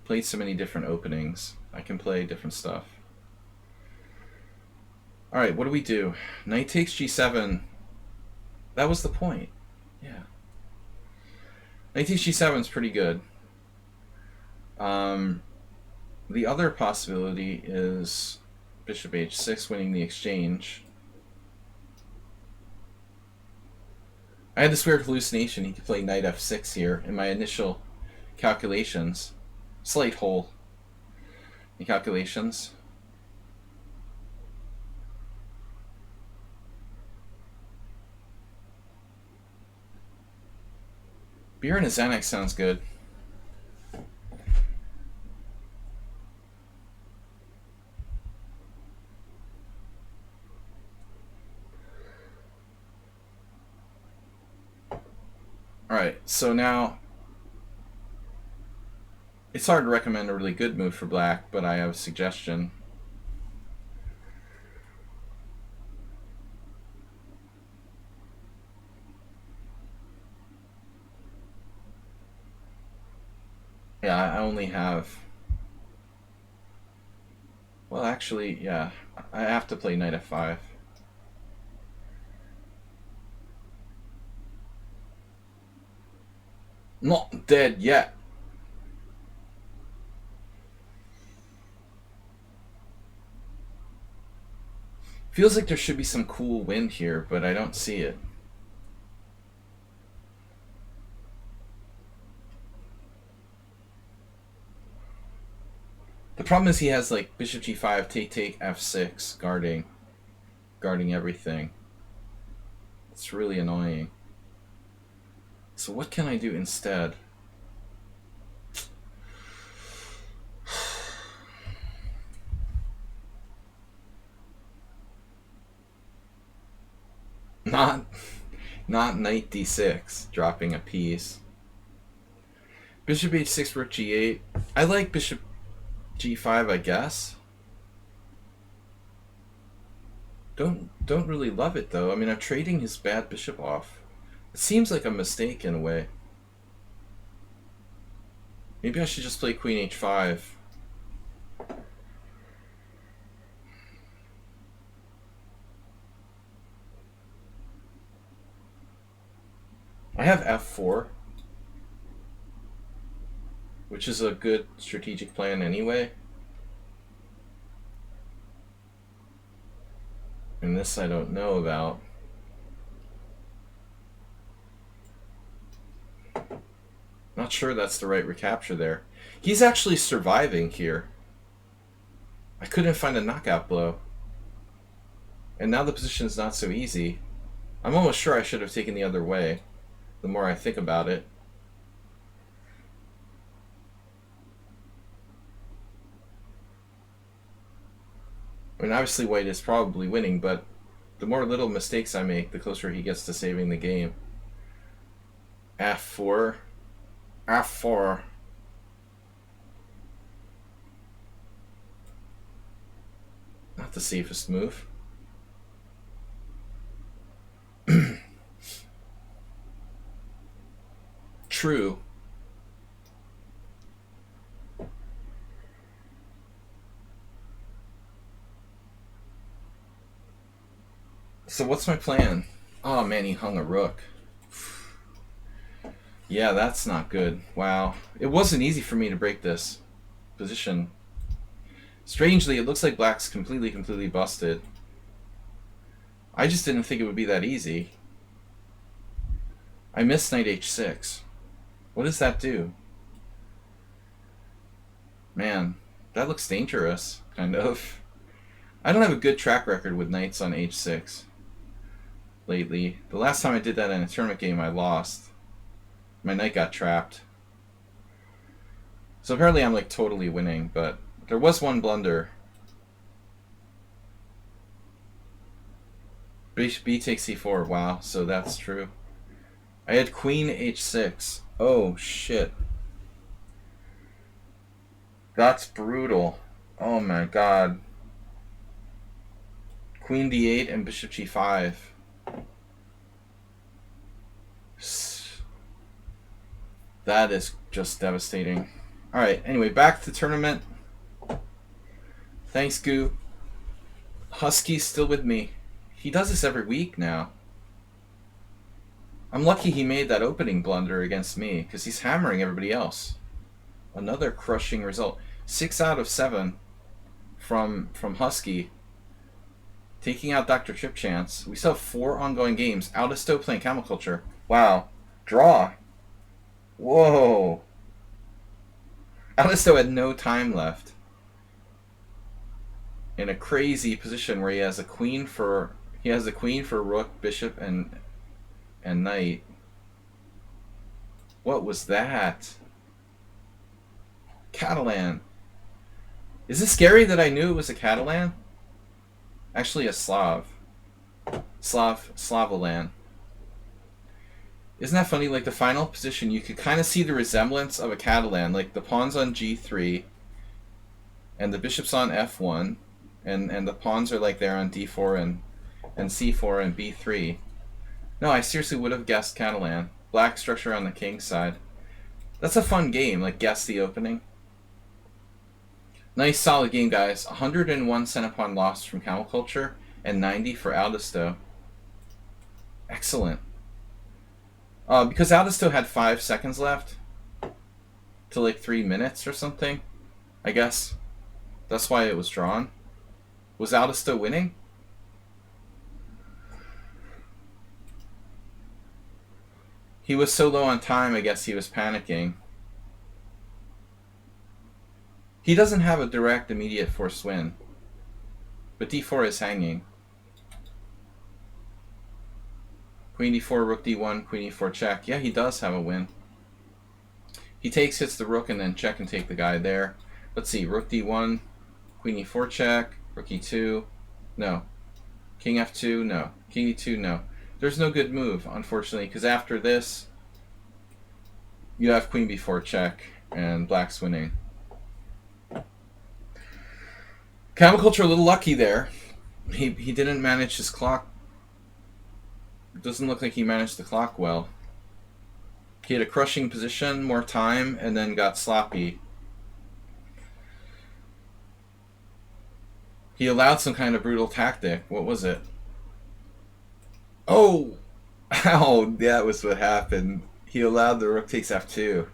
S1: played so many different openings. I can play different stuff. Alright, what do we do? Knight takes g7. That was the point. Yeah. Knight takes g7 is pretty good. The other possibility is bishop h6 winning the exchange. I had this weird hallucination he could play knight f6 here in my initial calculations. Slight hole in calculations. Beer and a Xanax sounds good. Alright, so now it's hard to recommend a really good move for black, but I have a suggestion. Yeah, I only have... Well, actually, yeah, I have to play knight f5. Not dead yet. Feels like there should be some cool wind here, but I don't see it. The problem is he has like bishop g5, take f6, guarding everything. It's really annoying. So what can I do instead? Not knight d6, dropping a piece. Bishop h6, rook g8. I like bishop g5, I guess. Don't really love it though. I mean, I'm trading his bad bishop off. It seems like a mistake in a way. Maybe I should just play queen h5. I have f4, which is a good strategic plan anyway. And this I don't know about. Not sure that's the right recapture there. He's actually surviving here. I couldn't find a knockout blow. And now the position is not so easy. I'm almost sure I should have taken the other way, the more I think about it. I mean, obviously white is probably winning, but the more little mistakes I make, the closer he gets to saving the game. F4. F4. Not the safest move. True. So what's my plan? Oh man, he hung a rook. Yeah, that's not good. Wow. It wasn't easy for me to break this position. Strangely, it looks like black's completely busted. I just didn't think it would be that easy. I missed knight h6. What does that do? Man, that looks dangerous, kind of. I don't have a good track record with knights on h6 lately. The last time I did that in a tournament game, I lost. My knight got trapped. So apparently I'm like totally winning, but there was one blunder. B takes c4. Wow, so that's true. I had queen h6. Oh shit. That's brutal. Oh my god. Queen d8 and bishop g5. That is just devastating. Alright, anyway, back to the tournament. Thanks, Goo. Husky's still with me. He does this every week now. I'm lucky he made that opening blunder against me, because he's hammering everybody else. Another crushing result. 6 out of 7 from Husky. Taking out Dr. Chip Chance. We still have 4 ongoing games. Aldisto playing Camel Culture. Wow. Draw. Whoa. Aldisto had no time left. In a crazy position where he has a queen for rook, bishop, and knight. What was that? Catalan. Is it scary that I knew it was a Catalan? Actually a Slav. Slavolan. Isn't that funny? Like the final position, you could kind of see the resemblance of a Catalan. Like the pawn's on g3, and the bishop's on f1, and the pawns are like there on d4 and c4 and b3. No, I seriously would have guessed Catalan. Black structure on the king's side. That's a fun game, like guess the opening. Nice solid game, guys. 101 cent pawn loss from Camel Culture and 90 for Aldisto. Excellent. Because Aldisto had 5 seconds left to like 3 minutes or something, I guess. That's why it was drawn. Was Aldisto winning? He was so low on time, I guess he was panicking. He doesn't have a direct immediate forced win. But d4 is hanging. Queen d4, rook d1, queen e4 check. Yeah, he does have a win. He takes, hits the rook, and then check and take the guy there. Let's see, rook d1, queen e4 check, rook e2, no. King f2, no. King e2, no. There's no good move, unfortunately, because after this, you have queen b4 check, and black's winning. Camel Culture a little lucky there. He didn't manage his clock. It doesn't look like he managed the clock well. He had a crushing position, more time, and then got sloppy. He allowed some kind of brutal tactic. What was it? Oh! Ow, that was what happened. He allowed the rook takes f2.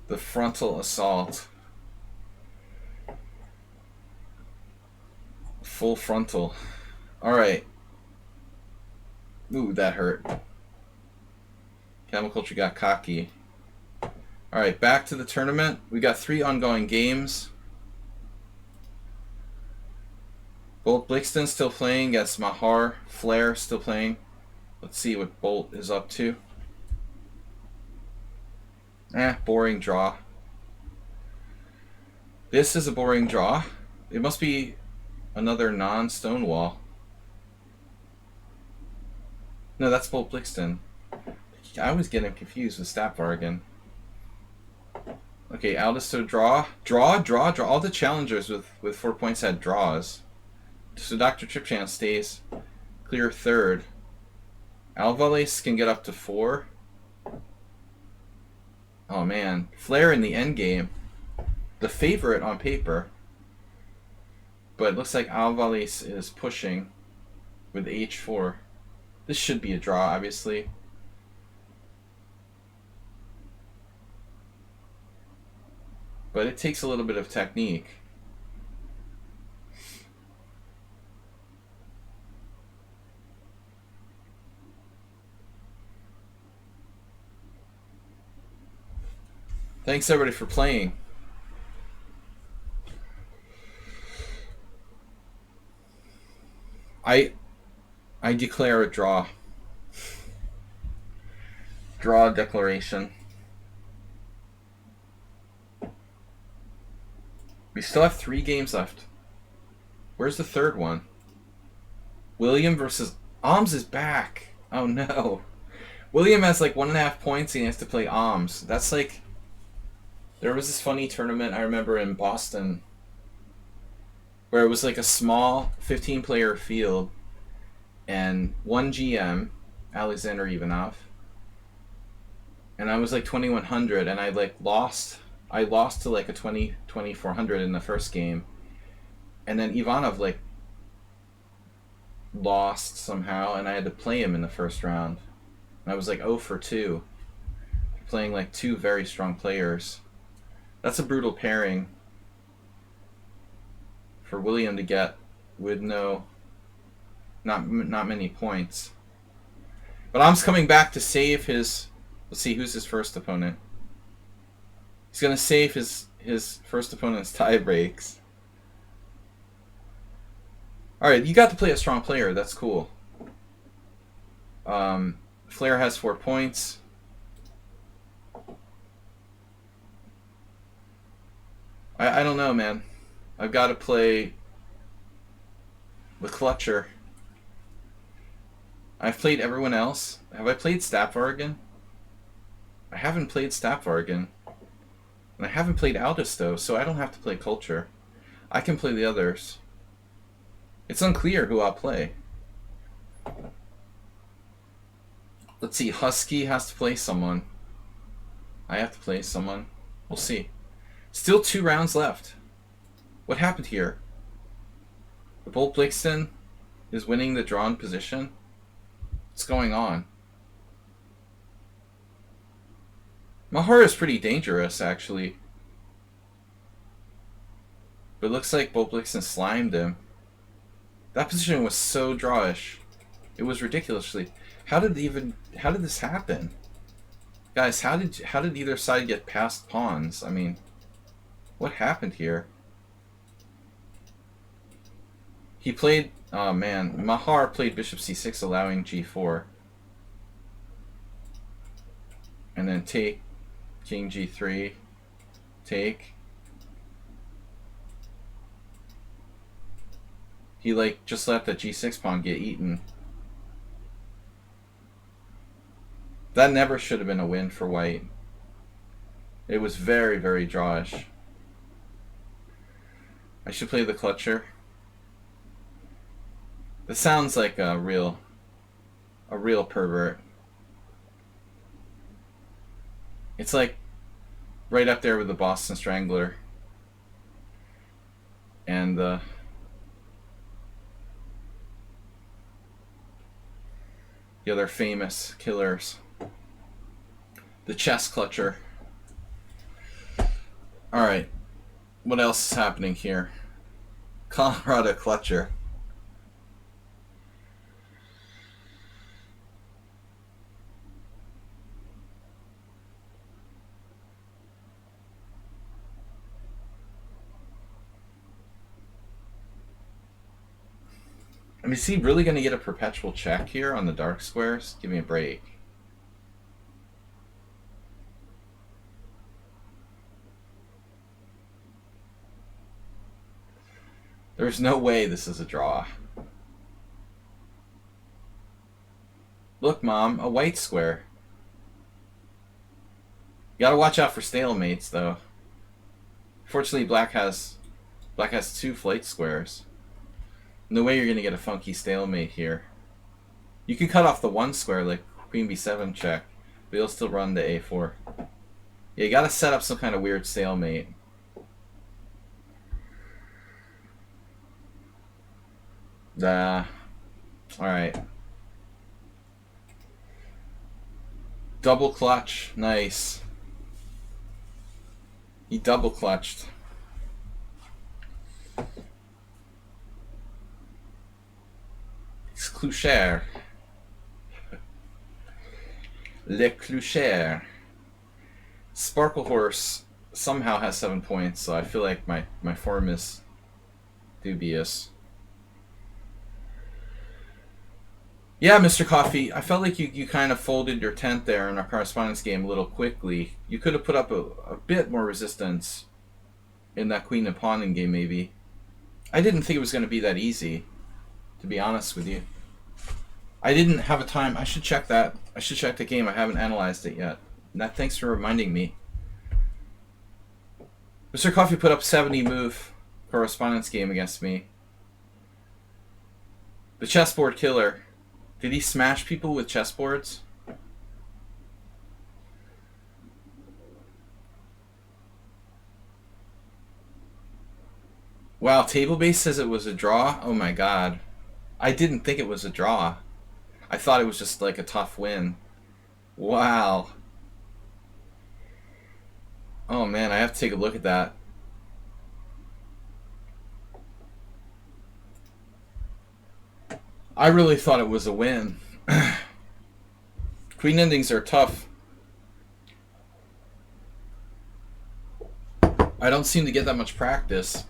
S1: The frontal assault. Full frontal. Alright. Ooh, that hurt. Camel Culture got cocky. Alright, back to the tournament. We got 3 ongoing games. Bolt Blixton still playing. Yes, Mahar. Flair still playing. Let's see what Bolt is up to. Boring draw. This is a boring draw. It must be another non-Stonewall. No, that's Bolt Blixton. I was getting confused with Stapvargan. Okay, Aldisto draw. Draw. All the challengers with 4 points had draws. So Dr. Tripchan stays clear third. Alvarez can get up to 4. Oh man. Flair in the end game. The favorite on paper. But it looks like Alvarez is pushing with h4. This should be a draw, obviously. But it takes a little bit of technique. Thanks everybody for playing. I declare a draw. Draw declaration. We still have 3 games left. Where's the third one? William versus Oms is back. Oh no. William has like 1.5 points and he has to play Oms. That's like... There was this funny tournament I remember in Boston where it was like a small 15-player field and one GM, Alexander Ivanov, and I was like 2100 and I like lost. I lost to like a 2400 in the first game, and then Ivanov like lost somehow and I had to play him in the first round. And I was like 0 for 2, playing like 2 very strong players. That's a brutal pairing for William to get with not many points. But Om's coming back to save his... Let's see, who's his first opponent? He's going to save his first opponent's tie breaks. Alright, you got to play a strong player. That's cool. Flair has 4 points. I don't know, man. I've got to play the Clutcher. I've played everyone else. Have I played Stapvargan? I haven't played Stapvargan. And I haven't played Aldisto, so I don't have to play Culture. I can play the others. It's unclear who I'll play. Let's see, Husky has to play someone. I have to play someone. We'll see. Still 2 rounds left. What happened here? The Bolt Blixton is winning the drawn position? What's going on? Mahar is pretty dangerous, actually. But it looks like Bolt Blixton slimed him. That position was so drawish. It was ridiculously... How did this happen? Guys, how did either side get past pawns? I mean, what happened here? He played... Oh man, Mahar played bishop c6, allowing g4. And then take, king g3, take. He like just let the g6 pawn get eaten. That never should have been a win for white. It was very, very drawish. I should play the Clutcher. This sounds like a real pervert. It's like right up there with the Boston Strangler and the other famous killers. The chess Clutcher. Alright. What else is happening here? Colorado Clutcher. I mean, is he really going to get a perpetual check here on the dark squares? Give me a break. There's no way this is a draw. Look, Mom, a white square. You gotta watch out for stalemates, though. Fortunately, black has 2 flight squares. No way you're gonna get a funky stalemate here. You can cut off the 1 square like Queen B7 check, but you'll still run the A4. Yeah, you gotta set up some kind of weird stalemate. Alright. Double clutch. Nice. He double clutched. It's Cloucher. Le Cloucher. Sparkle Horse somehow has 7 points, so I feel like my form is dubious. Yeah, Mr. Coffee, I felt like you kind of folded your tent there in our correspondence game a little quickly. You could have put up a bit more resistance in that queen and pawn in game, maybe. I didn't think it was going to be that easy, to be honest with you. I didn't have a time. I should check that. I should check the game. I haven't analyzed it yet. Thanks for reminding me. Mr. Coffee put up 70 move correspondence game against me. The chessboard killer. Did he smash people with chessboards? Wow, TableBase says it was a draw? Oh my god. I didn't think it was a draw. I thought it was just like a tough win. Wow. Oh man, I have to take a look at that. I really thought it was a win. Queen endings are tough. I don't seem to get that much practice.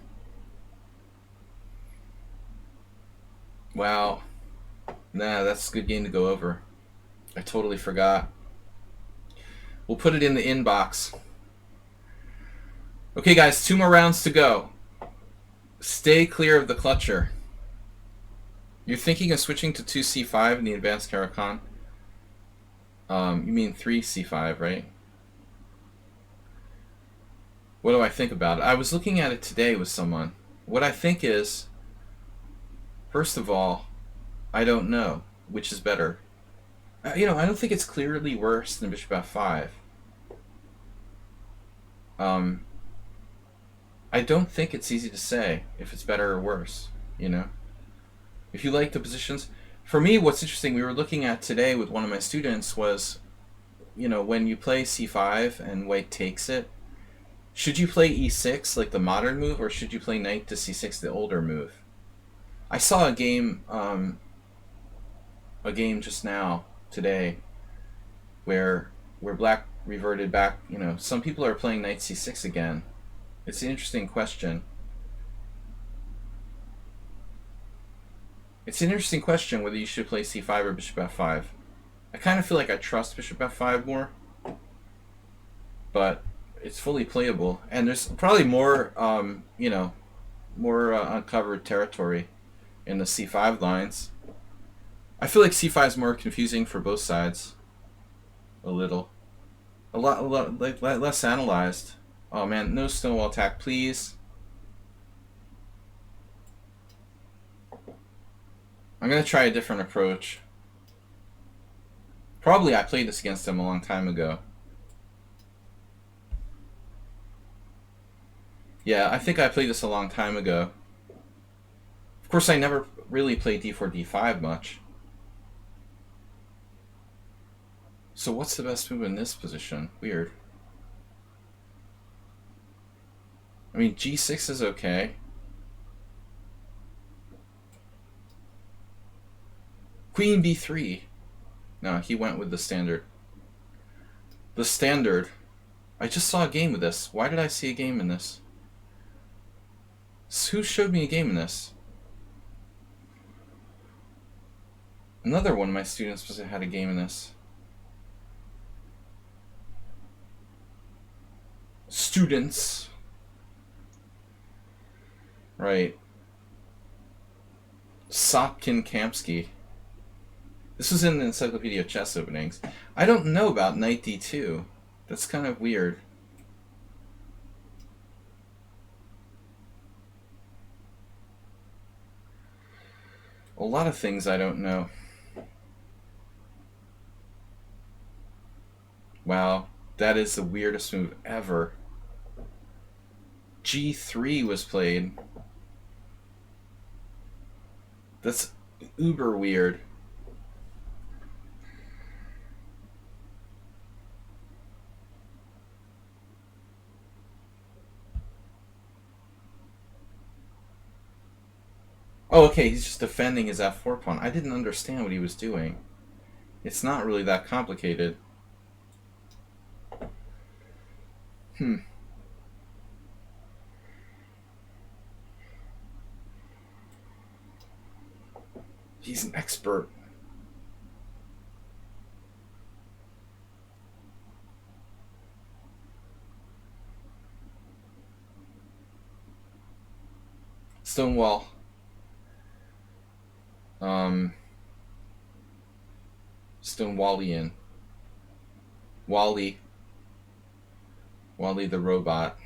S1: Wow. Nah, that's a good game to go over. I totally forgot. We'll put it in the inbox. Okay, guys, 2 more rounds to go. Stay clear of the clutcher. You're thinking of switching to 2c5 in the advanced Caracan? You mean 3c5, right? What do I think about it? I was looking at it today with someone. What I think is, first of all, I don't know which is better. You know, I don't think it's clearly worse than bishop f5. I don't think it's easy to say if it's better or worse, you know? If you like the positions. For me, what's interesting, we were looking at today with one of my students was, you know, when you play c5 and white takes it, should you play e6 like the modern move, or should you play knight to c6 the older move? I saw a game just now today where black reverted back. You know, some people are playing knight c6 again. It's an interesting question. It's an interesting question whether you should play c5 or bishop f5. I kind of feel like I trust bishop f5 more, but it's fully playable, and there's probably more, you know, more uncovered territory in the c5 lines. I feel like c5 is more confusing for both sides. A lot like less analyzed. Oh man, no stonewall attack, please. I'm gonna try a different approach. Probably I played this against him a long time ago. Yeah, I think I played this a long time ago. Of course, I never really played d4, d5 much. So what's the best move in this position? Weird. I mean, g6 is okay. Queen b3. No, he went with the standard. The standard. I just saw a game with this. Why did I see a game in this? Who showed me a game in this? Another one of my students was had a game in this. Students. Right. Sopkin Kamsky. This was in the Encyclopedia of Chess Openings. I don't know about Knight D2. That's kind of weird. A lot of things I don't know. Wow, that is the weirdest move ever. G3 was played. That's uber weird. Oh, okay, he's just defending his f4 pawn. I didn't understand what he was doing. It's not really that complicated. He's an expert. Stonewall. Stonewallian. Wally. Wally the robot.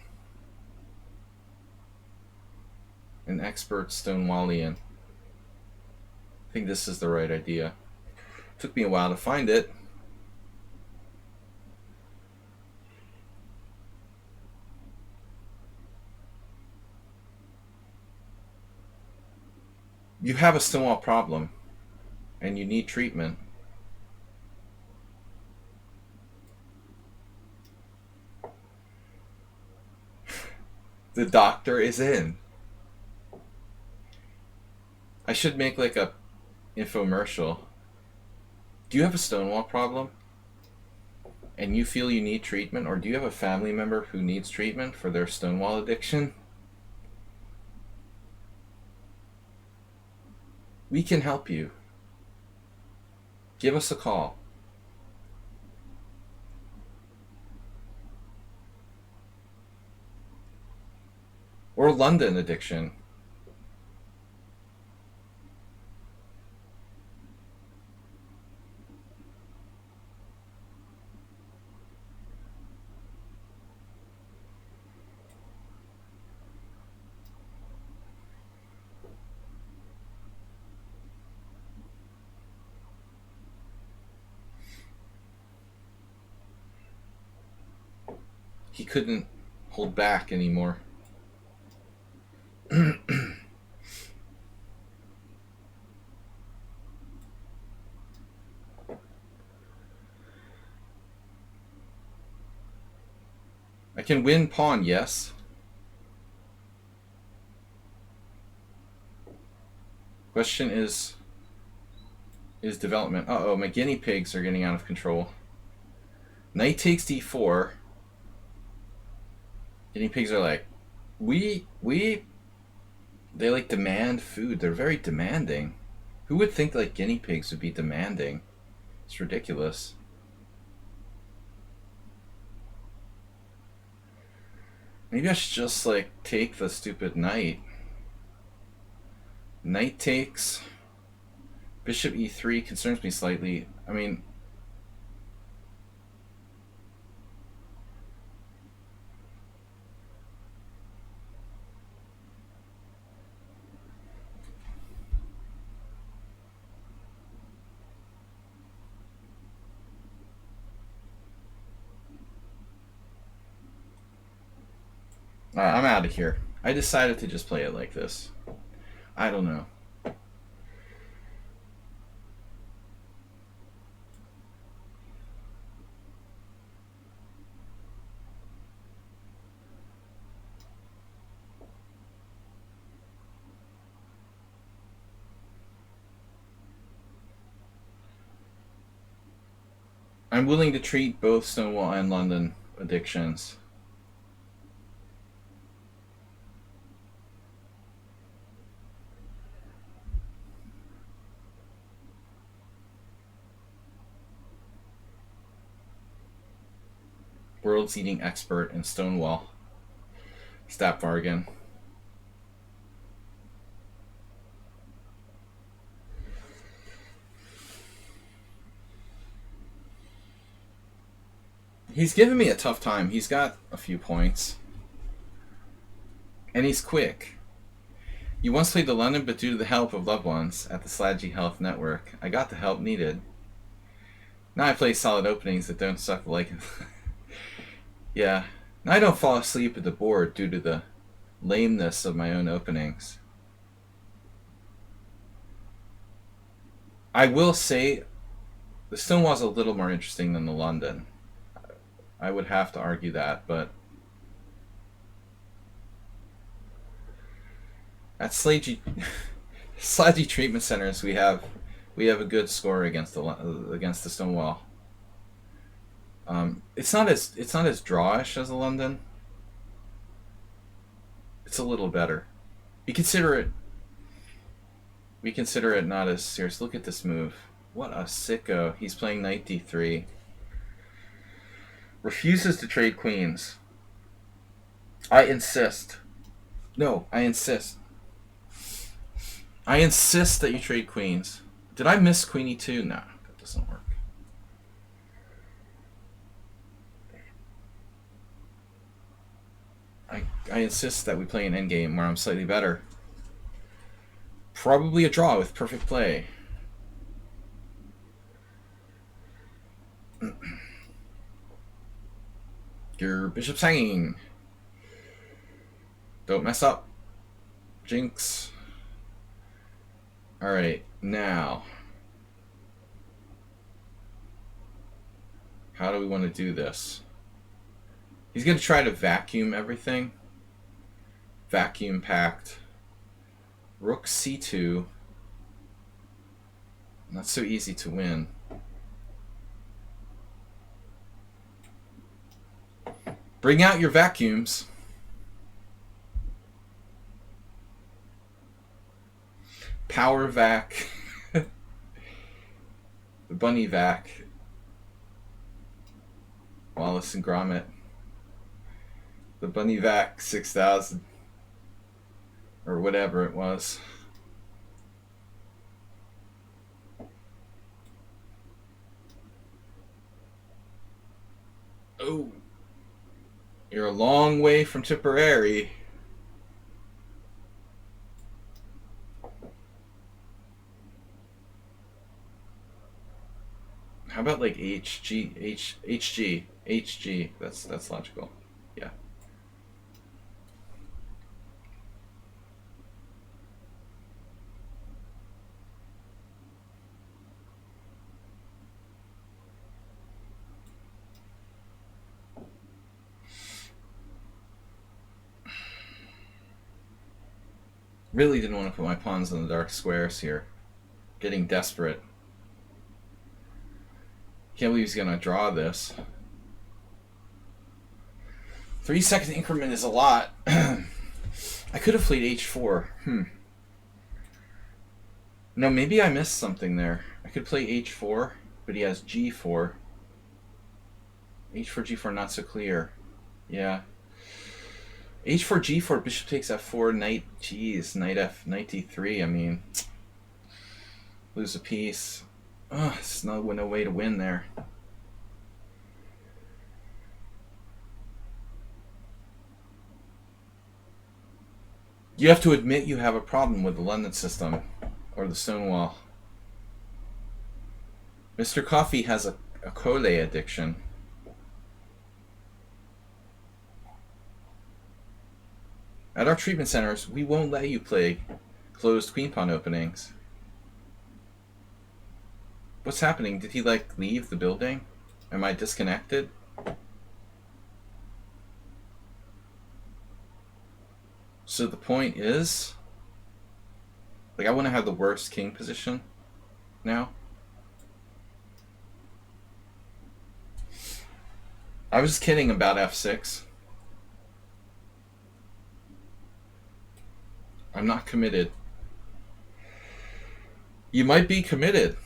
S1: An expert Stonewallian. I think this is the right idea. Took me a while to find it. You have a Stonewall problem, and you need treatment. The doctor is in. I should make like a infomercial. Do you have a Stonewall problem? And you feel you need treatment? Or do you have a family member who needs treatment for their Stonewall addiction? We can help you. Give us a call. Or London addiction. He couldn't hold back anymore. I can win pawn, yes. Question is development. Uh-oh, my guinea pigs are getting out of control. Knight takes d4. Guinea pigs are like, we. They like demand food. They're very demanding. Who would think like guinea pigs would be demanding? It's ridiculous. Maybe I should just like take the stupid knight. Knight takes. Bishop e3 concerns me slightly. I mean, I'm out of here. I decided to just play it like this. I don't know. I'm willing to treat both Stonewall and London addictions. world's eating expert in Stonewall. Stat bargain. He's giving me a tough time. He's got a few points. And he's quick. You once played the London, but due to the help of loved ones at the Sladgie Health Network, I got the help needed. Now I play solid openings that don't suck like... Yeah. Now I don't fall asleep at the board due to the lameness of my own openings. I will say the Stonewall's a little more interesting than the London. I would have to argue that, but at Sladgie treatment centers, we have a good score against the Stonewall. It's not as drawish as the London. It's a little better. We consider it not as serious. Look at this move. What a sicko. He's playing knight d3. Refuses to trade queens. I insist. No, I insist. I insist that you trade queens. Did I miss queen e2? No, that doesn't work. I insist that we play an endgame where I'm slightly better. Probably a draw with perfect play. Your bishop's hanging. Don't mess up. Jinx. Alright, now. How do we want to do this? He's going to try to vacuum everything. Vacuum packed. Rook c2. Not so easy to win. Bring out your vacuums. Power vac. The bunny vac. Wallace and Gromit. The bunny vac 6000. Or whatever it was. Oh. You're a long way from Tipperary. How about like HG? That's logical. Yeah. Really didn't want to put my pawns on the dark squares here. Getting desperate. Can't believe he's gonna draw this. 3-second increment is a lot. I could have played h4. No, maybe I missed something there. I could play h4, but he has g4. h4, g4, not so clear. Yeah. h4, g4, bishop takes f4, knight, geez, knight d3. I mean, lose a piece. Oh, there's no way to win there. You have to admit you have a problem with the London system or the Stonewall. Mr. Coffee has a Cole addiction. At our treatment centers, we won't let you play closed queen pawn openings. What's happening? Did he like leave the building? Am I disconnected? So the point is, like, I want to have the worst king position now. I was kidding about f6. I'm not committed. You might be committed.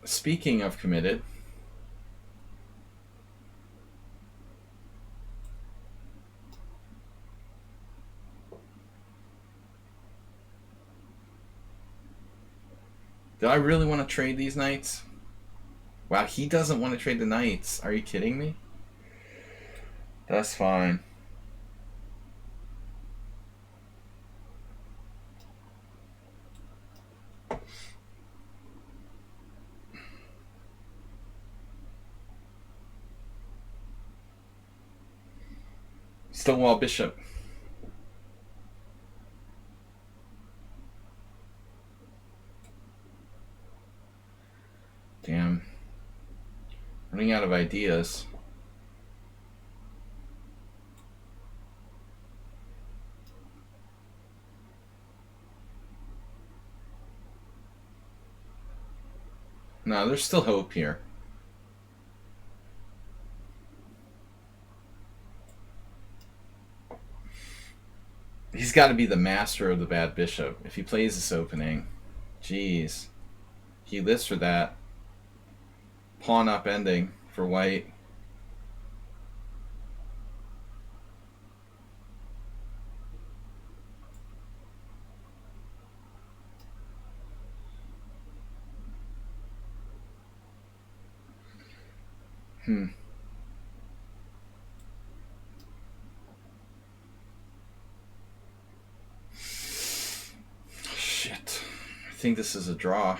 S1: Speaking of committed, do I really want to trade these knights? Wow, he doesn't want to trade the knights. Are you kidding me? That's fine. Stonewall Bishop. Damn. Running out of ideas. No, there's still hope here. He's got to be the master of the bad bishop if he plays this opening. Jeez. He lives for that. Pawn up ending for white. Shit. I think this is a draw.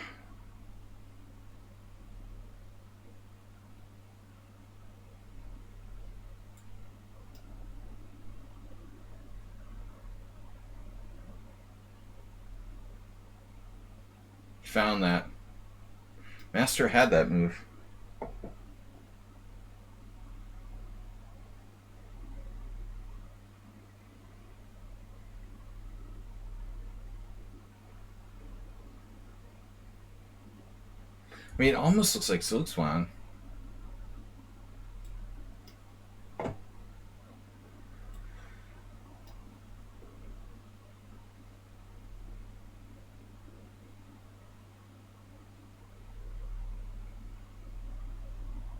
S1: Found that. Master had that move. I mean, it almost looks like Silkswan.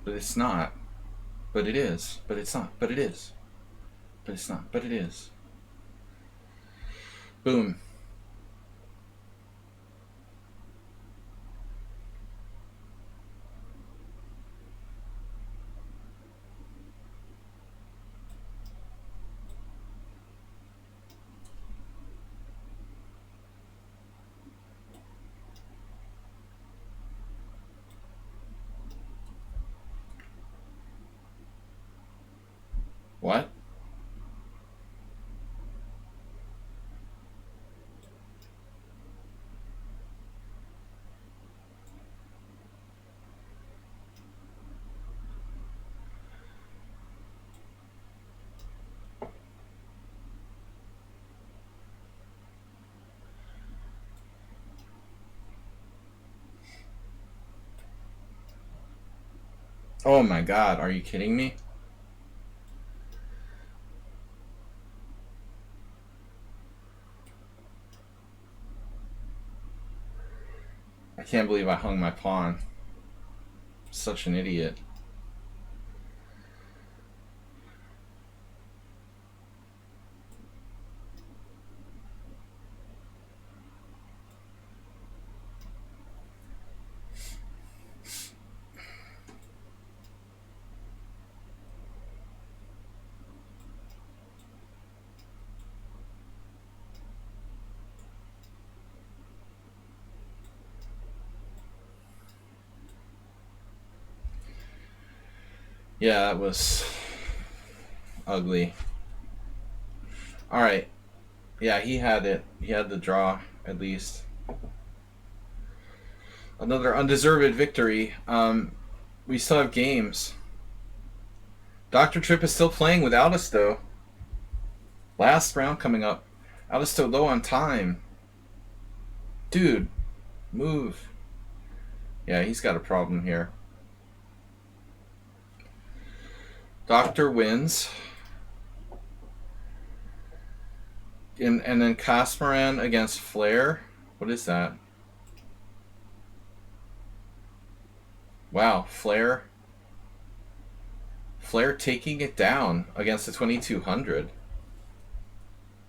S1: But it's not. But it is. But it's not. But it is. But it's not. But it is. Boom. What? Oh my god, are you kidding me? I can't believe I hung my pawn. Such an idiot. Yeah, that was ugly. Alright. Yeah, he had it. He had the draw, at least. Another undeserved victory. We still have games. Dr. Tripp is still playing without us, though. Last round coming up. Alisto low on time. Dude, move. Yeah, he's got a problem here. Doctor wins. And then Kasparan against Flair. What is that? Wow, Flair. Flair taking it down against the 2200.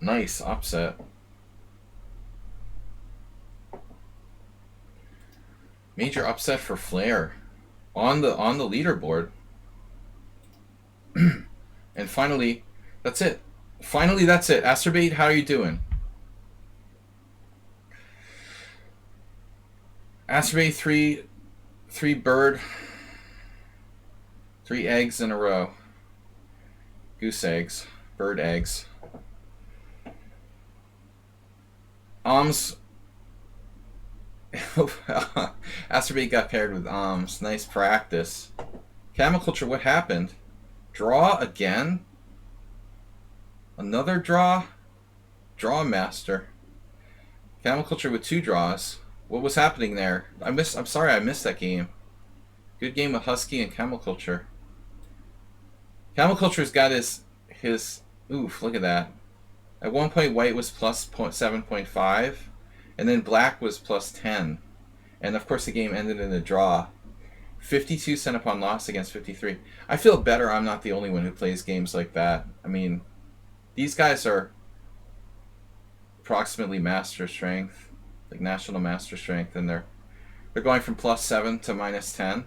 S1: Nice upset. Major upset for Flair on the leaderboard. And finally, that's it. Finally, that's it. Asterbate, how are you doing? Asterbate, three bird, 3 eggs in a row. Goose eggs, bird eggs. Asterbate got paired with Nice practice. Camiculture, what happened? Draw again? Another draw? Draw master. Camiculture with 2 draws. What was happening there? I'm sorry I missed that game. Good game with Husky and Camiculture. Camiculture's got his oof, look at that. At one point white was plus 7.5 and then black was plus 10. And of course the game ended in a draw. 52 cent upon loss against 53. I feel better I'm not the only one who plays games like that. I mean, these guys are approximately master strength, like national master strength, and they're going from plus 7 to minus 10.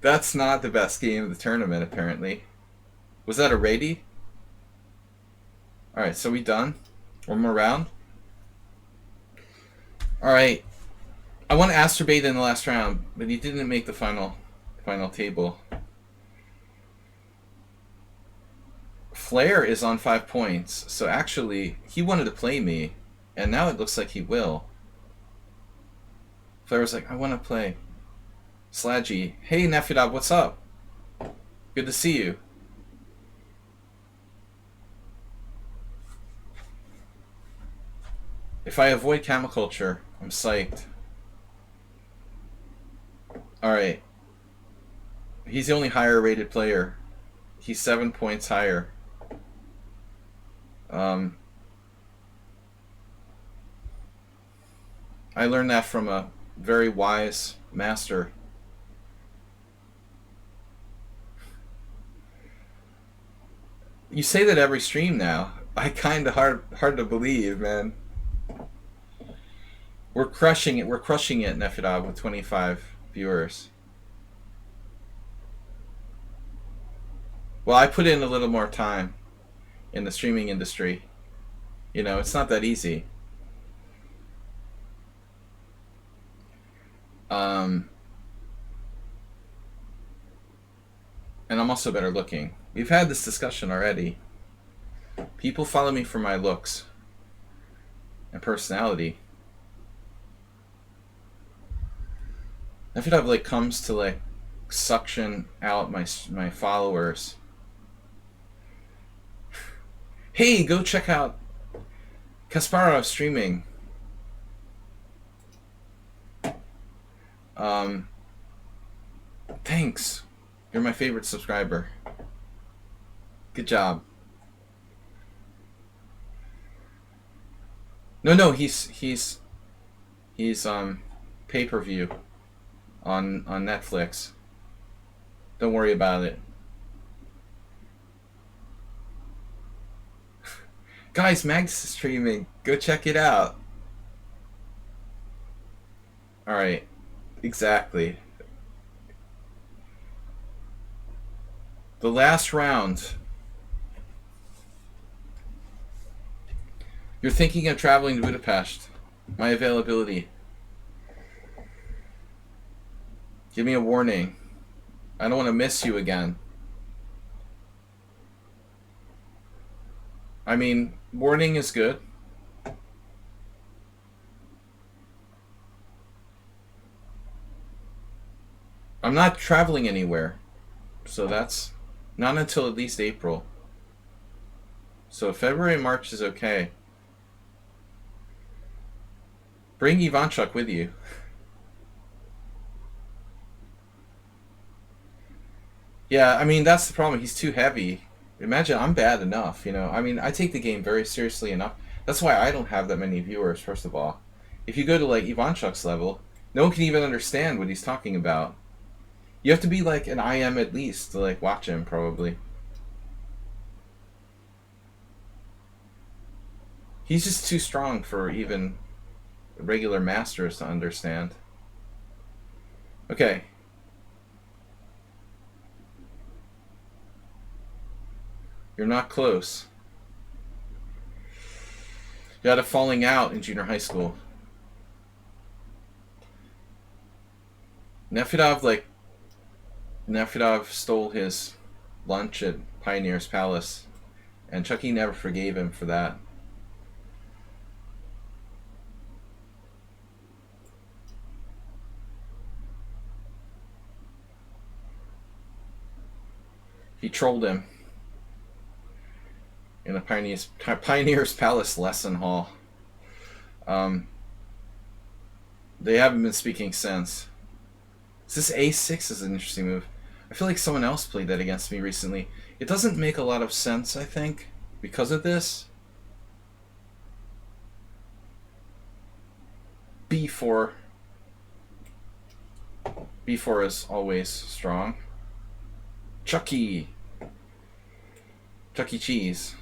S1: That's not the best game of the tournament, apparently. Was that a Rady? Alright, so we done? One more round? Alright. I want to Asterbate in the last round, but he didn't make the final table. Flair is on 5 points, so actually, he wanted to play me, and now it looks like he will. Flair was like, I want to play. Sladgie, hey Nefidab, what's up? Good to see you. If I avoid Camiculture, I'm psyched. Alright. He's the only higher rated player. He's 7 points higher. I learned that from a very wise master. You say that every stream now. I kind of hard to believe, man. We're crushing it. We're crushing it, Nefidab, with 25 viewers. Well, I put in a little more time in the streaming industry. You know, it's not that easy. And I'm also better looking. We've had this discussion already. People follow me for my looks and personality. I feel like comes to like suction out my followers. Hey, go check out Kasparov streaming. Thanks. You're my favorite subscriber. Good job. No, he's pay-per-view on Netflix. Don't worry about it. Guys, Mags is streaming. Go check it out. Alright. Exactly. The last round. You're thinking of traveling to Budapest. My availability. Give me a warning. I don't want to miss you again. I mean, warning is good. I'm not traveling anywhere. So that's not until at least April. So February and March is okay. Bring Ivanchuk with you. Yeah, I mean, that's the problem. He's too heavy. Imagine I'm bad enough, you know. I mean, I take the game very seriously enough. That's why I don't have that many viewers, first of all. If you go to like Ivanchuk's level, no one can even understand what he's talking about. You have to be like an IM at least to like watch him, probably. He's just too strong for even regular masters to understand. Okay. You're not close. You had a falling out in junior high school. Nefedov stole his lunch at Pioneer's Palace, and Chucky never forgave him for that. He trolled him in a Pioneer's Palace lesson hall. They haven't been speaking since. This A6 is an interesting move. I feel like someone else played that against me recently. It doesn't make a lot of sense, I think, because of this. B4. B4 is always strong. Chucky. Chuck E. Cheese.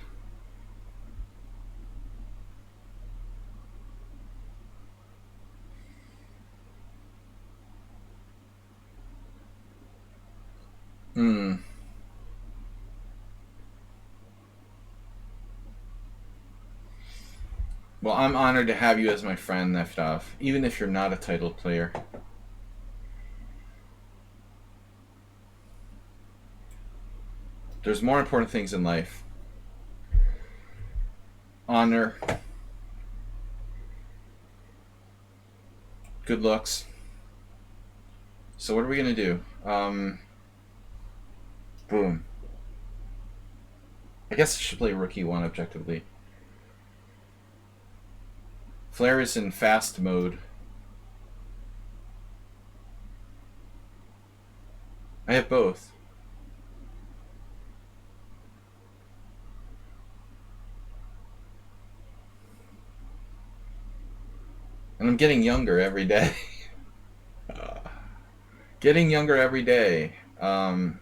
S1: Well, I'm honored to have you as my friend, Neftov, even if you're not a titled player. There's more important things in life. Honor. Good looks. So what are we going to do? Boom. I guess I should play Rookie 1 objectively. Flair is in fast mode. I have both. And I'm getting younger every day. Getting younger every day. Honor.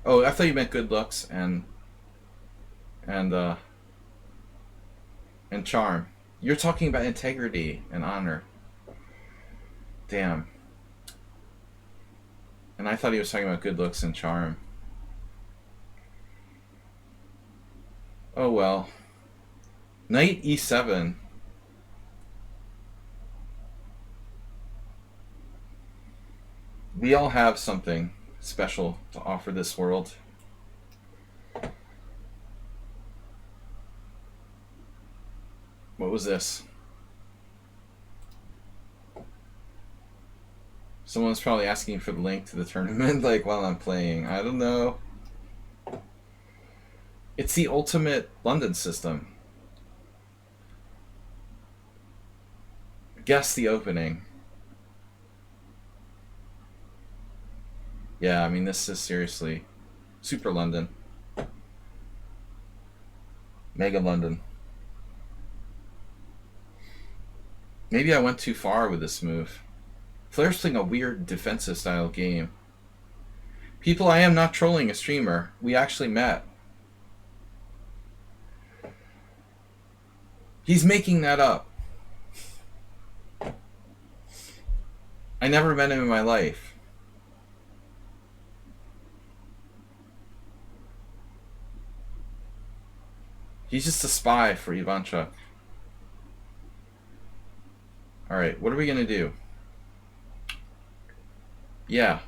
S1: Oh, I thought you meant good looks and charm. You're talking about integrity and honor. Damn. And I thought he was talking about good looks and charm. Oh well. Knight E7. We all have something special to offer this world. What was this? Someone's probably asking for the link to the tournament like while I'm playing. I don't know. It's the ultimate London system. Guess the opening. Yeah, I mean, this is seriously Super London. Mega London. Maybe I went too far with this move. Flair's playing a weird defensive style game. People, I am not trolling a streamer. We actually met. He's making that up. I never met him in my life. He's just a spy for Ivanchuk. Alright, what are we going to do? Yeah.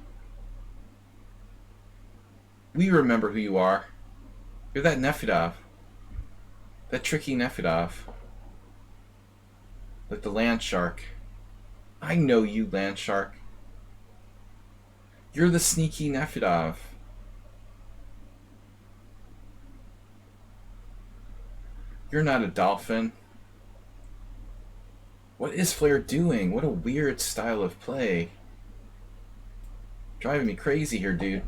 S1: We remember who you are. You're that Nefedov. That tricky Nefedov. Like the land shark. I know you, land shark. You're the sneaky Nefedov. You're not a dolphin. What is Flair doing? What a weird style of play. Driving me crazy here, dude.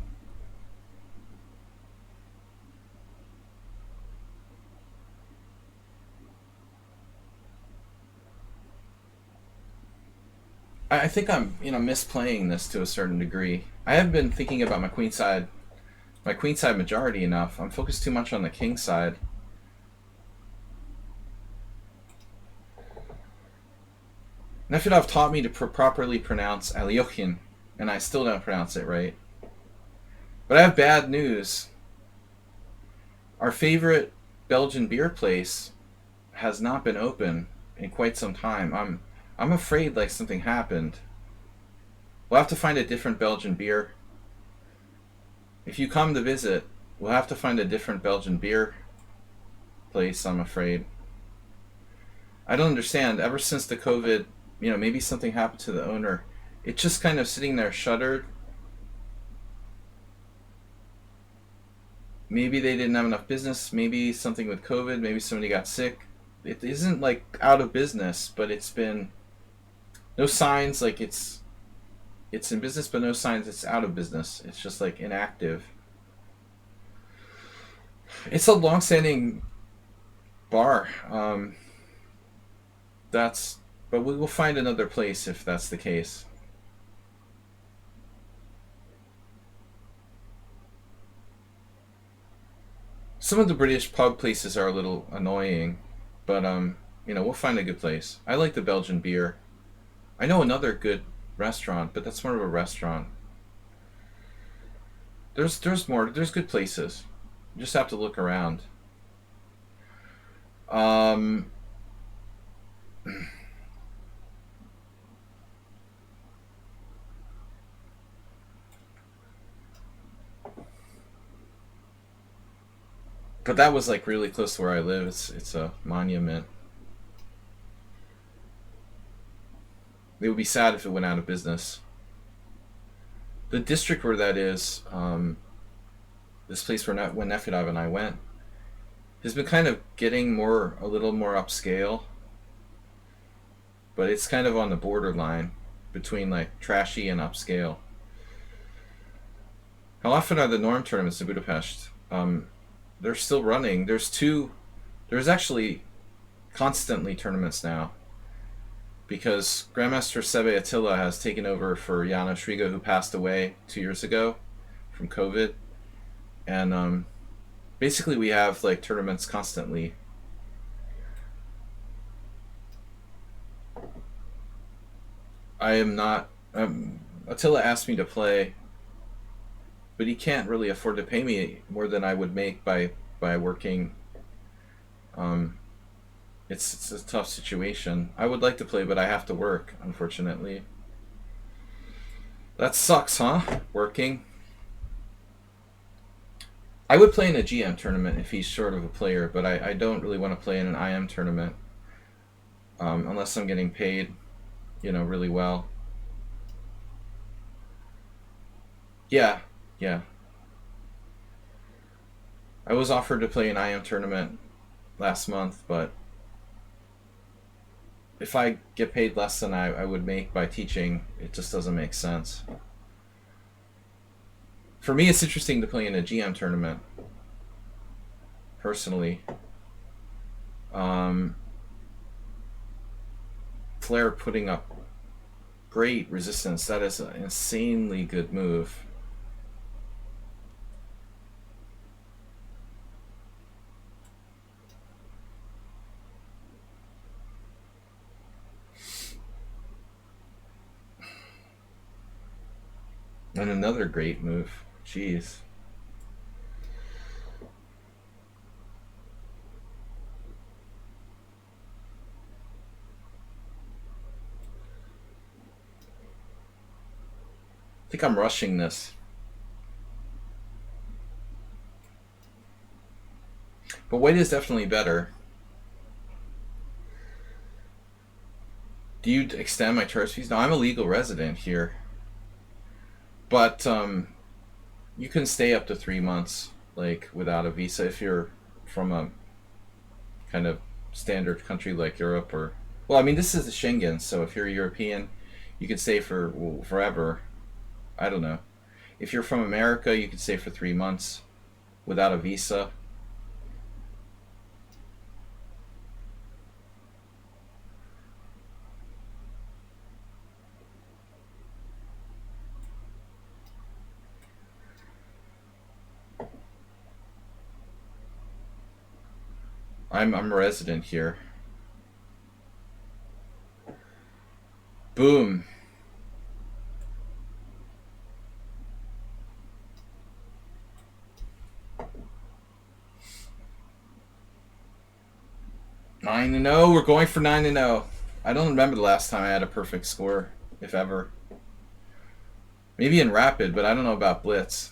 S1: I think I'm, misplaying this to a certain degree. I have been thinking about my queenside majority enough. I'm focused too much on the king side. Nefedov taught me to properly pronounce Alyoshin, and I still don't pronounce it right. But I have bad news. Our favorite Belgian beer place has not been open in quite some time. I'm afraid like something happened. We'll have to find a different Belgian beer. If you come to visit, we'll have to find a different Belgian beer place, I'm afraid. I don't understand. Ever since the COVID, maybe something happened to the owner. It's just kind of sitting there shuttered. Maybe they didn't have enough business. Maybe something with COVID. Maybe somebody got sick. It isn't like out of business, but it's been no signs like it's in business, but no signs it's out of business. It's just like inactive. It's a long-standing bar. But we will find another place if that's the case. Some of the British pub places are a little annoying, but we'll find a good place. I like the Belgian beer. I know another good restaurant, but that's more of a restaurant. There's more. There's good places. You just have to look around. Um, but that was like really close to where I live. It's a monument. It would be sad if it went out of business. The district where that is, this place where when Nefedov and I went, has been kind of getting a little more upscale, but it's kind of on the borderline between like trashy and upscale. How often are the norm tournaments in Budapest? They're still running. There's actually constantly tournaments now because Grandmaster Sebe Attila has taken over for Janos Riga, who passed away 2 years ago from COVID, and basically we have like tournaments constantly. I am not. Attila asked me to play, but he can't really afford to pay me more than I would make by working. Um, it's a tough situation. I would like to play, but I have to work, unfortunately. That sucks, huh? Working. I would play in a GM tournament if he's short of a player, but I don't really want to play in an IM tournament unless I'm getting paid, really well. Yeah, yeah. I was offered to play an IM tournament last month, but if I get paid less than I would make by teaching, it just doesn't make sense. For me, it's interesting to play in a GM tournament, personally. Um, Flair putting up great resistance. That is an insanely good move. And another great move. Jeez. I think I'm rushing this. But white is definitely better. Do you extend my tourist fees? No, I'm a legal resident here. But you can stay up to 3 months, like without a visa, if you're from a kind of standard country like Europe or. Well, I mean, this is the Schengen, so if you're a European, you can stay for forever. I don't know. If you're from America, you can stay for 3 months without a visa. I'm a resident here. Boom. Nine and 0. We're going for 9 and 0. I don't remember the last time I had a perfect score, if ever. Maybe in Rapid, but I don't know about Blitz.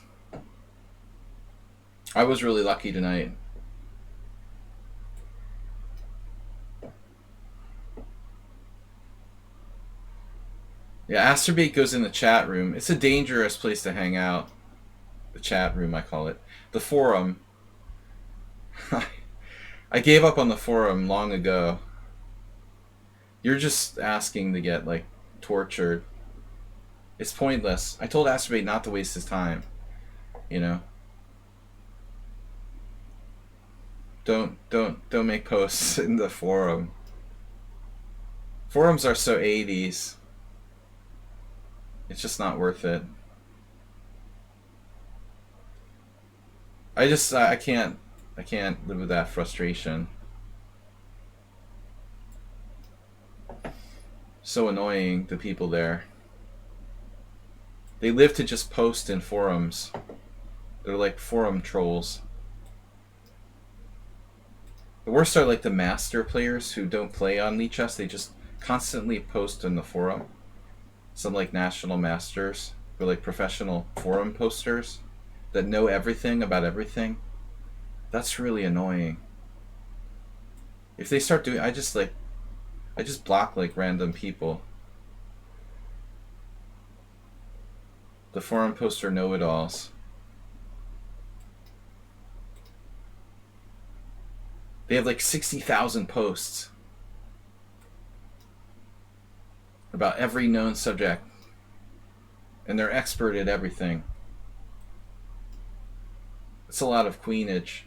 S1: I was really lucky tonight. Yeah, Asterbait goes in the chat room. It's a dangerous place to hang out. The chat room, I call it. The forum. I gave up on the forum long ago. You're just asking to get, like, tortured. It's pointless. I told Asterbait not to waste his time. You know? Don't make posts in the forum. Forums are so 80s. It's just not worth it. I can't live with that frustration. So annoying, the people there. They live to just post in forums. They're like forum trolls. The worst are like the master players who don't play on lichess. They just constantly post in the forum. Some like national masters or like professional forum posters that know everything about everything. That's really annoying. If they start doing, I just block like random people. The forum poster know-it-alls. They have like 60,000 posts about every known subject, and they're expert at everything. It's a lot of queenage.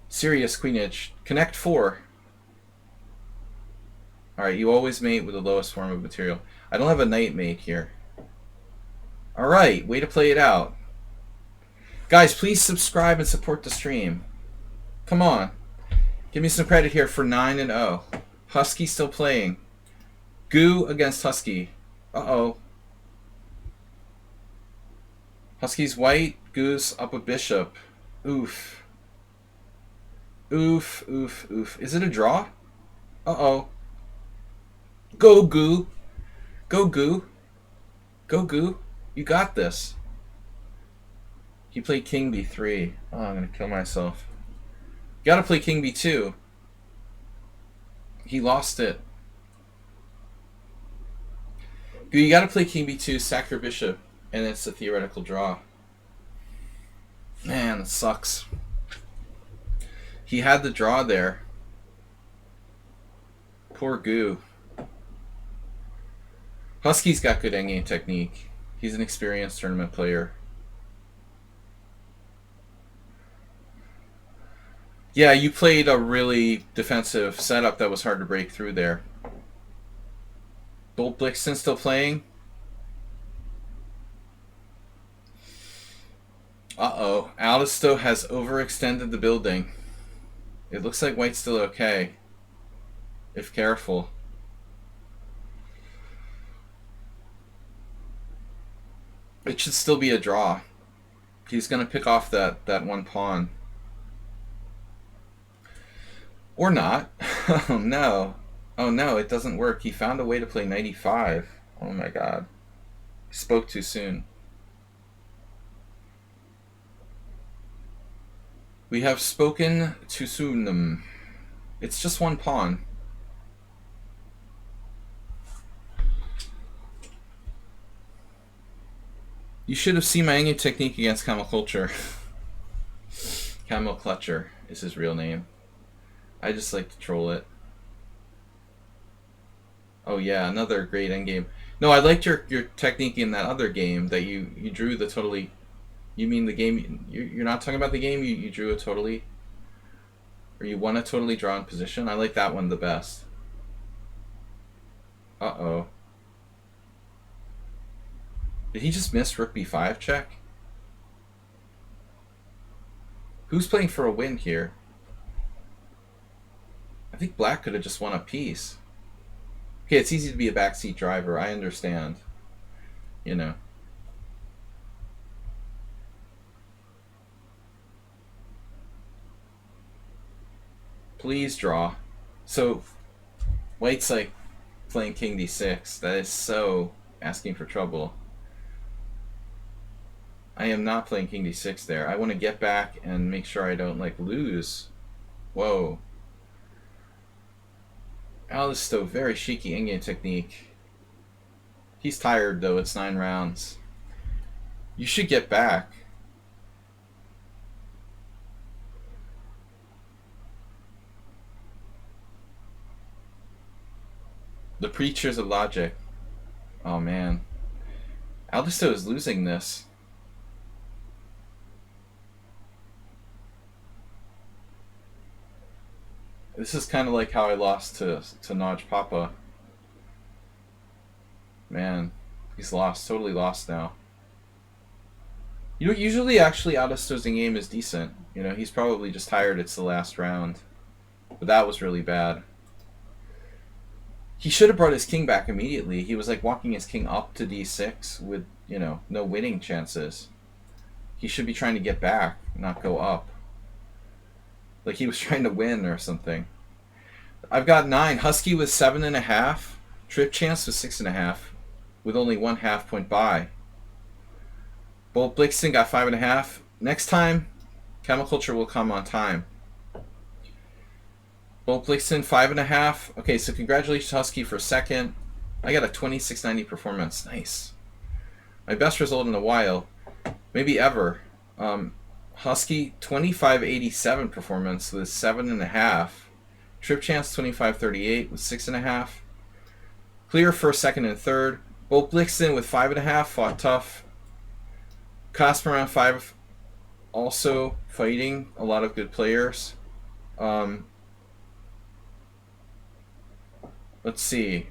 S1: Serious queenage. Connect 4. Alright, you always mate with the lowest form of material. I don't have a knight mate here. Alright, way to play it out. Guys, please subscribe and support the stream. Come on. Give me some credit here for 9 and 0. Husky still playing. Goo against Husky. Uh-oh. Husky's white. Goo's up a bishop. Oof. Oof, oof, oof. Is it a draw? Uh-oh. Go, Goo. Go, Goo. Go, Goo. You got this. He played king b3. Oh, I'm going to kill myself. You got to play king b2. He lost it. Goo, you got to play king b2, sack your bishop, and it's a theoretical draw. Man, it sucks. He had the draw there. Poor Goo. Husky's got good endgame technique. He's an experienced tournament player. Yeah, you played a really defensive setup that was hard to break through there. Bolt Blixen still playing? Uh-oh. Alisto has overextended the building. It looks like white's still okay, if careful. It should still be a draw. He's going to pick off that one pawn. Or not. Oh no. Oh no, it doesn't work. He found a way to play knight e5. Oh my god. He spoke too soon. We have spoken too soon. It's just one pawn. You should have seen my endgame technique against Camel Culture. Camel Clutcher is his real name. I just like to troll it. Oh yeah, another great endgame. No, I liked your technique in that other game that you drew the totally... You mean the game... You're not talking about the game you drew a totally... Or you won a totally drawn position? I like that one the best. Uh-oh. Did he just miss rook b5 check? Who's playing for a win here? I think black could have just won a piece. Okay, it's easy to be a backseat driver. I understand. You know. Please draw. So, white's like playing king d6. That is so asking for trouble. I am not playing king d6 there. I want to get back and make sure I don't like lose. Whoa. Alisto, very cheeky in-game technique. He's tired though, it's 9 rounds. You should get back. The preachers of logic. Oh man. Alisto is losing this. This is kind of like how I lost to Naj Papa. Man, he's lost. Totally lost now. You know, usually actually Alisto's in-game is decent. You know, he's probably just tired it's the last round. But that was really bad. He should have brought his king back immediately. He was like walking his king up to d6 with, you know, no winning chances. He should be trying to get back, not go up. Like he was trying to win or something. I've got 9. Husky with 7.5. Trip chance with 6.5. With only 1 half-point buy. Bolt Blixen got 5.5. Next time, Camel Culture will come on time. Bolt Blixen 5.5. Okay, so congratulations Husky for second. I got a 2690 performance. Nice. My best result in a while, maybe ever. Husky 2587 performance with 7.5. Trip chance 2538 with 6.5. Clear first, second, and third. Bolt Blixen with 5.5 fought tough. Cosmoran 5 also fighting a lot of good players. Let's see.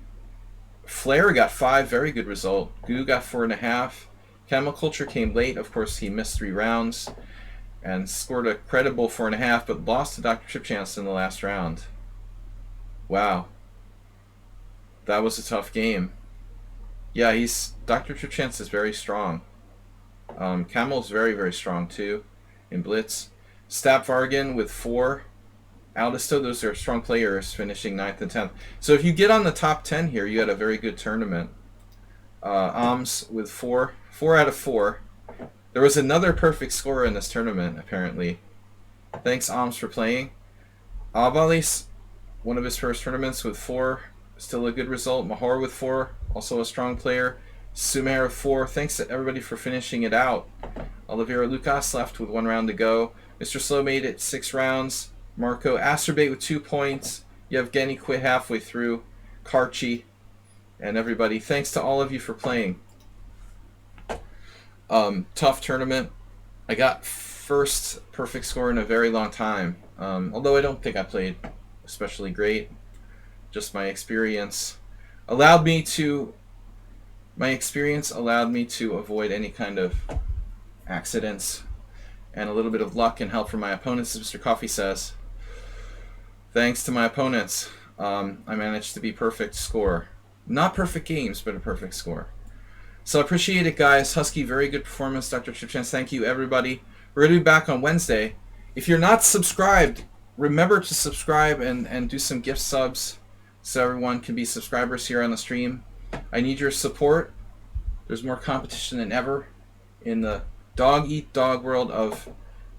S1: Flair got 5, very good result. Goo got 4.5. Camel Culture came late. Of course, he missed 3 rounds and scored a credible 4.5, but lost to Dr. Tripchance in the last round. Wow. That was a tough game. Yeah, Dr. Tripchance is very strong. Camel's very, very strong too in Blitz. Stab Vargan with 4. Aldisto, those are strong players finishing 9th and 10th. So if you get on the top 10 here, you had a very good tournament. Oms with 4. 4 out of 4. There was another perfect scorer in this tournament, apparently. Thanks, Oms, for playing. Avalis, one of his first tournaments with 4. Still a good result. Mahor with 4. Also a strong player. Sumer with 4. Thanks to everybody for finishing it out. Oliveira Lucas left with 1 round to go. Mr. Slow made it 6 rounds. Marco Asterbait with 2 points. Yevgeny quit halfway through. Karchi and everybody. Thanks to all of you for playing. Tough tournament. I got first perfect score in a very long time. Although I don't think I played especially great. Just my experience allowed me to avoid any kind of accidents, and a little bit of luck and help from my opponents, as Mr. Coffee says. Thanks to my opponents, I managed to be perfect score. Not perfect games, but a perfect score. So I appreciate it, guys. Husky, very good performance. Dr. Chipchance, thank you, everybody. We're going to be back on Wednesday. If you're not subscribed, remember to subscribe and do some gift subs so everyone can be subscribers here on the stream. I need your support. There's more competition than ever in the dog-eat-dog world of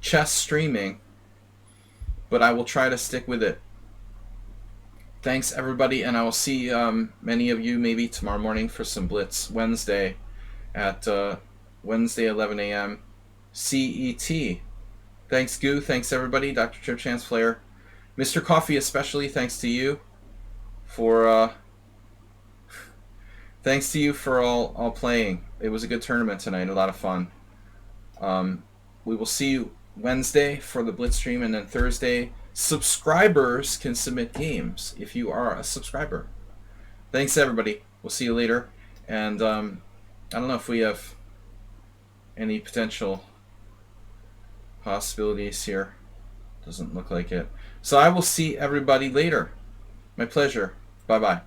S1: chess streaming, but I will try to stick with it. Thanks, everybody, and I will see many of you maybe tomorrow morning for some Blitz Wednesday at Wednesday 11 a.m. CET. Thanks, Goo. Thanks, everybody. Dr. Chipchance, Flair. Mr. Coffee, especially thanks to you for thanks to you for all playing. It was a good tournament tonight, a lot of fun. We will see you Wednesday for the Blitz stream, and then Thursday subscribers can submit games if you are a subscriber. Thanks, everybody. We'll see you later. And I don't know if we have any potential possibilities here. Doesn't look like it. So I will see everybody later. My pleasure. Bye-bye.